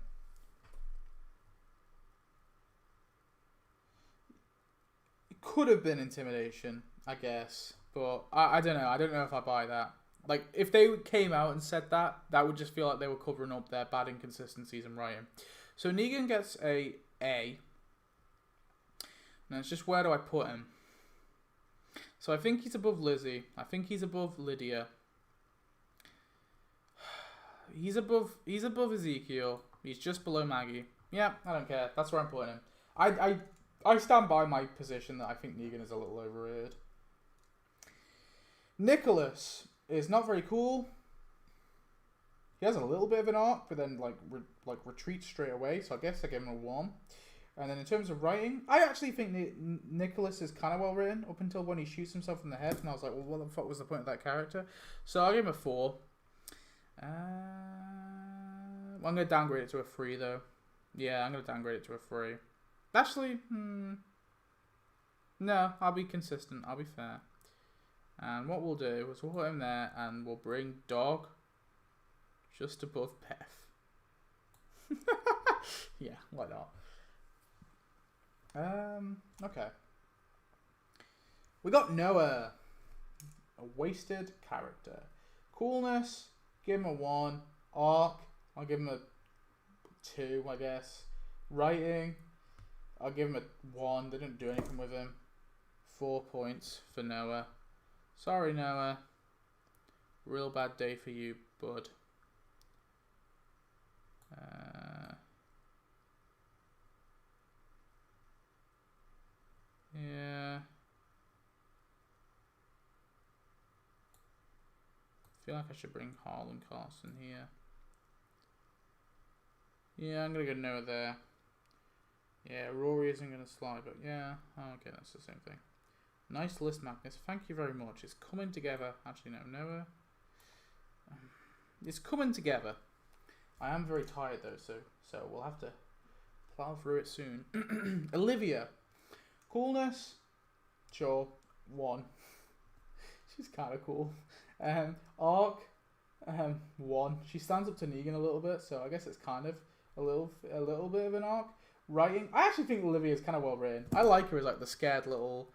It could have been intimidation, I guess. But I don't know. I don't know if I buy that. Like, if they came out and said that, that would just feel like they were covering up their bad inconsistencies in writing. So Negan gets a A. Now it's just, where do I put him? So I think he's above Lizzy. I think he's above Lydia. He's above Ezekiel. He's just below Maggie. Yeah, I don't care. That's where I'm putting him. I stand by my position that I think Negan is a little overrated. Nicholas is not very cool. He has a little bit of an arc, but then like retreats straight away. So I guess I give him a 1. And then in terms of writing, I actually think Nicholas is kind of well written up until when he shoots himself in the head, and I was like, well, what the fuck was the point of that character? So I'll give him a 4. I'm going to downgrade it to a 3 though. Yeah, I'm going to downgrade it to a 3. Actually, no, I'll be consistent. I'll be fair. And what we'll do is we'll put him there, and we'll bring Dog just above Beth. Yeah, why not? Okay. We got Noah. A wasted character. Coolness, give him a 1. Arc, I'll give him a 2, I guess. Writing, I'll give him a 1. They didn't do anything with him. 4 points for Noah. Sorry, Noah. Real bad day for you, bud. Yeah. I feel like I should bring Harlan Carson here. Yeah, I'm gonna go no there. Yeah, Rory isn't gonna slide, but yeah. Oh, okay, that's the same thing. Nice list, Magnus. Thank you very much. It's coming together. Actually, no, Noah. It's coming together. I am very tired though, so we'll have to plow through it soon. Olivia. Coolness, sure, 1. She's kind of cool. Arc, 1. She stands up to Negan a little bit, so I guess it's kind of a little bit of an arc. Writing, I actually think Olivia is kind of well written. I like her as like the scared little,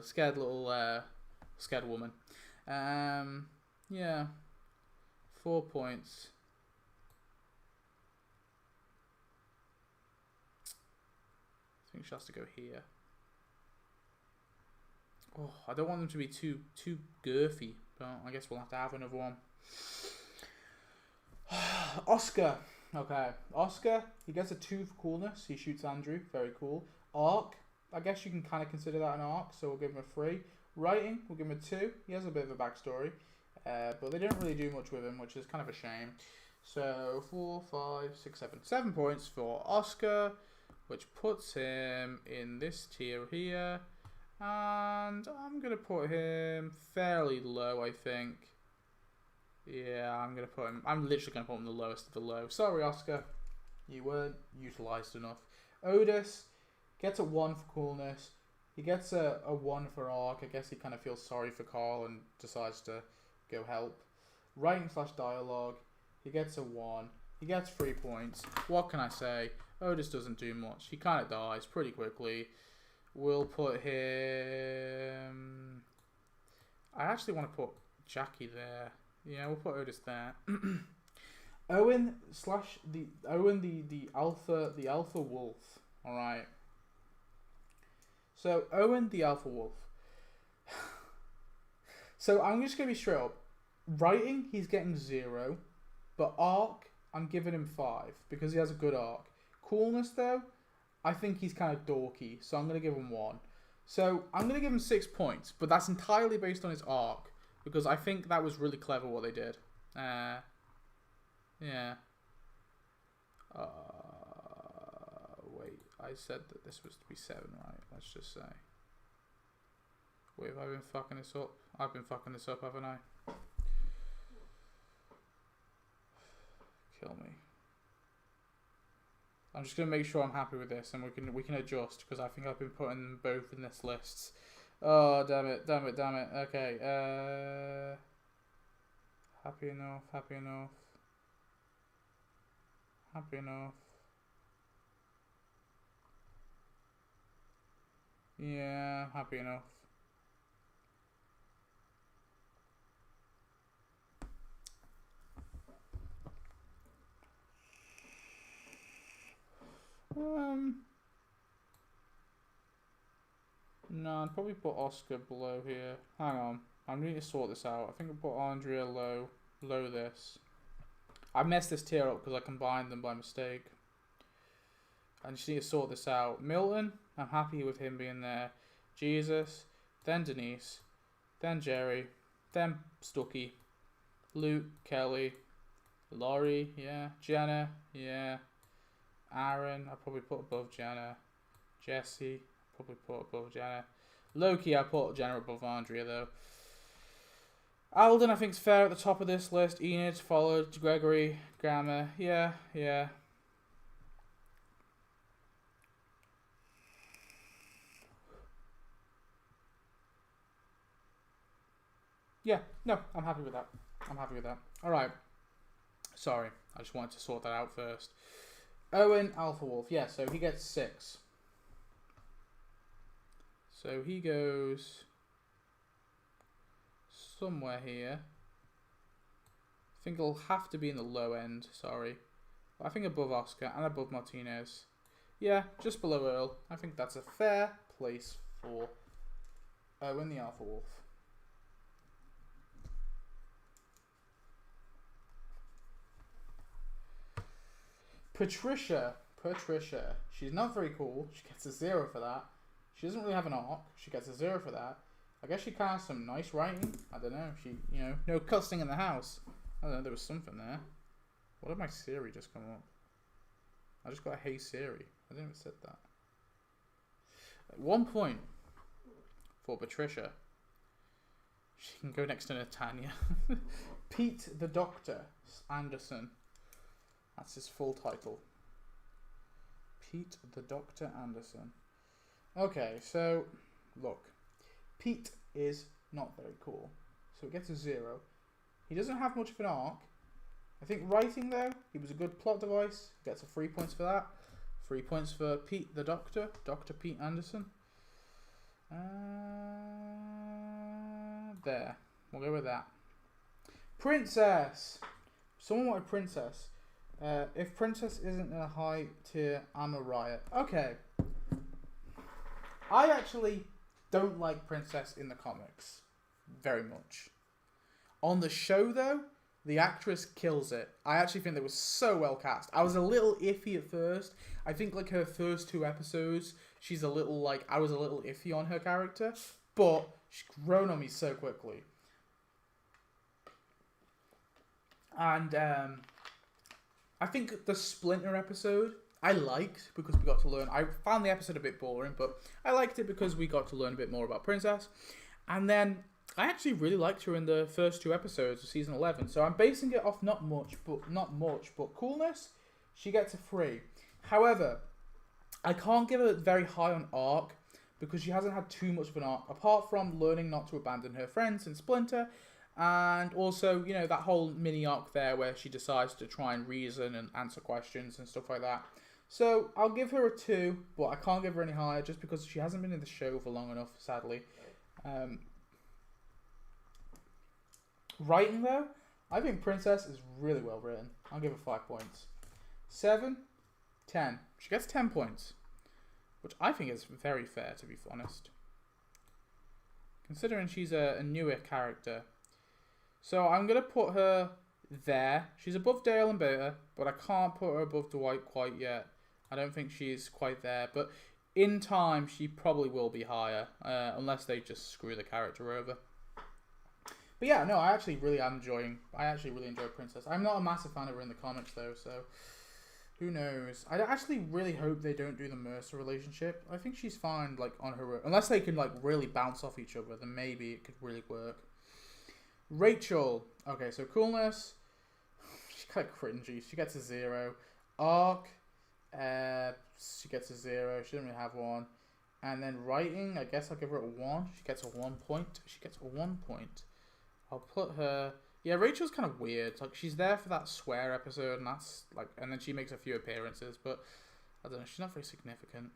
scared woman. Yeah, 4 points. I think she has to go here. Oh, I don't want them to be too girthy, but I guess we'll have to have another one. Oscar. Okay, Oscar, he gets a 2 for coolness. He shoots Andrew, very cool. Arc, I guess you can kind of consider that an arc, so we'll give him a 3. Writing, we'll give him a 2. He has a bit of a backstory, but they don't really do much with him, which is kind of a shame. So 4, 5, 6, 7. 7 points for Oscar, which puts him in this tier here. And I'm going to put him fairly low, I think. Yeah, I'm literally going to put him the lowest of the low. Sorry, Oscar. You weren't utilised enough. Otis gets a 1 for coolness. He gets a 1 for arc. I guess he kind of feels sorry for Carl and decides to go help. Writing / dialogue. He gets a 1. He gets 3 points. What can I say? Otis doesn't do much. He kind of dies pretty quickly. We'll put him... I actually want to put Jackie there. Yeah, we'll put Otis there. Owen the alpha wolf. All right. So Owen the alpha wolf. So I'm just gonna be straight up. Writing, he's getting 0, but arc, I'm giving him 5 because he has a good arc. Coolness though, I think he's kind of dorky, so I'm gonna give him 1. So I'm gonna give him 6 points, but that's entirely based on his arc. Because I think that was really clever what they did. Yeah. Wait, I said that this was to be 7, right? Let's just say. Wait, have I been fucking this up? I've been fucking this up, haven't I? Kill me. I'm just gonna make sure I'm happy with this, and we can adjust because I think I've been putting them both in this list. Oh, damn it. Okay, happy enough. Yeah, happy enough. No, I'd probably put Oscar below here. Hang on. I need to sort this out. I think I'll put Andrea low this. I messed this tier up because I combined them by mistake. I just need to sort this out. Milton, I'm happy with him being there. Jesus, then Denise, then Jerry, then Stucky, Luke, Kelly, Laurie, yeah. Jenna, yeah. Aaron, I'll probably put above Jenna. Jesse, probably put above Jenna. Loki, I put Jenna above Andrea though. Alden, I think is fair at the top of this list. Enid followed Gregory, Grammar. Yeah. Yeah, no, I'm happy with that. Alright. Sorry, I just wanted to sort that out first. Owen, Alpha Wolf. Yeah, so he gets 6. So he goes somewhere here. I think he'll have to be in the low end, sorry. But I think above Oscar and above Martinez. Yeah, just below Earl. I think that's a fair place for Owen the Alpha Wolf. Patricia. She's not very cool. She gets a 0 for that. She doesn't really have an arc. She gets a 0 for that. I guess she kind of has some nice writing. I don't know. She, no cussing in the house. I don't know. There was something there. What did my Siri just come up? I just got a hey Siri. I didn't even said that. 1 point for Patricia. She can go next to Natanya. Pete the Doctor Anderson. That's his full title. Pete the Doctor Anderson. Okay, so look. Pete is not very cool. So it gets a 0. He doesn't have much of an arc. I think writing though, he was a good plot device. Gets a 3 points for that. 3 points for Pete the Doctor, Dr. Pete Anderson. There. We'll go with that. Princess! Someone wanted Princess. If Princess isn't in a high tier, I'm a riot. Okay. I actually don't like Princess in the comics very much. On the show, though, the actress kills it. I actually think that was so well cast. I was a little iffy at first. I think, like, her first 2 episodes, she's a little, like, I was a little iffy on her character. But she's grown on me so quickly. And, I think the Splinter episode, I liked because we got to learn. I found the episode a bit boring, but I liked it because we got to learn a bit more about Princess. And then I actually really liked her in the first 2 episodes of season 11. So I'm basing it off not much, but coolness. She gets a 3. However, I can't give her very high on arc because she hasn't had too much of an arc apart from learning not to abandon her friends in Splinter. And also, you know, that whole mini arc there where she decides to try and reason and answer questions and stuff like that. So I'll give her a 2, but I can't give her any higher just because she hasn't been in the show for long enough, sadly. Writing, though, I think Princess is really well written. I'll give her 5 points. 7, 10. She gets 10 points, which I think is very fair, to be honest. Considering she's a newer character. So I'm going to put her there. She's above Dale and Beta, but I can't put her above Dwight quite yet. I don't think she's quite there, but in time she probably will be higher, unless they just screw the character over. But yeah, no, I actually really enjoy Princess. I'm not a massive fan of her in the comics though, so who knows? I actually really hope they don't do the Mercer relationship. I think she's fine, like, on her own. Unless they can, like, really bounce off each other, then maybe it could really work. Rachel. Okay, so coolness. She's kind of cringy. She gets a 0. Arc. She gets a 0. She doesn't really have one. And then writing, I guess I'll give her a 1. She gets a 1 point. I'll put her... Yeah, Rachel's kind of weird. Like, she's there for that swear episode, and that's, like... And then she makes a few appearances, but... I don't know, she's not very significant.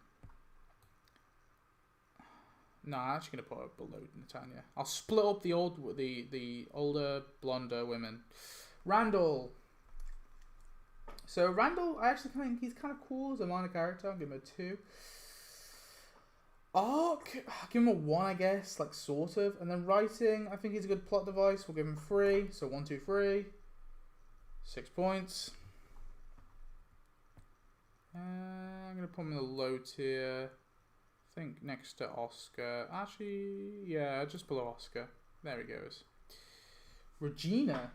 No, I'm actually going to put her below Natanya. I'll split up the older, blonder women. Randall. So, Randall, I actually think he's kind of cool as a minor character. I'll give him a 2. Arc, I'll give him a 1, I guess, like, sort of. And then writing, I think he's a good plot device. We'll give him 3. So 1, 2, 3. 6 points. I'm going to put him in the low tier. I think next to Oscar. Actually, yeah, just below Oscar. There he goes. Regina.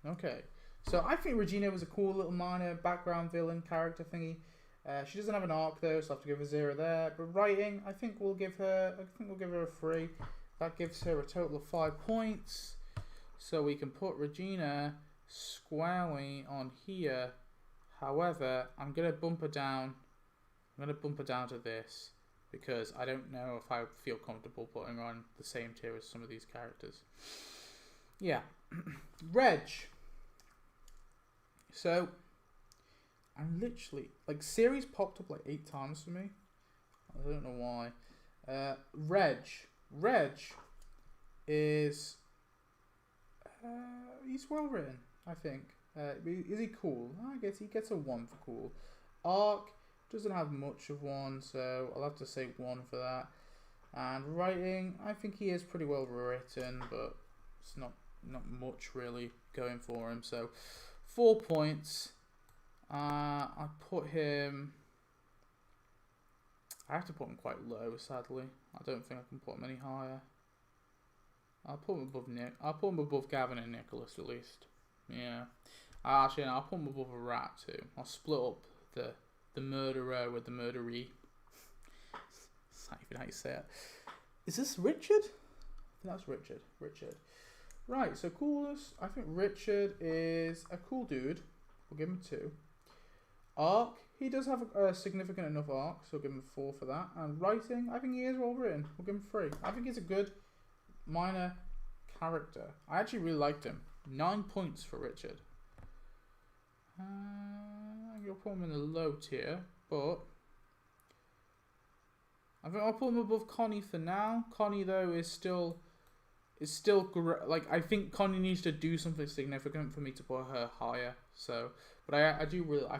Okay. So I think Regina was a cool little minor background villain character thingy. She doesn't have an arc though, so I have to give her 0 there. But writing, I think we'll give her a 3. That gives her a total of 5 points. So we can put Regina squarely on here. However, I'm gonna bump her down. I'm gonna bump her down to this because I don't know if I feel comfortable putting her on the same tier as some of these characters. Yeah, Reg. So. I'm literally, like, series popped up like 8 times for me. I don't know why. Reg is, he's well written, I think. Is he cool? I guess he gets a 1 for cool. Arc doesn't have much of one, so I'll have to say 1 for that. And writing, I think he is pretty well written, but it's not much really going for him. So 4 points. I put him... I have to put him quite low, sadly. I don't think I can put him any higher. I'll put him above Nick. I'll put him above Gavin and Nicholas, at least. Yeah. Actually, no, I'll put him above a rat, too. I'll split up the murderer with the murderee. That's not even how you say it. Is this Richard? I think that's Richard. Right, so coolness. I think Richard is a cool dude. We'll give him 2. Arc, he does have a significant enough arc, so we'll give him 4 for that. And writing, I think he is well written. We'll give him 3. I think he's a good minor character. I actually really liked him. 9 points for Richard. I'll I'll put him in the low tier, but I think I'll put him above Connie for now. Connie though is still like, I think Connie needs to do something significant for me to put her higher. So, but I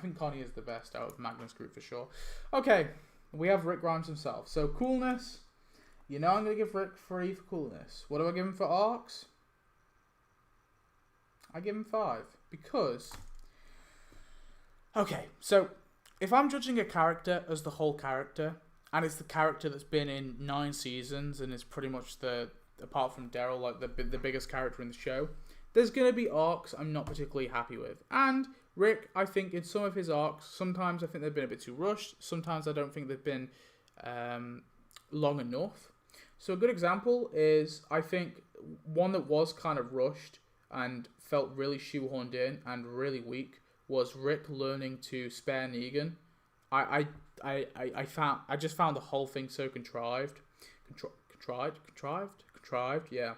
think Connie is the best out of Magnus group for sure. Okay, we have Rick Grimes himself. So coolness, I'm gonna give Rick 3 for coolness. What do I give him for arcs? I give him 5 because. Okay, so if I'm judging a character as the whole character, and it's the character that's been in 9 seasons and is pretty much apart from Daryl, like the biggest character in the show, there's going to be arcs I'm not particularly happy with. And Rick, I think in some of his arcs, sometimes I think they've been a bit too rushed. Sometimes I don't think they've been long enough. So a good example is, I think, one that was kind of rushed and felt really shoehorned in and really weak was Rick learning to spare Negan. I just found the whole thing so contrived. Contrived, yeah.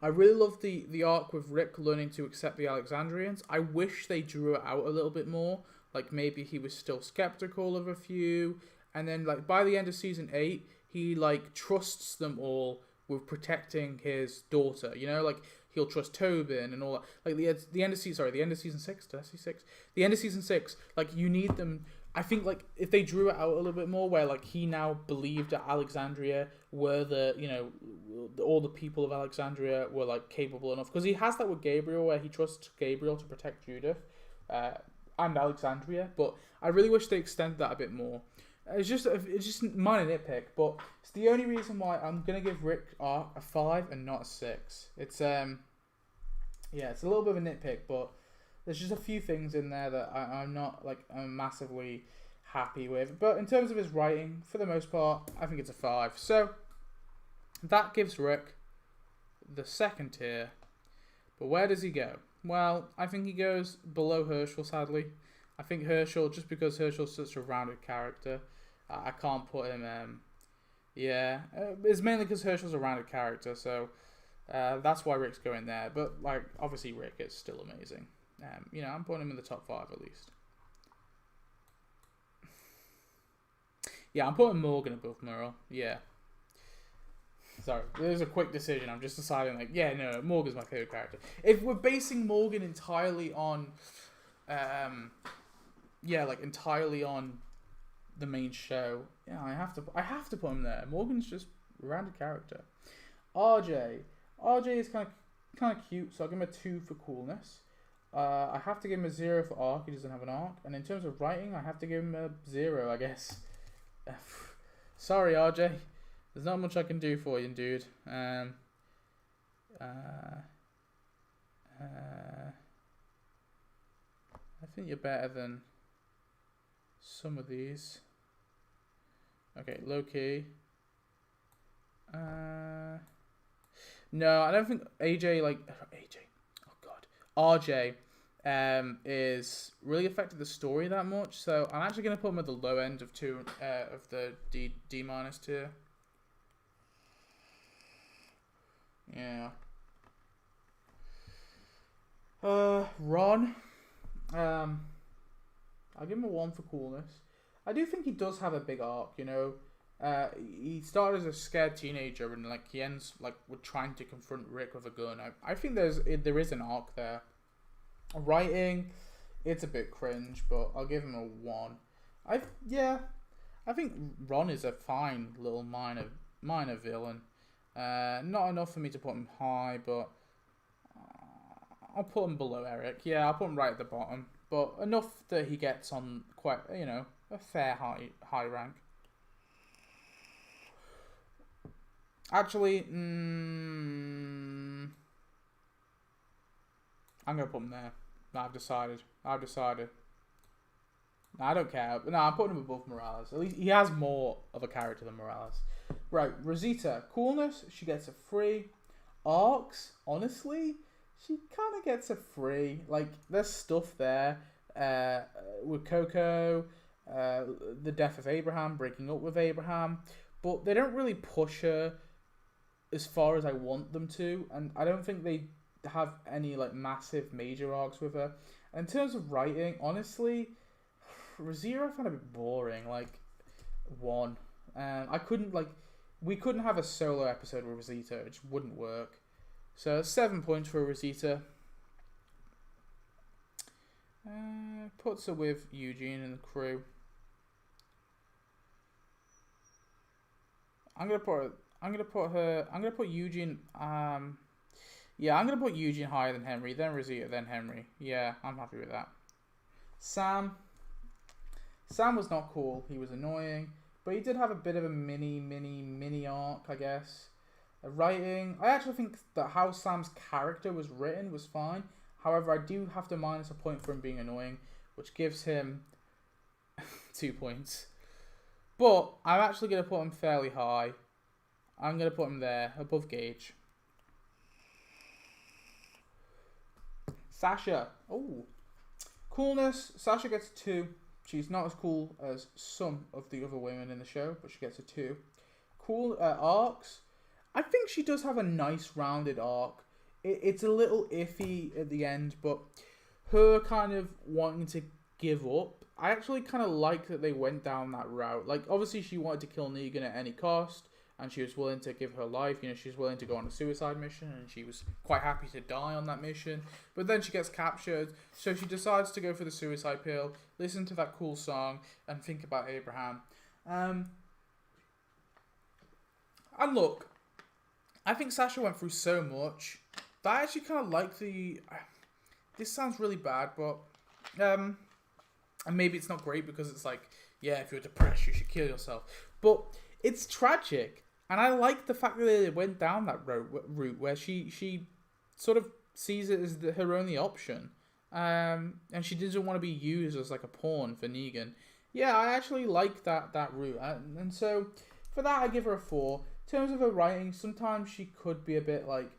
I really love the arc with Rick learning to accept the Alexandrians. I wish they drew it out a little bit more. Like, maybe he was still skeptical of a few, and then, like, by the end of season 8, he, like, trusts them all with protecting his daughter. Like, he'll trust Tobin and all that. Like, the end of season 6, did I say 6? The end of season 6, like, you need them. I think, like, if they drew it out a little bit more, where, like, he now believed that Alexandria were all the people of Alexandria were, like, capable enough. Because he has that with Gabriel, where he trusts Gabriel to protect Judith and Alexandria. But I really wish they extended that a bit more. It's just minor nitpick, but it's the only reason why I'm going to give Rick a 5 and not a 6. It's, it's a little bit of a nitpick, but there's just a few things in there that I'm not, like, I'm massively happy with. But in terms of his writing, for the most part, I think it's a 5. So, that gives Rick the second tier. But where does he go? Well, I think he goes below Herschel, sadly. I think Herschel, just because Herschel's such a rounded character, I can't put him, it's mainly because Herschel's a rounded character, so that's why Rick's going there. But, like, obviously Rick is still amazing. I'm putting him in the top 5 at least. Yeah, I'm putting Morgan above Merle. Yeah. Sorry, there's a quick decision. I'm just deciding, like, Morgan's my favorite character. If we're basing Morgan entirely on, entirely on the main show, I have to put him there. Morgan's just a rounded character. RJ is kind of cute, so I'll give him a 2 for coolness. I have to give him a 0 for arc. He doesn't have an arc. And in terms of writing, I have to give him a 0, I guess. Sorry, RJ. There's not much I can do for you, dude. I think you're better than some of these. Okay, low key. No, I don't think RJ is really affected the story that much. So I'm actually going to put him at the low end of the D minus tier. Yeah. Ron. I'll give him a 1 for coolness. I do think he does have a big arc, he started as a scared teenager and, like, he ends, like, with trying to confront Rick with a gun. I think there is an arc there. Writing, it's a bit cringe, but I'll give him a 1. I think Ron is a fine little minor villain. Not enough for me to put him high, but I'll put him below Eric. Yeah, I'll put him right at the bottom, but enough that he gets on quite, a fair high rank. Actually, I'm gonna put him there. No, I've decided. No, I don't care. No, I'm putting him above Morales. At least he has more of a character than Morales. Right, Rosita. Coolness, she gets a 3. Arcs, honestly, she kind of gets a 3. Like, there's stuff there with Coco, the death of Abraham, breaking up with Abraham, but they don't really push her as far as I want them to, and I don't think they have any, like, massive major arcs with her. In terms of writing, honestly, Rosita I found a bit boring. Like, 1. I couldn't, like, we couldn't have a solo episode with Rosita. It just wouldn't work. So 7 points for Rosita. Puts her with Eugene and the crew. I'm gonna put Eugene. Yeah, I'm gonna put Eugene higher than Henry, then Rosita, then Henry. Yeah, I'm happy with that. Sam was not cool. He was annoying, but he did have a bit of a mini arc, I guess. Writing, I actually think that how Sam's character was written was fine. However, I do have to minus a point for him being annoying, which gives him 2 points. But I'm actually going to put him fairly high. I'm going to put him there, above Gage. Sasha. Oh. Coolness. Sasha gets a 2. She's not as cool as some of the other women in the show, but she gets a 2. Cool arcs. I think she does have a nice rounded arc. It's a little iffy at the end, but her kind of wanting to give up, I actually kind of like that they went down that route. Like, obviously she wanted to kill Negan at any cost, and she was willing to give her life. You know, she was willing to go on a suicide mission, and she was quite happy to die on that mission. But then she gets captured, so she decides to go for the suicide pill, listen to that cool song, and think about Abraham. And look, I think Sasha went through so much that I actually kind of like the... This sounds really bad, but... and maybe it's not great because it's like, yeah, if you're depressed, you should kill yourself. But it's tragic. And I like the fact that they went down that route where she sort of sees it as her only option. And she doesn't want to be used as like a pawn for Negan. Yeah, I actually like that route. And so for that, I give her a 4. In terms of her writing, sometimes she could be a bit like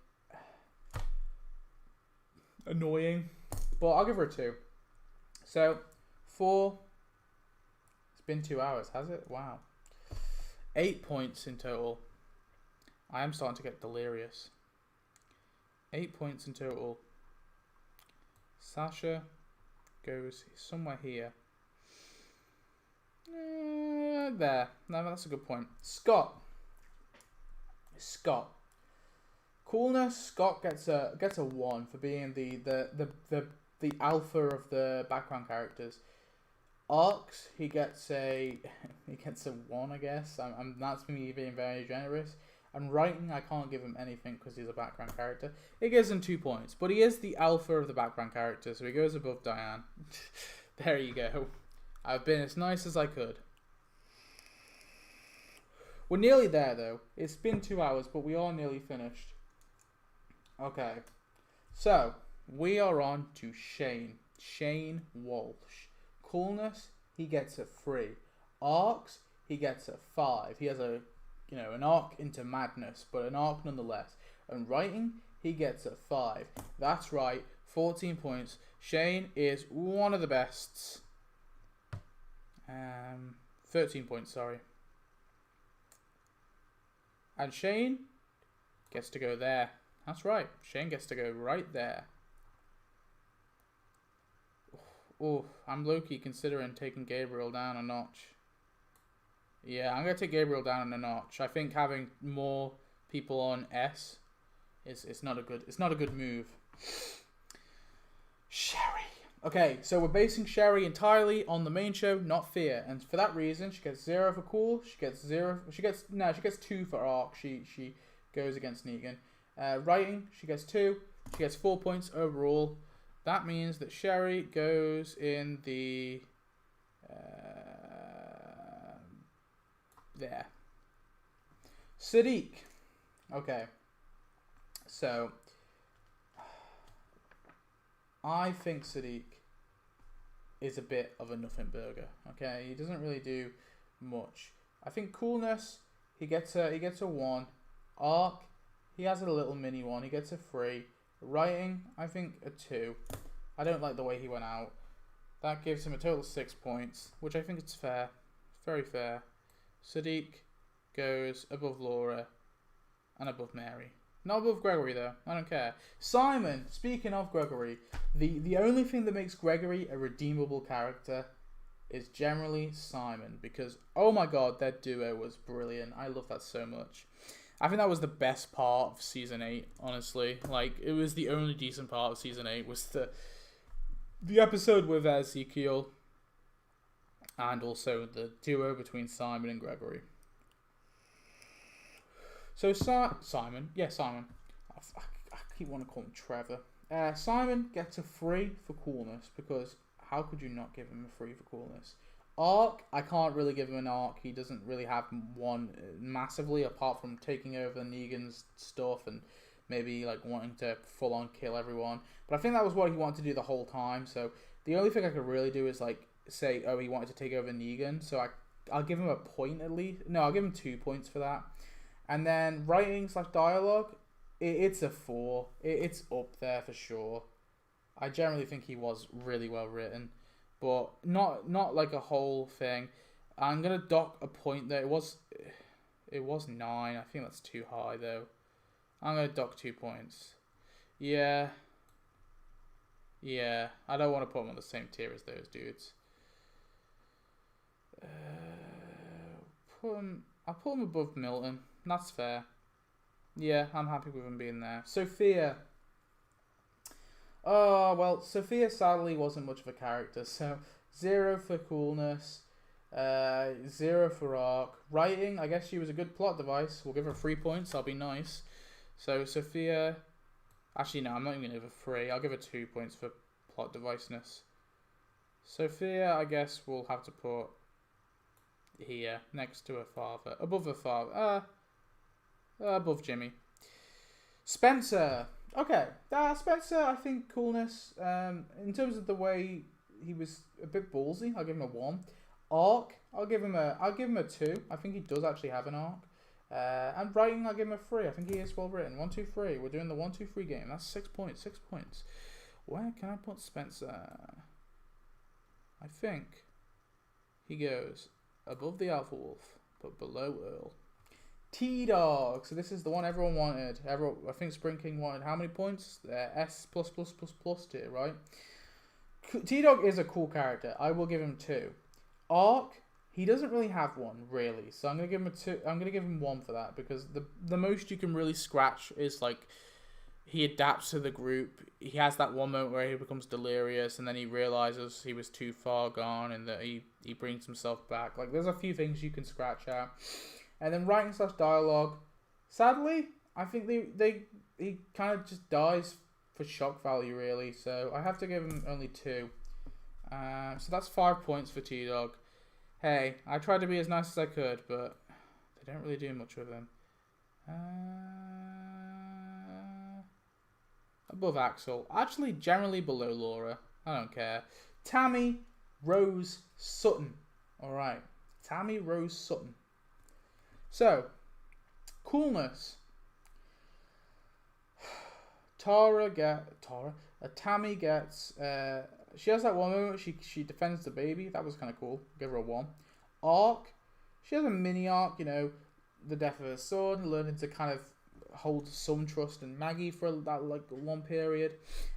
annoying. But I'll give her a 2. So 4. It's been 2 hours, has it? Wow. 8 points in total. I am starting to get delirious. 8 points in total. Sasha goes somewhere here. There. No, that's a good point. Scott. Coolness. Scott gets a 1 for being the alpha of the background characters. Arcs, he gets a 1, I guess. That's me being very generous. And writing, I can't give him anything because he's a background character. It gives him 2 points, but he is the alpha of the background character, so he goes above Diane. There you go. I've been as nice as I could. We're nearly there, though. It's been 2 hours, but we are nearly finished. Okay. So, we are on to Shane. Shane Walsh. Coolness, he gets a 3. Arcs, he gets a 5. He has an arc into Magnus, but an arc nonetheless. And writing, he gets a 5. That's right, 14 points. Shane is one of the bests. 13 points, sorry. And Shane gets to go there. That's right, Shane gets to go right there. Oh, I'm low-key considering taking Gabriel down a notch. Yeah, I'm going to take Gabriel down a notch. I think having more people on S is not a good move. Sherry. Okay, so we're basing Sherry entirely on the main show, not Fear, and for that reason, she gets 0 for cool. She gets 2 for arc. She goes against Negan. Writing, she gets 2. She gets 4 points overall. That means that Sherry goes in the there. Sadiq. Okay. So I think Sadiq is a bit of a nothing burger. Okay, he doesn't really do much. I think coolness, he gets a 1. Arc, he has a little mini 1. He gets a 3. Writing, I think a 2. I don't like the way he went out. That gives him a total of 6 points, which I think is fair. Very fair. Sadiq goes above Laura and above Mary. Not above Gregory, though. I don't care. Simon, speaking of Gregory, the only thing that makes Gregory a redeemable character is generally Simon. Because, oh my god, their duo was brilliant. I love that so much. I think that was the best part of Season 8, honestly. Like, it was the only decent part of Season 8 was the episode with Ezekiel. And also the duo between Simon and Gregory. So Simon. I keep wanting to call him Trevor. Simon gets a 3 for coolness, because how could you not give him a 3 for coolness? Arc, I can't really give him an arc. He doesn't really have one massively, apart from taking over Negan's stuff and maybe like wanting to full on kill everyone. But I think that was what he wanted to do the whole time. So the only thing I could really do is like say, oh, he wanted to take over Negan. So I'll give him a point at least. No, I'll give him 2 points for that. And then writing / dialogue, it's a 4. It's up there for sure. I generally think he was really well written, but not like a whole thing. I'm gonna dock a point there. It was 9. I think that's too high though. I'm gonna dock 2 points. Yeah. I don't want to put him on the same tier as those dudes. I'll put him above Milton. That's fair. Yeah, I'm happy with him being there. Sophia. Oh, well, Sophia sadly wasn't much of a character. So, 0 for coolness. 0 for arc. Writing, I guess she was a good plot device. We'll give her 3 points. I'll be nice. So, Sophia. Actually, no, I'm not even going to give her 3. I'll give her 2 points for plot deviceness. Sophia, I guess we'll have to put here, next to her father. Above her father. Above Jimmy. Spencer. Okay. Spencer, I think coolness. In terms of the way he was a bit ballsy, I'll give him a 1. Arc, I'll give him a 2. I think he does actually have an arc. And writing, I'll give him a 3. I think he is well written. 1, 2, 3. We're doing the 1, 2, 3 game. That's 6 points. 6 points. Where can I put Spencer? I think he goes above the Alpha Wolf, but below Earl. T-Dog. So this is the one everyone wanted. I think Spring King wanted how many points? S++++ tier, right? T-Dog is a cool character. I will give him 2. Arc, he doesn't really have one, really. So I'm gonna give him a 2. I'm gonna give him 1 for that, because the most you can really scratch is like he adapts to the group. He has that one moment where he becomes delirious, and then he realizes he was too far gone, and that he brings himself back. Like, there's a few things you can scratch out. And then writing / dialogue. Sadly, I think he kind of just dies for shock value, really. So I have to give him only 2. So that's 5 points for T-Dog. Hey, I tried to be as nice as I could, but they don't really do much with him. Above Axel. Actually, generally below Laura. I don't care. Tammy Rose Sutton. Alright. Tammy Rose Sutton. So, coolness. Tammy gets, she has that one moment she defends the baby. That was kind of cool. Give her a 1. Arc. She has a mini arc, the death of her son, learning to kind of hold some trust in Maggie for that like one period,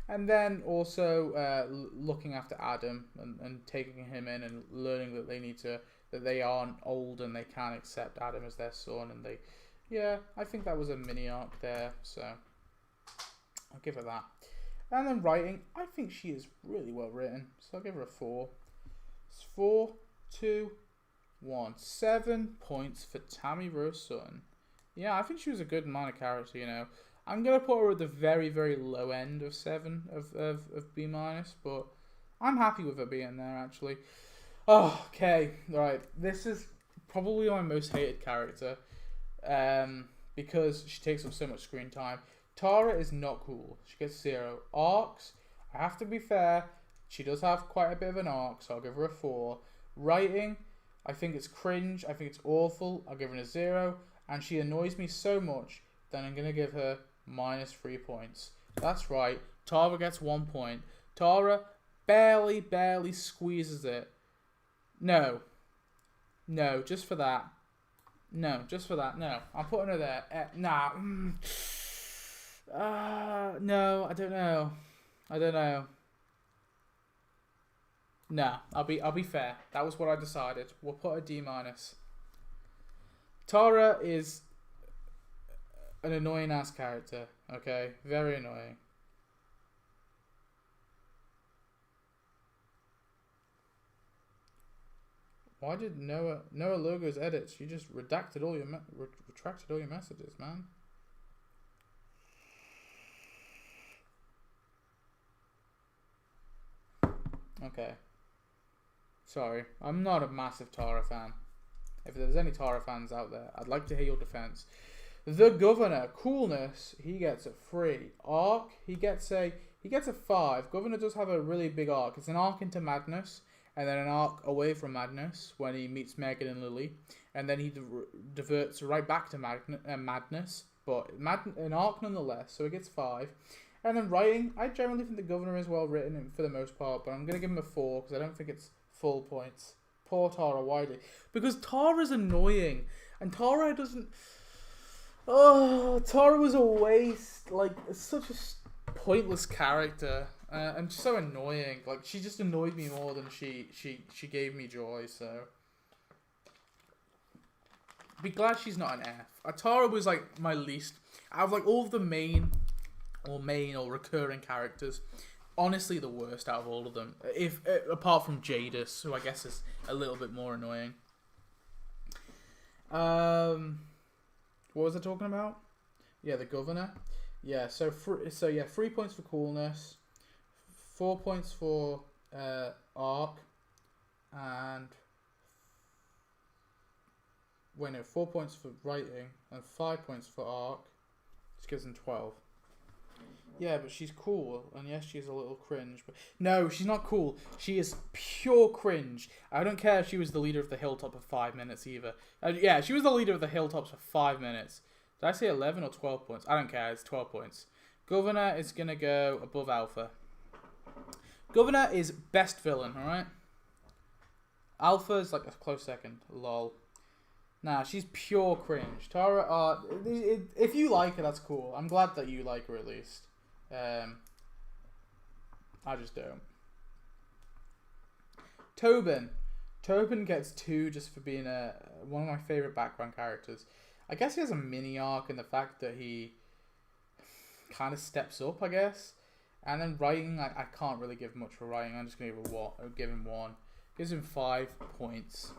and then also looking after Adam and taking him in and learning that they aren't old and they can't accept Adam as their son, and I think that was a mini arc there, so I'll give her that. And then writing, I think she is really well written, so I'll give her a 4. It's 4, 2, 1. 7 points for Tammy Rose Sutton. Yeah, I think she was a good minor character, I'm going to put her at the very, very low end of 7 of B-, but I'm happy with her being there, actually. Oh, okay, right. This is probably my most hated character, because she takes up so much screen time. Tara is not cool. She gets 0. Arcs, I have to be fair, she does have quite a bit of an arc, so I'll give her a 4. Writing, I think it's cringe, I think it's awful, I'll give her a 0. And she annoys me so much, then I'm going to give her -3 points. That's right, Tara gets 1 point. Tara barely squeezes it. No, just for that. No, I'm putting her there. Nah. No, I don't know. No, I'll be fair. That was what I decided. We'll put a D minus. Tara is an annoying ass character. Okay, very annoying. Why did Noah Logo's edits? You just redacted all your retracted all your messages, man. Okay. Sorry, I'm not a massive Tara fan. If there's any Tara fans out there, I'd like to hear your defense. The Governor, coolness, he gets a 3. Arc, he gets a 5. Governor does have a really big arc. It's an arc into Magnus, and then an arc away from Magnus when he meets Megan and Lily, and then he diverts right back to Madness, but an arc nonetheless. So he gets 5. And then writing, I generally think the Governor is well written for the most part, but I'm gonna give him a 4 because I don't think it's full points. Poor Tara Wiley. Because Tara's annoying. And Tara doesn't... Oh, Tara was a waste. Like, such a pointless character. And so annoying. Like, she just annoyed me more than she gave me joy, so... Be glad she's not an F. Tara was, like, my least... Out of, like, all of the main or recurring characters... Honestly, the worst out of all of them. Apart from Jadis, who I guess is a little bit more annoying. What was I talking about? Yeah, the Governor. Yeah, so 3 points for coolness, 4 points for arc, and 4 points for writing and 5 points for arc. Which gives them 12. Yeah, but she's cool, and yes, she's a little cringe. But no, she's not cool. She is pure cringe. I don't care if she was the leader of the Hilltop for 5 minutes either. Yeah, she was the leader of the Hilltops for 5 minutes. Did I say 11 or 12 points? I don't care. It's 12 points. Governor is gonna go above Alpha. Governor is best villain. All right. Alpha is like a close second. Lol. Nah, she's pure cringe. Tara, if you like her, that's cool. I'm glad that you like her at least. I just don't. Tobin gets 2 just for being one of my favorite background characters. I guess he has a mini arc in the fact that he kind of steps up, I guess. And then writing, I can't really give much for writing. I'm just gonna give him 1. Gives him 5 points.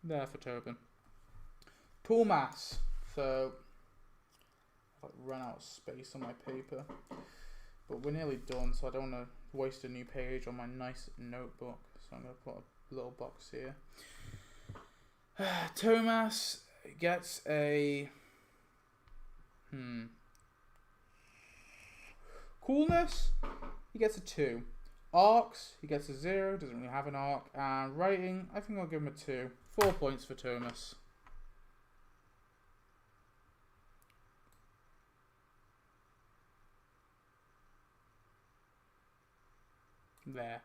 There for Tobin. Toolmass. So I've run out of space on my paper, but we're nearly done, so I don't want to waste a new page on my nice notebook. So I'm gonna put a little box here. Tomas gets a coolness. He gets a 2. Arcs, he gets a 0, doesn't really have an arc. And writing, I think I'll give him a 2. 4 points for Thomas. There.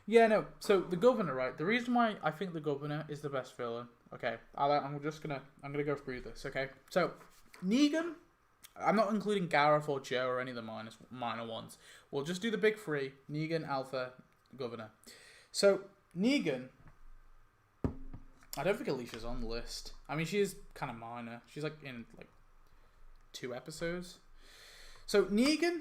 Yeah, no. So the Governor, right? The reason why I think the Governor is the best villain. Okay, I'm gonna go through this. Okay, so Negan. I'm not including Gareth or Joe or any of the minor ones. We'll just do the big 3: Negan, Alpha, Governor. So Negan. I don't think Alicia's on the list. I mean, she is kind of minor. She's like in like 2 episodes. So Negan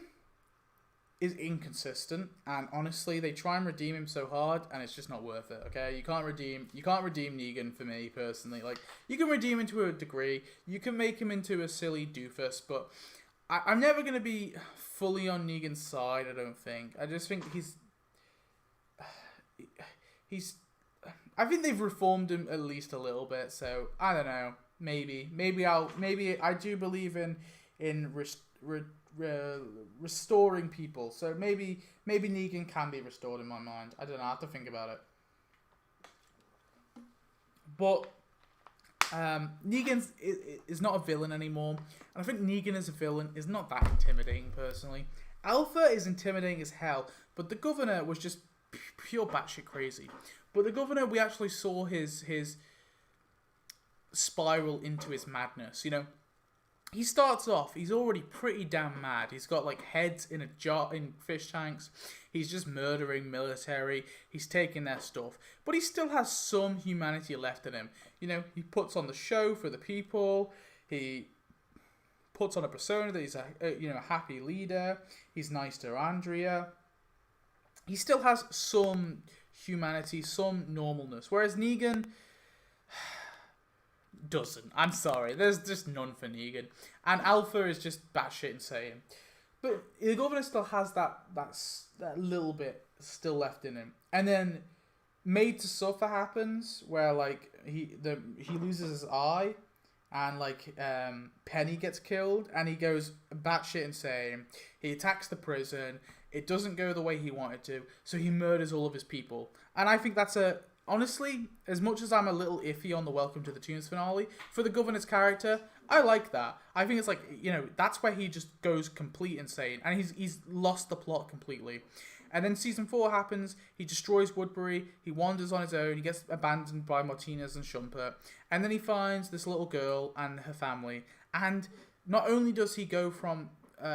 is inconsistent, and honestly, they try and redeem him so hard, and it's just not worth it. Okay, you can't redeem Negan for me personally. Like, you can redeem him to a degree, you can make him into a silly doofus, but I'm never gonna be fully on Negan's side. I don't think. I just think he's. I think they've reformed him at least a little bit. So I don't know. Maybe I do believe in restoring people. So maybe Negan can be restored in my mind. I don't know. I have to think about it. But Negan is not a villain anymore, and I think Negan as a villain is not that intimidating personally. Alpha is intimidating as hell, but the governor was just pure batshit crazy. But the governor, we actually saw his spiral into his madness. You know, he starts off, he's already pretty damn mad. He's got like heads in a jar in fish tanks. He's just murdering military. He's taking their stuff, but he still has some humanity left in him. You know, he puts on the show for the people. He puts on a persona that he's a happy leader. He's nice to Andrea. He still has some humanity, some normalness. Whereas Negan doesn't. I'm sorry. There's just none for Negan. And Alpha is just batshit insane. But the governor still has that little bit still left in him. And then Made to Suffer happens, where like he loses his eye, and like Penny gets killed, and he goes batshit insane. He attacks the prison. It doesn't go the way he wanted to, so he murders all of his people. And I think that's honestly, as much as I'm a little iffy on the Welcome to the Tombs finale, for the governor's character, I like that. I think it's like, you know, that's where he just goes complete insane, and he's lost the plot completely. And then season 4 happens, he destroys Woodbury, he wanders on his own, he gets abandoned by Martinez and Shumpert, and then he finds this little girl and her family, and not only does he go from,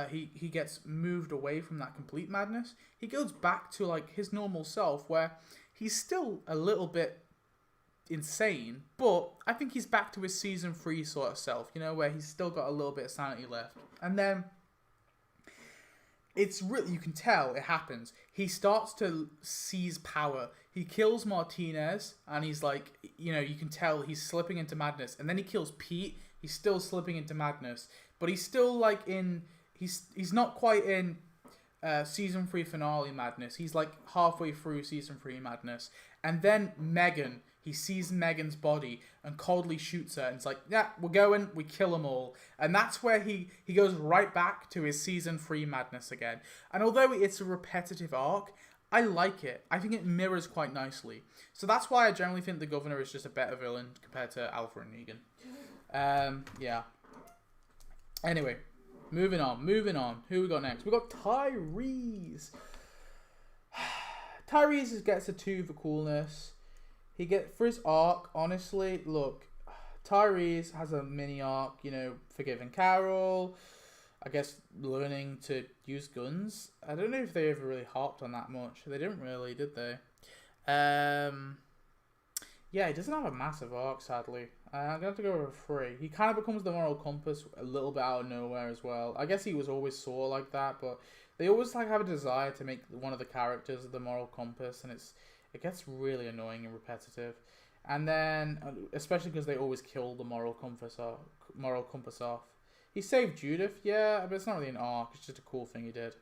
he gets moved away from that complete madness, he goes back to like his normal self, where he's still a little bit insane, but I think he's back to his season 3 sort of self, you know, where he's still got a little bit of sanity left. And then it's really, you can tell it happens. He starts to seize power. He kills Martinez, and he's like, you know, you can tell he's slipping into madness. And then he kills Pete. He's still slipping into madness, but he's still like he's not quite in season 3 finale madness. He's like halfway through season 3 madness. And then Megan, he sees Megan's body and coldly shoots her, and it's like, yeah, we're going, we kill them all. And that's where he goes right back to his season 3 madness again. And although it's a repetitive arc, I like it. I think it mirrors quite nicely. So that's why I generally think the governor is just a better villain compared to Alpha and Negan. Yeah. Anyway, moving on. Who we got next? We got Tyrese. Tyrese gets a 2 for coolness. He gets, for his arc, honestly, look, Tyrese has a mini arc, you know, forgiving Carol, I guess learning to use guns. I don't know if they ever really harped on that much. They didn't really, did they? Yeah, he doesn't have a massive arc, sadly. I'm going to have to go with a 3. He kind of becomes the moral compass a little bit out of nowhere as well. I guess he was always sort of like that, but they always like have a desire to make one of the characters the moral compass, and it gets really annoying and repetitive. And then, especially because they always kill the moral compass off. He saved Judith, yeah, but it's not really an arc. It's just a cool thing he did.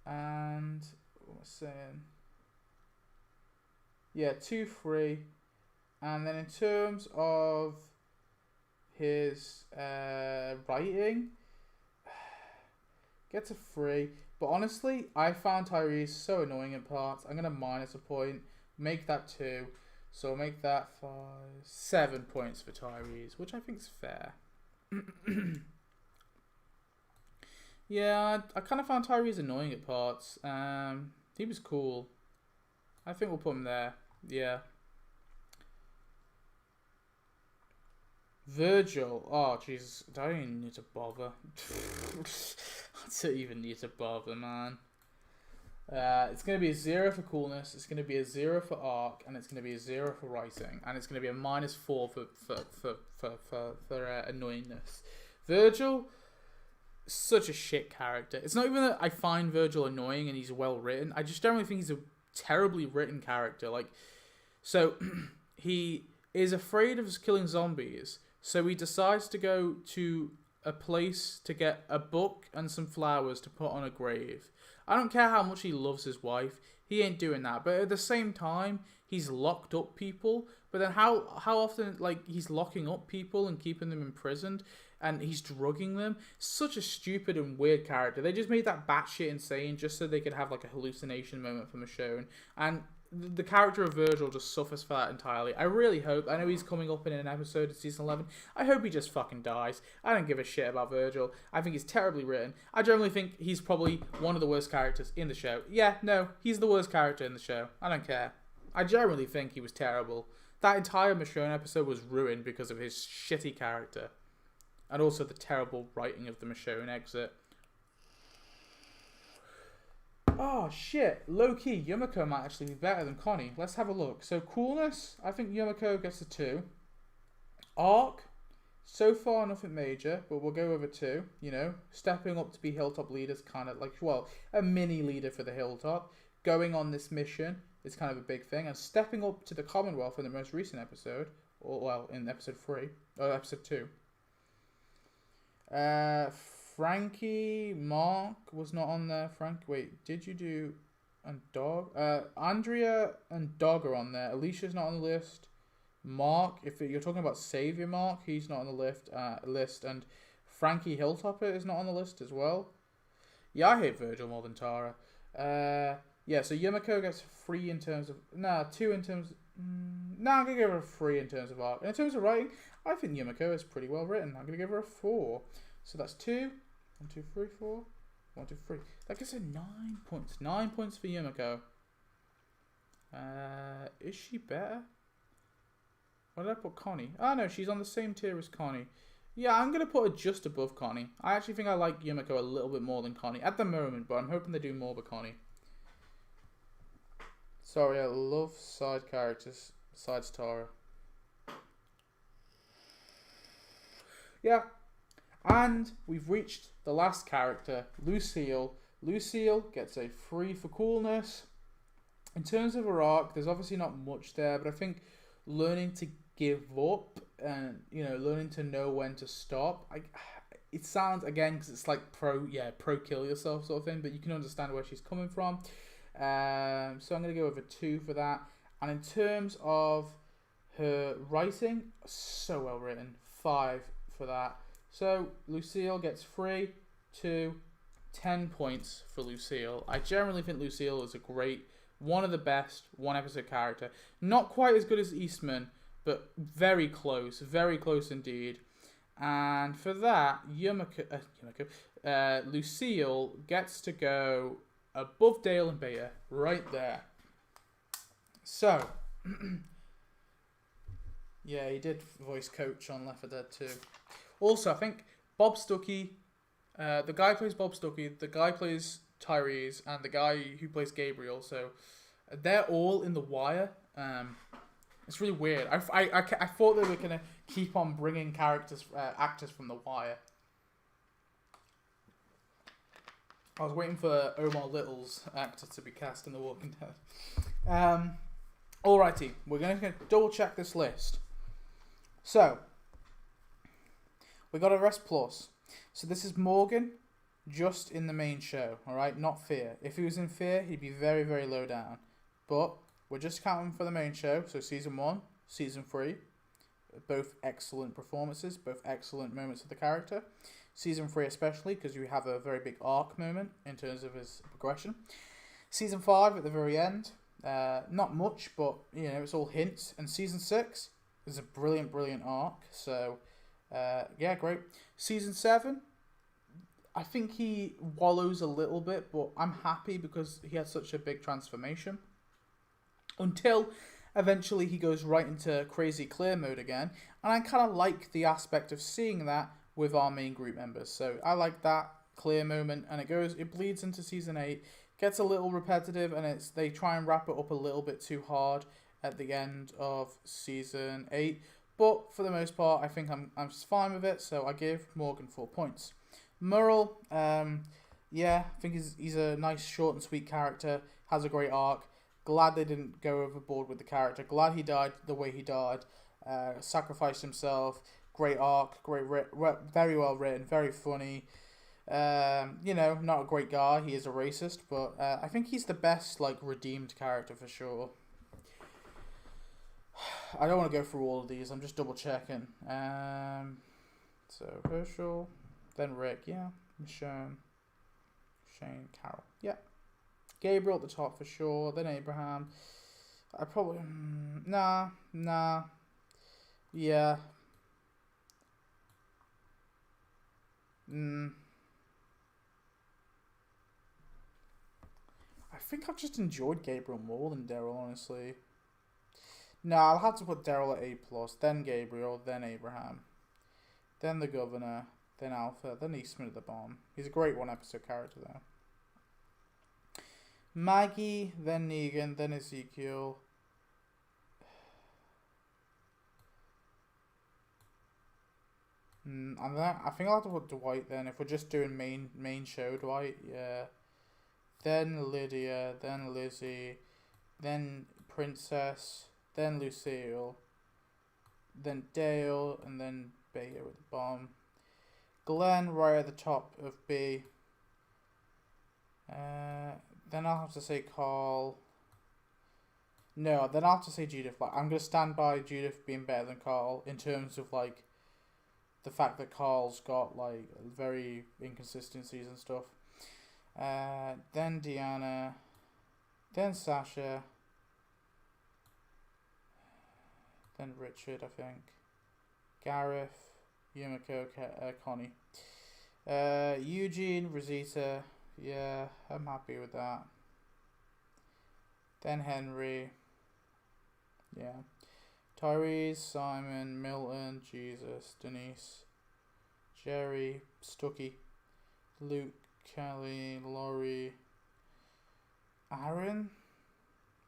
And what was I saying? Yeah, 2-3. And then in terms of his writing, gets a 3. But honestly, I found Tyrese so annoying in parts. I'm going to minus a point. Make that 2. So make that 5. 7 points for Tyrese, which I think is fair. Yeah, I kind of found Tyrese annoying at parts. He was cool. I think we'll put him there. Yeah. Virgil. Oh, Jesus. I don't even need to bother. I don't even need to bother, man. It's going to be a 0 for coolness. It's going to be a 0 for arc. And it's going to be a 0 for writing. And it's going to be a -4 for annoyingness. Virgil, such a shit character. It's not even that I find Virgil annoying and he's well written. I just generally think he's a terribly written character. Like, so he is afraid of killing zombies. So he decides to go to a place to get a book and some flowers to put on a grave. I don't care how much he loves his wife. He ain't doing that. But at the same time, he's locked up people. But then how often, like, he's locking up people and keeping them imprisoned. and he's drugging them. Such a stupid and weird character. They just made that batshit insane just so they could have like a hallucination moment for Michonne. And the character of Virgil just suffers for that entirely. I really hope, I know he's coming up in an episode of season 11, I hope he just fucking dies. I don't give a shit about Virgil. I think he's terribly written. I generally think he's probably one of the worst characters in the show. Yeah, no, he's the worst character in the show. I don't care. I generally think he was terrible. That entire Michonne episode was ruined because of his shitty character. And also the terrible writing of the Michonne exit. Oh, shit. Low-key, Yumiko might actually be better than Connie. Let's have a look. So, coolness, I think Yumiko gets a 2. Arc, so far nothing major, but we'll go over 2. You know, stepping up to be Hilltop leaders, kind of like, well, a mini leader for the Hilltop. Going on this mission is kind of a big thing. And stepping up to the Commonwealth in the most recent episode, or, well, in episode 3, or episode 2. Frankie, Mark was not on there. Wait, did you do and Dog? Andrea and Dog are on there. Alicia's not on the list. Mark, if you're talking about Savior Mark, he's not on the list. And Frankie Hilltopper is not on the list as well. Yeah, I hate Virgil more than Tara. Yeah, so Yumiko gets 3 in terms of... 2 in terms... I'm going to give her a 3 in terms of arc. And in terms of writing, I think Yumiko is pretty well written. I'm going to give her a 4. So that's 2... 1, 2, 3, 4. 1, 2, 3. That gives her 9 points. 9 points for Yumiko. Is she better? Where did I put Connie? Oh no, she's on the same tier as Connie. Yeah, I'm going to put her just above Connie. I actually think I like Yumiko a little bit more than Connie at the moment, but I'm hoping they do more with Connie. Sorry, I love side characters besides Tara. Yeah. And we've reached the last character, Lucille. Lucille gets a 3 for coolness. In terms of her arc, there's obviously not much there, but I think learning to give up and, you know, learning to know when to stop. It sounds, again, because it's like pro kill yourself sort of thing, but you can understand where she's coming from. So I'm going to go over 2 for that. And in terms of her writing, so well written, 5 for that. So, Lucille gets 3, 2, 10 points for Lucille. I generally think Lucille is a great, one of the best one-episode character. Not quite as good as Eastman, but very close indeed. And for that, Lucille gets to go above Dale and Beta, right there. So, yeah, he did voice Coach on Left 4 Dead 2. Also, I think Bob Stuckey, the guy who plays Bob Stuckey, the guy who plays Tyrese, and the guy who plays Gabriel, so they're all in The Wire. It's really weird. I thought they were going to keep on bringing actors from The Wire. I was waiting for Omar Little's actor to be cast in The Walking Dead. Alrighty, we're going to double check this list. So, we got Arrest Plus. So this is Morgan, just in the main show, alright? Not Fear. If he was in Fear, he'd be very, very low down. But we're just counting for the main show. So Season 1, Season 3. Both excellent performances, both excellent moments of the character. Season 3 especially, because you have a very big arc moment in terms of his progression. Season 5 at the very end. Not much, but, you know, it's all hints. And Season 6 is a brilliant, brilliant arc. So... yeah, great. Season 7, I think he wallows a little bit, but I'm happy because he has such a big transformation. Until eventually he goes right into crazy clear mode again, and I kind of like the aspect of seeing that with our main group members. So I like that clear moment, and it bleeds into Season 8, gets a little repetitive, and they try and wrap it up a little bit too hard at the end of Season 8. But for the most part, I think I'm fine with it, so I give Morgan 4 points. Murrell, yeah, I think he's a nice, short and sweet character, has a great arc. Glad they didn't go overboard with the character. Glad he died the way he died. Sacrificed himself. Great arc, very well written, very funny. You know, not a great guy. He is a racist, but I think he's the best, like, redeemed character for sure. I don't want to go through all of these. I'm just double checking. So Herschel, then Rick, yeah. Michonne, Shane, Carol, yeah. Gabriel at the top for sure. Then Abraham. I probably nah. Yeah. I think I've just enjoyed Gabriel more than Daryl, honestly. No, I'll have to put Daryl at A+, then Gabriel, then Abraham, then the Governor, then Alpha, then Eastman at the bottom. He's a great one-episode character, though. Maggie, then Negan, then Ezekiel. And then I think I'll have to put Dwight then, if we're just doing main show Dwight, yeah. Then Lydia, then Lizzy, then Princess, then Lucille, then Dale, and then Beta at the bottom. Glenn right at the top of B. Then I'll have to say Carl. No, then I'll have to say Judith. Like, I'm going to stand by Judith being better than Carl in terms of, like, the fact that Carl's got, like, very inconsistencies and stuff. Then Diana, then Sasha, then Richard, I think, Gareth, Yumiko, Connie, Eugene, Rosita, yeah, I'm happy with that. Then Henry, yeah, Tyrese, Simon, Milton, Jesus, Denise, Jerry, Stucky, Luke, Kelly, Laurie, Aaron?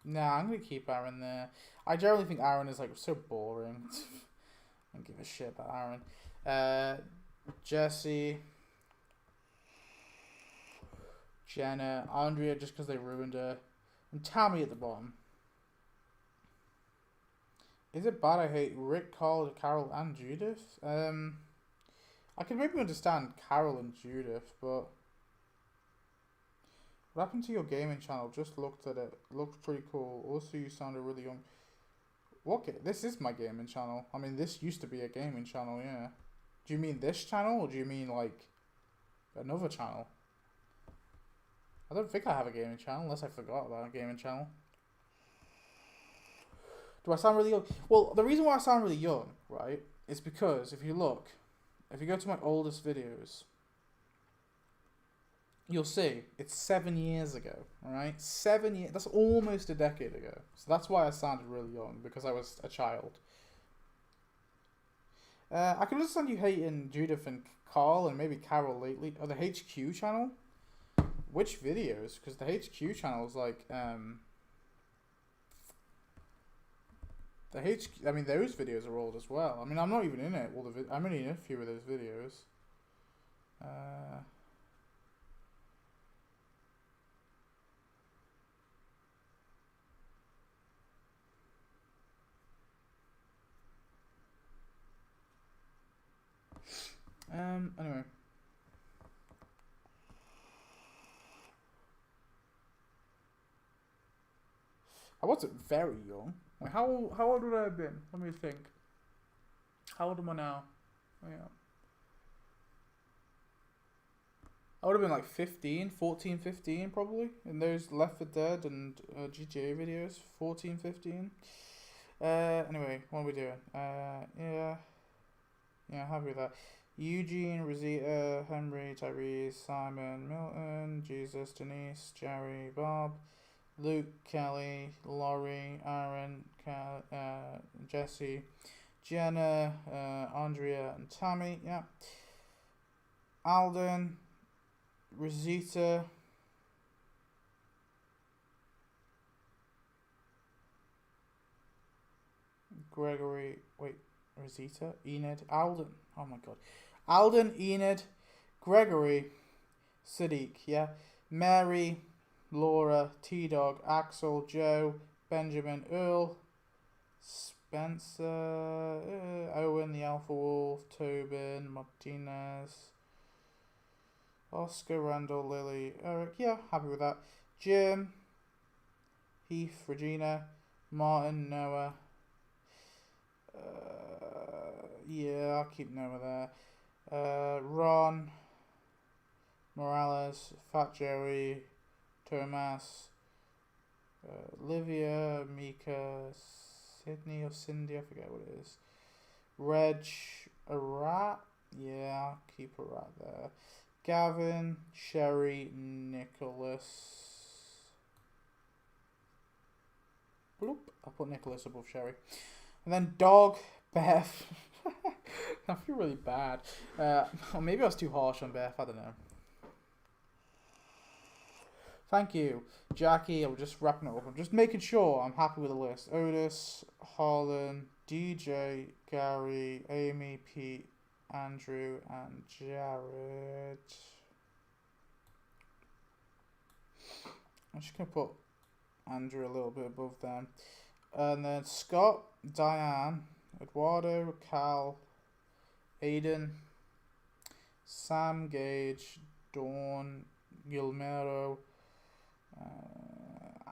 Nah, I'm going to keep Aaron there. I generally think Aaron is, like, so boring. I don't give a shit about Aaron. Jesse, Jenna, Andrea, just because they ruined her, and Tammy at the bottom. Is it bad I hate Rick, Carol, and Judith? I can maybe understand Carol and Judith, but what happened to your gaming channel? Just looked at it. Looked pretty cool. Also, you sounded really young. What? This is my gaming channel. I mean, this used to be a gaming channel, yeah. Do you mean this channel, or do you mean, like, another channel? I don't think I have a gaming channel, unless I forgot about a gaming channel. Do I sound really young? Well, the reason why I sound really young, right, is because if you look, if you go to my oldest videos, you'll see it's 7 years ago, alright? 7 years, that's almost a decade ago. So that's why I sounded really young, because I was a child. I can understand you hating Judith and Carl and maybe Carol lately. Oh, the HQ channel? Which videos? Because the HQ channel is like, I mean, those videos are old as well. I mean, I'm not even in it. I'm only in a few of those videos. Anyway. I wasn't very young. Wait, how old would I have been? Let me think. How old am I now? Oh, yeah. I would have been like 14, 15 probably. In those Left 4 Dead and GTA videos. 14, 15. Anyway, what are we doing? Yeah, happy with that. Eugene, Rosita, Henry, Tyrese, Simon, Milton, Jesus, Denise, Jerry, Bob, Luke, Kelly, Laurie, Aaron, Jesse, Jenna, Andrea, and Tammy, yeah. Alden, Rosita, Gregory, wait, Rosita, Enid, Alden, oh my god. Alden, Enid, Gregory, Sadiq, yeah. Mary, Laura, T-Dog, Axel, Joe, Benjamin, Earl, Spencer, Owen, the Alpha Wolf, Tobin, Martinez, Oscar, Randall, Lily, Eric, yeah, happy with that. Jim, Heath, Regina, Martin, Noah, yeah, I'll keep Noah there. Ron, Morales, Fat Joey, Thomas, Olivia, Mika, Sydney or Cindy, I forget what it is. Reg, a rat, yeah, keep a rat there. Gavin, Sherry, Nicholas. Bloop, I'll put Nicholas above Sherry. And then Dog, Beth. I feel really bad. Or maybe I was too harsh on Beth, I don't know. Thank you. Jackie, I'm just wrapping it up. I'm just making sure I'm happy with the list. Otis, Harlan, DJ, Gary, Amy, Pete, Andrew, and Jared. I'm just going to put Andrew a little bit above them. And then Scott, Diane, Eduardo, Cal, Aiden, Sam, Gage, Dawn, Gilmero,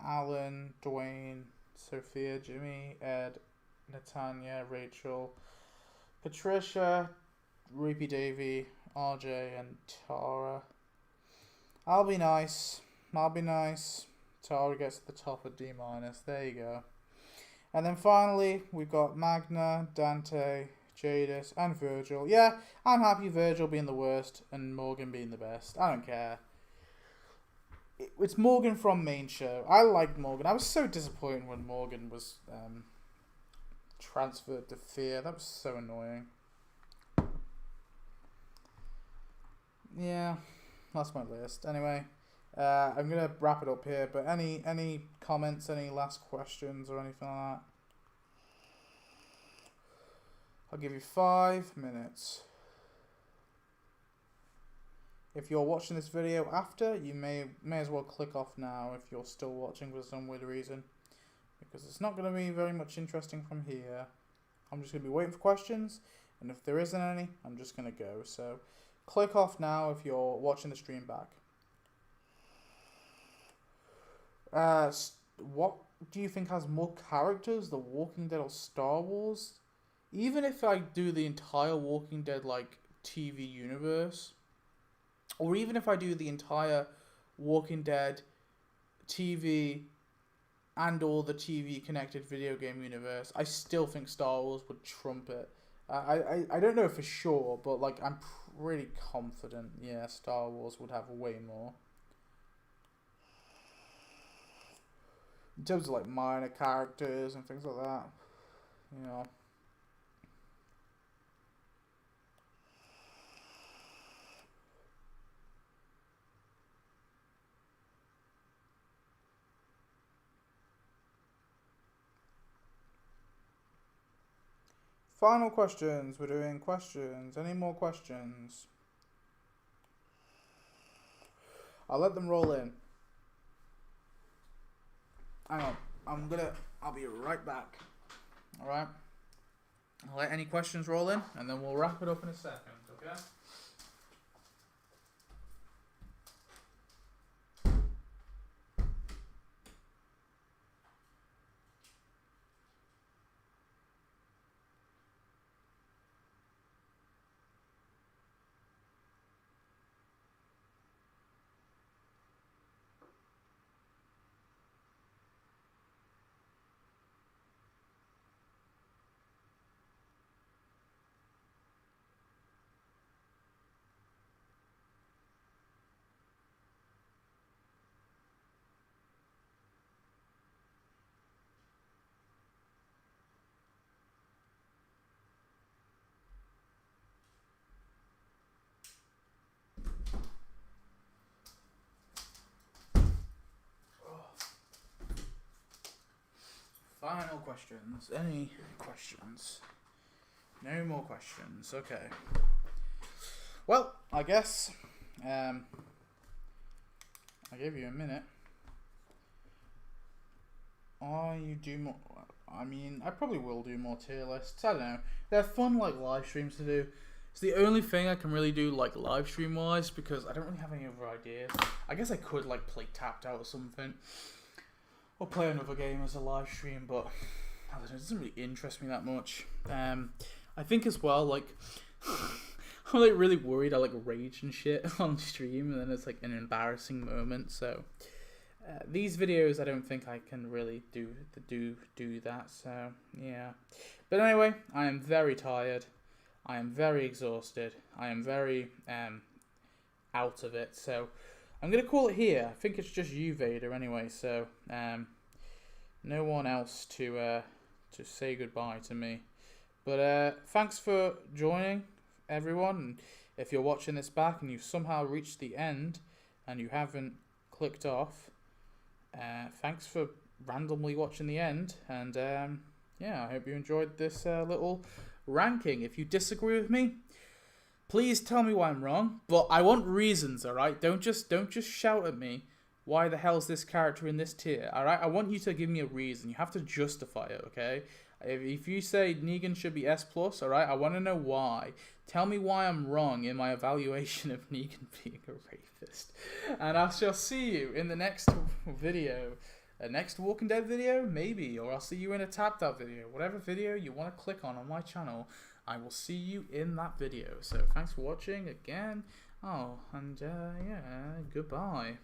Alan, Dwayne, Sophia, Jimmy, Ed, Natanya, Rachel, Patricia, Ruby Davy, RJ, and Tara. I'll be nice. Tara gets to the top of D-. There you go. And then finally, we've got Magna, Dante, Jadis, and Virgil. Yeah, I'm happy Virgil being the worst and Morgan being the best. I don't care. It's Morgan from main show. I liked Morgan. I was so disappointed when Morgan was transferred to Fear. That was so annoying. Yeah, that's my list. Anyway, I'm going to wrap it up here. But any comments, any last questions or anything like that? I'll give you 5 minutes. If you're watching this video after, you may as well click off now if you're still watching for some weird reason. Because it's not going to be very much interesting from here. I'm just going to be waiting for questions. And if there isn't any, I'm just going to go. So click off now if you're watching the stream back. What do you think has more characters, The Walking Dead or Star Wars? Even if I do the entire Walking Dead like TV universe, or even if I do the entire Walking Dead TV and all the TV connected video game universe, I still think Star Wars would trump it. I don't know for sure, but like I'm pretty confident, yeah, Star Wars would have way more. In terms of like minor characters and things like that, you know. Final questions. We're doing questions. Any more questions? I'll let them roll in. Hang on. I'll be right back. Alright? I'll let any questions roll in and then we'll wrap it up in a second, okay? Final questions. Any questions? No more questions. Okay. Well, I guess I gave you a minute. You do more. I mean, I probably will do more tier lists. I don't know. They're fun, like live streams to do. It's the only thing I can really do, like live stream wise, because I don't really have any other ideas. I guess I could like play Tapped Out or something. Or play another game as a live stream, but I don't know, it doesn't really interest me that much. I think as well, like, I'm like really worried. I like rage and shit on stream, and then it's like an embarrassing moment. So these videos, I don't think I can really do that. So yeah. But anyway, I am very tired. I am very exhausted. I am very out of it. So I'm gonna call it here. I think it's just you, Vader. Anyway, so no one else to say goodbye to me. But thanks for joining, everyone. And if you're watching this back and you've somehow reached the end and you haven't clicked off, thanks for randomly watching the end. And yeah, I hope you enjoyed this little ranking. If you disagree with me, please tell me why I'm wrong. But I want reasons, all right? Don't just shout at me. Why the hell's this character in this tier? All right, I want you to give me a reason. You have to justify it, okay? If you say Negan should be S+, alright, I want to know why. Tell me why I'm wrong in my evaluation of Negan being a rapist. And I shall see you in the next video. Next Walking Dead video? Maybe. Or I'll see you in a Tapped Out video. Whatever video you want to click on my channel, I will see you in that video. So thanks for watching again. Oh, and yeah, goodbye.